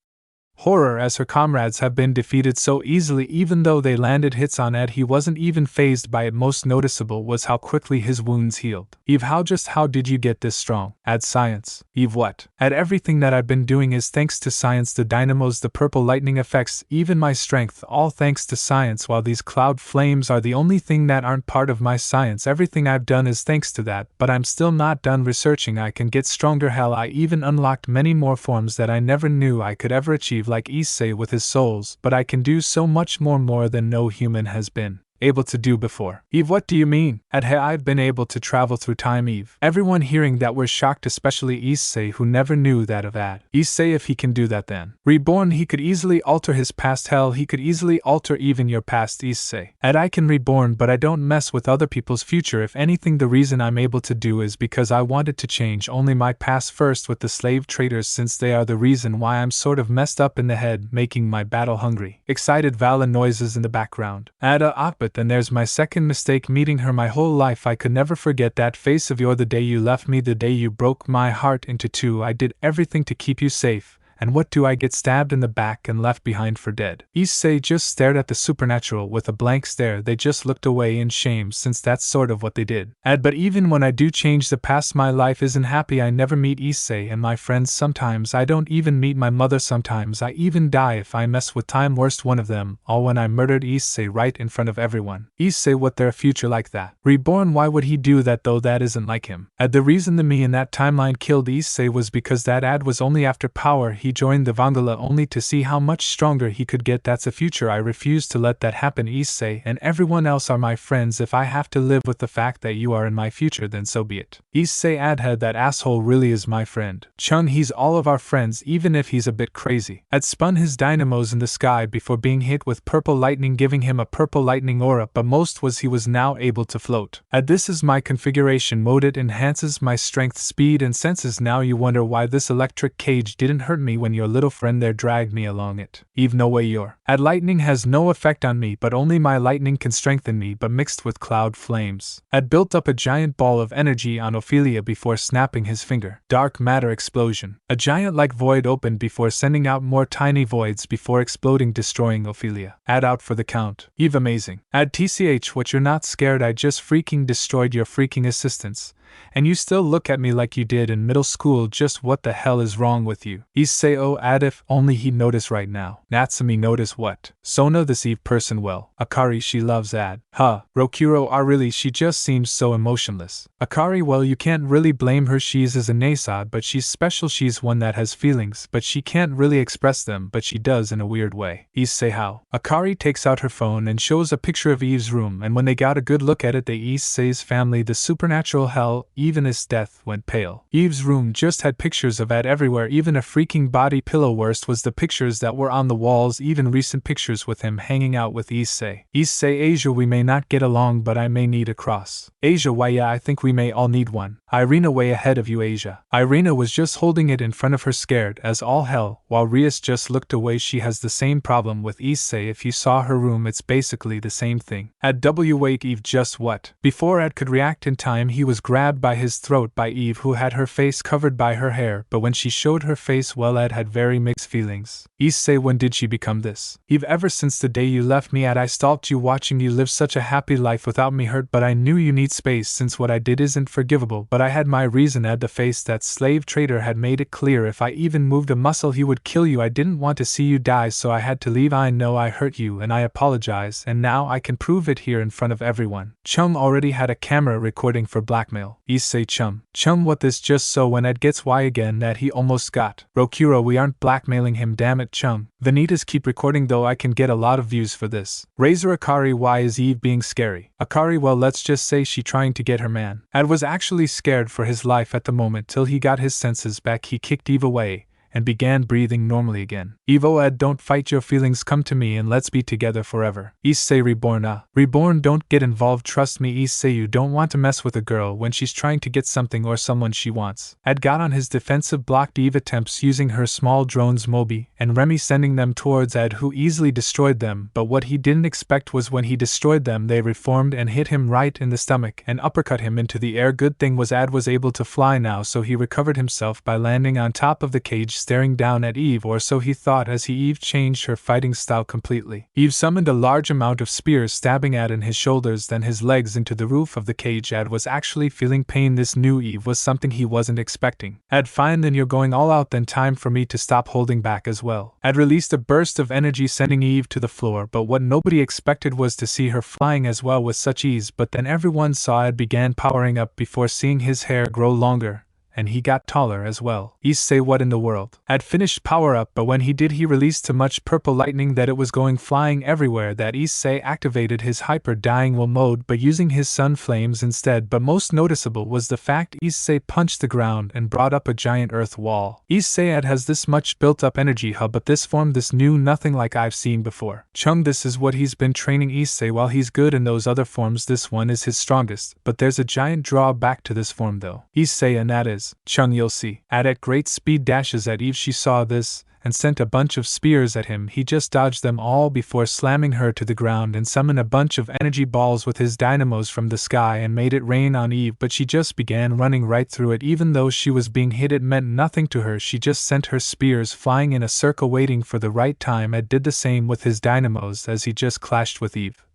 horror as her comrades have been defeated so easily. Even though they landed hits on Ed, he wasn't even fazed by it. Most noticeable was how quickly his wounds healed. Eve, how did you get this strong? Add science. Eve, what? Add everything that I've been doing is thanks to science. The dynamos, the purple lightning effects, even my strength, all thanks to science. While these cloud flames are the only thing that aren't part of my science, everything I've done is thanks to that. But I'm still not done researching. I can get stronger. Hell, I even unlocked many more forms that I never knew I could ever achieve. like Issei with his souls, but I can do so much more than no human has been able to do before. Eve, what do you mean? I've been able to travel through time, Eve. Everyone hearing that was shocked, especially Issei, who never knew that of Ad. Issei, if he can do that then. Reborn, he could easily alter his past. Hell, he could easily alter even your past, Issei. I can reborn, but I don't mess with other people's future. If anything, the reason I'm able to do is because I wanted to change only my past first with the slave traders, since they are the reason why I'm sort of messed up in the head, making my battle hungry. Excited Vala noises in the background. But then there's my second mistake, meeting her. My whole life I could never forget that face of yours, the day you left me, the day you broke my heart into two. I did everything to keep you safe, and what do I get? Stabbed in the back and left behind for dead. Issei just stared at the supernatural with a blank stare. They just looked away in shame, since that's sort of what they did. But even when I do change the past, my life isn't happy. I never meet Issei and my friends. Sometimes I don't even meet my mother. Sometimes I even die if I mess with time. Worst one of them all, when I murdered Issei right in front of everyone. Issei, what, their future like that? Reborn, why would he do that though? That isn't like him. The reason the me in that timeline killed Issei was because that Ad was only after power. He joined the Vangala only to see how much stronger he could get. That's a future. I refuse to let that happen. Issei and everyone else are my friends. If I have to live with the fact that you are in my future, then so be it. Issei, Adhead, that asshole really is my friend. Chung, he's all of our friends, even if he's a bit crazy. Ad spun his dynamos in the sky before being hit with purple lightning, giving him a purple lightning aura, but most was he was now able to float. This is my configuration mode. It enhances my strength, speed, and senses. Now you wonder why this electric cage didn't hurt me when your little friend there dragged me along it. Eve, no way. Your lightning has no effect on me, but only my lightning can strengthen me, but mixed with cloud flames. Built up a giant ball of energy on Ophelia before snapping his finger. Dark matter explosion. A giant like void opened before sending out more tiny voids before exploding, destroying Ophelia. Out for the count. Eve, amazing. TCH, what, you're not scared? I just freaking destroyed your freaking assistants, and you still look at me like you did in middle school. Just what the hell is wrong with you? Issei, oh, Ad, if only he'd notice right now. Natsumi, notice what? Sona, this Eve person, well, Akari, she loves Ad. Rokuro, really, she just seems so emotionless. Akari, well, you can't really blame her. She's a Nasad, but she's special. She's one that has feelings, but she can't really express them, but she does in a weird way. Issei, how? Akari takes out her phone and shows a picture of Eve's room, and when they got a good look at it, they Issei's family, the supernatural hell, even his death went pale. Eve's room just had pictures of Ad everywhere, even a freaking body pillow. Worst was the pictures that were on the walls, even recent pictures with him hanging out with Issei. Issei, Asia, we may not get along, but I may need a cross. Asia, why, yeah, I think we may all need one. Irina, way ahead of you, Asia. Irina was just holding it in front of her, scared as all hell, while Rias just looked away. She has the same problem with Issei. If you saw her room, it's basically the same thing. Wait, Eve, just what? Before Ad could react in time, he was grabbed by his throat by Eve, who had her face covered by her hair, but when she showed her face, well, Ad had very mixed feelings. Issei, when did she become this? Eve, ever since the day you left me. Ad, I stalked you, watching you live such a happy life without me hurt, but I knew you need space, since what I did isn't forgivable, but I had my reason. Ad, the face that slave trader had made it clear if I even moved a muscle he would kill you. I didn't want to see you die, so I had to leave. I know I hurt you and I apologize, and now I can prove it here in front of everyone. Chung already had a camera recording for blackmail. Issei, Chum, what, this just so when Ed gets why again that he almost got. Rokuro, we aren't blackmailing him, damn it, Chum. Vanitas, keep recording though, I can get a lot of views for this. Razor, Akari, why is Eve being scary? Akari, well, let's just say she trying to get her man. Ed was actually scared for his life at the moment till he got his senses back. He kicked Eve away and began breathing normally again. Evo, Ed, don't fight your feelings, come to me and let's be together forever. Issei, Reborn, Reborn, don't get involved, trust me. Issei, you don't want to mess with a girl when she's trying to get something or someone she wants. Ed got on his defensive, blocked Eve attempts using her small drones Moby and Remy, sending them towards Ed, who easily destroyed them, but what he didn't expect was when he destroyed them, they reformed and hit him right in the stomach and uppercut him into the air. Good thing was Ed was able to fly now, so he recovered himself by landing on top of the cage, staring down at Eve, or so he thought, as Eve changed her fighting style completely. Eve summoned a large amount of spears, stabbing Ad in his shoulders, then his legs, into the roof of the cage. Ad was actually feeling pain. This new Eve was something he wasn't expecting. Ad, fine, then you're going all out, then time for me to stop holding back as well. Ad released a burst of energy, sending Eve to the floor, but what nobody expected was to see her flying as well with such ease. But then everyone saw Ad began powering up before seeing his hair grow longer, and he got taller as well. Issei, what in the world? Had finished power up, but when he did, he released too much purple lightning that it was going flying everywhere. That Issei activated his hyper dying will mode but using his sun flames instead. But most noticeable was the fact Issei punched the ground and brought up a giant earth wall. Issei has this much built up energy hub, but this form, this new nothing like I've seen before. Chung, this is what he's been training Issei while he's good in those other forms. This one is his strongest, but there's a giant drawback to this form though. Issei, and that is, Chung, you'll see. At great speed dashes at Eve. She saw this and sent a bunch of spears at him. He just dodged them all before slamming her to the ground and summoned a bunch of energy balls with his dynamos from the sky and made it rain on Eve, but she just began running right through it. Even though she was being hit, it meant nothing to her. She just sent her spears flying in a circle waiting for the right time. Ed did the same with his dynamos as he just clashed with Eve.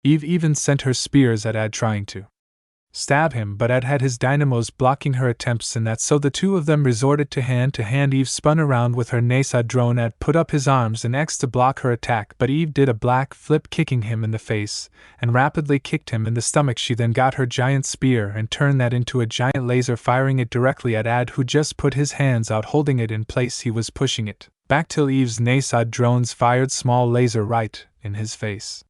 Eve even sent her spears at Ad trying to stab him, but Ed had his dynamos blocking her attempts in that, so the two of them resorted to hand. Eve spun around with her NASA drone. Ed put up his arms in X to block her attack, but Eve did a black flip, kicking him in the face, and rapidly kicked him in the stomach. She then got her giant spear and turned that into a giant laser, firing it directly at Ad, who just put his hands out holding it in place. He was pushing it back till Eve's NASA drones fired small laser right in his face,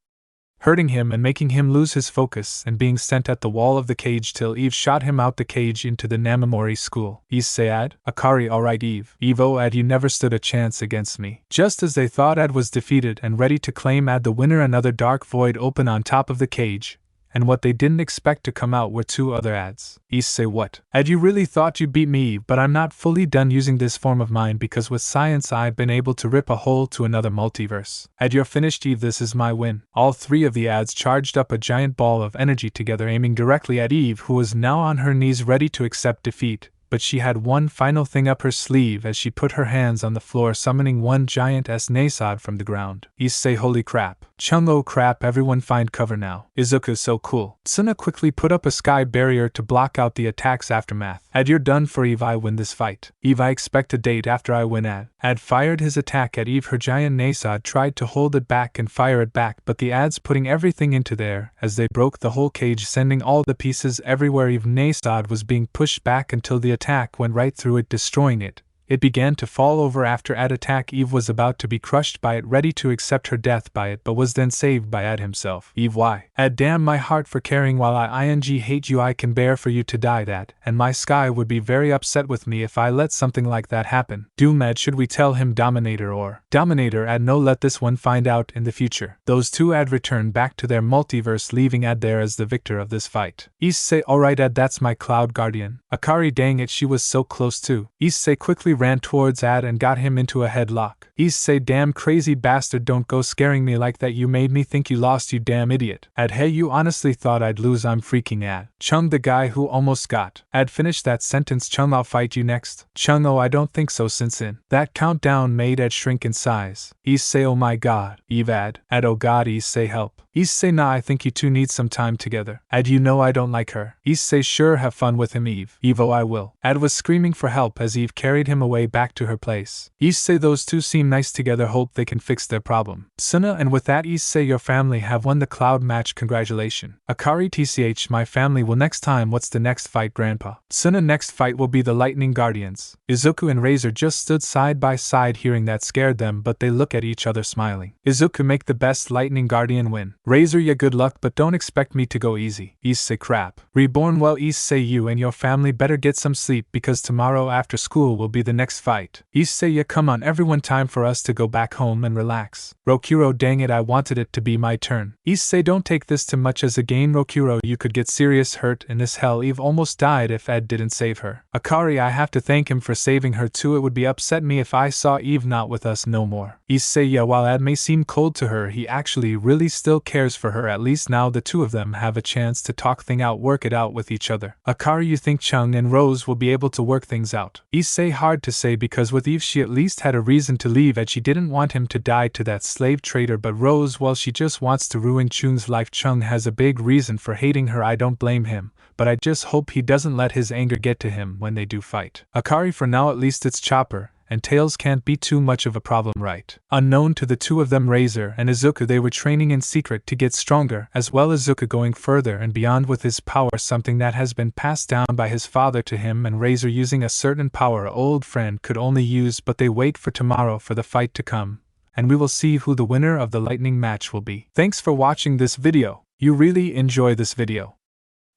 hurting him and making him lose his focus and being sent at the wall of the cage till Eve shot him out the cage into the Namamori school. Issei, Ad, Akari, alright Eve. Evo, Ad, you never stood a chance against me. Just as they thought Ad was defeated and ready to claim Ad the winner, another dark void opened on top of the cage, and what they didn't expect to come out were two other ads. Issei, what? Ad, you really thought you beat me, but I'm not fully done using this form of mine, because with science I've been able to rip a hole to another multiverse. Ad, you're finished Eve, this is my win. All three of the ads charged up a giant ball of energy together, aiming directly at Eve, who was now on her knees ready to accept defeat. But she had one final thing up her sleeve as she put her hands on the floor, summoning one giant Nasad from the ground. Issei, holy crap. Chung, oh crap, everyone find cover now. Izuku, so cool. Tsuna quickly put up a sky barrier to block out the attack's aftermath. Ad, you're done for Eve, I win this fight. Eve, I expect a date after I win. Ad fired his attack at Eve. Her giant Nasad tried to hold it back and fire it back, but the ads putting everything into there as they broke the whole cage, sending all the pieces everywhere. Eve Nasad was being pushed back until the attack went right through it, destroying it. It began to fall over after Ad attack. Eve was about to be crushed by it, ready to accept her death by it, but was then saved by Ad himself. Eve, why? Ad, damn my heart for caring. While I hate you, I can bear for you to die. That, and my sky would be very upset with me if I let something like that happen. Doom, Ad, should we tell him Dominator or Dominator? Ad, no, let this one find out in the future. Those two Ad returned back to their multiverse, leaving Ad there as the victor of this fight. Issei, alright Ad, that's my Cloud Guardian. Akari, dang it, she was so close too. Issei quickly ran towards Ad and got him into a headlock. Issei, damn crazy bastard, don't go scaring me like that, you made me think you lost, you damn idiot. Ad, hey, you honestly thought I'd lose? I'm freaking Ad. Chung, the guy who almost got. Ad, finish that sentence. Chung, I'll fight you next. Chung, oh, I don't think so, since in that countdown made Ad shrink in size. Issei, oh my god. Eve, Ad, oh god. Issei, help. Issei, nah, I think you two need some time together. Ad, you know I don't like her. Issei, sure, have fun with him. Eve, Evo, I will. Ad was screaming for help as Eve carried him away back to her place. Issei, those two seem nice together, hope they can fix their problem. Tsuna, and with that Issei, your family have won the cloud match, congratulations. Akari, tch, my family will next time. What's the next fight, grandpa? Tsuna, next fight will be the Lightning Guardians. Izuku and Razor just stood side by side. Hearing that scared them, but they look at each other smiling. Izuku, make the best Lightning Guardian win. Razor, yeah, good luck, but don't expect me to go easy. Issei, crap. Reborn, well Issei, you and your family better get some sleep, because tomorrow after school will be the next fight. Issei, yeah, come on everyone, time for us to go back home and relax. Rokuro, dang it, I wanted it to be my turn. Issei, don't take this too much as a gain. Rokuro, you could get serious hurt in this hell. Eve almost died if Ed didn't save her. Akari, I have to thank him for saving her too. It would be upset me if I saw Eve not with us no more. Issei, yeah, while Ed may seem cold to her, he actually really still cares for her. At least now the two of them have a chance to talk things out, work it out with each other. Akari, you think Chung and Rose will be able to work things out? Issei, hard to say, because with Eve she at least had a reason to leave, and she didn't want him to die to that slave trader, but Rose, well, she just wants to ruin Chung's life. Chung has a big reason for hating her. I don't blame him, but I just hope he doesn't let his anger get to him when they do fight. Akari, for now at least it's Chopper, and Tails can't be too much of a problem, right? Unknown to the two of them, Razor and Izuku, they were training in secret to get stronger, as well as Izuku going further and beyond with his power, something that has been passed down by his father to him, and Razor using a certain power an old friend could only use. But they wait for tomorrow for the fight to come, and we will see who the winner of the lightning match will be. Thanks for watching this video. You really enjoy this video.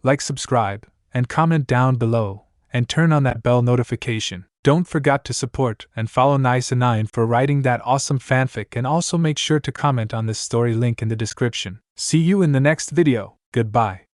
Like, subscribe, and comment down below, and turn on that bell notification. Don't forget to support and follow Issei for writing that awesome fanfic, and also make sure to comment on this story, link in the description. See you in the next video. Goodbye.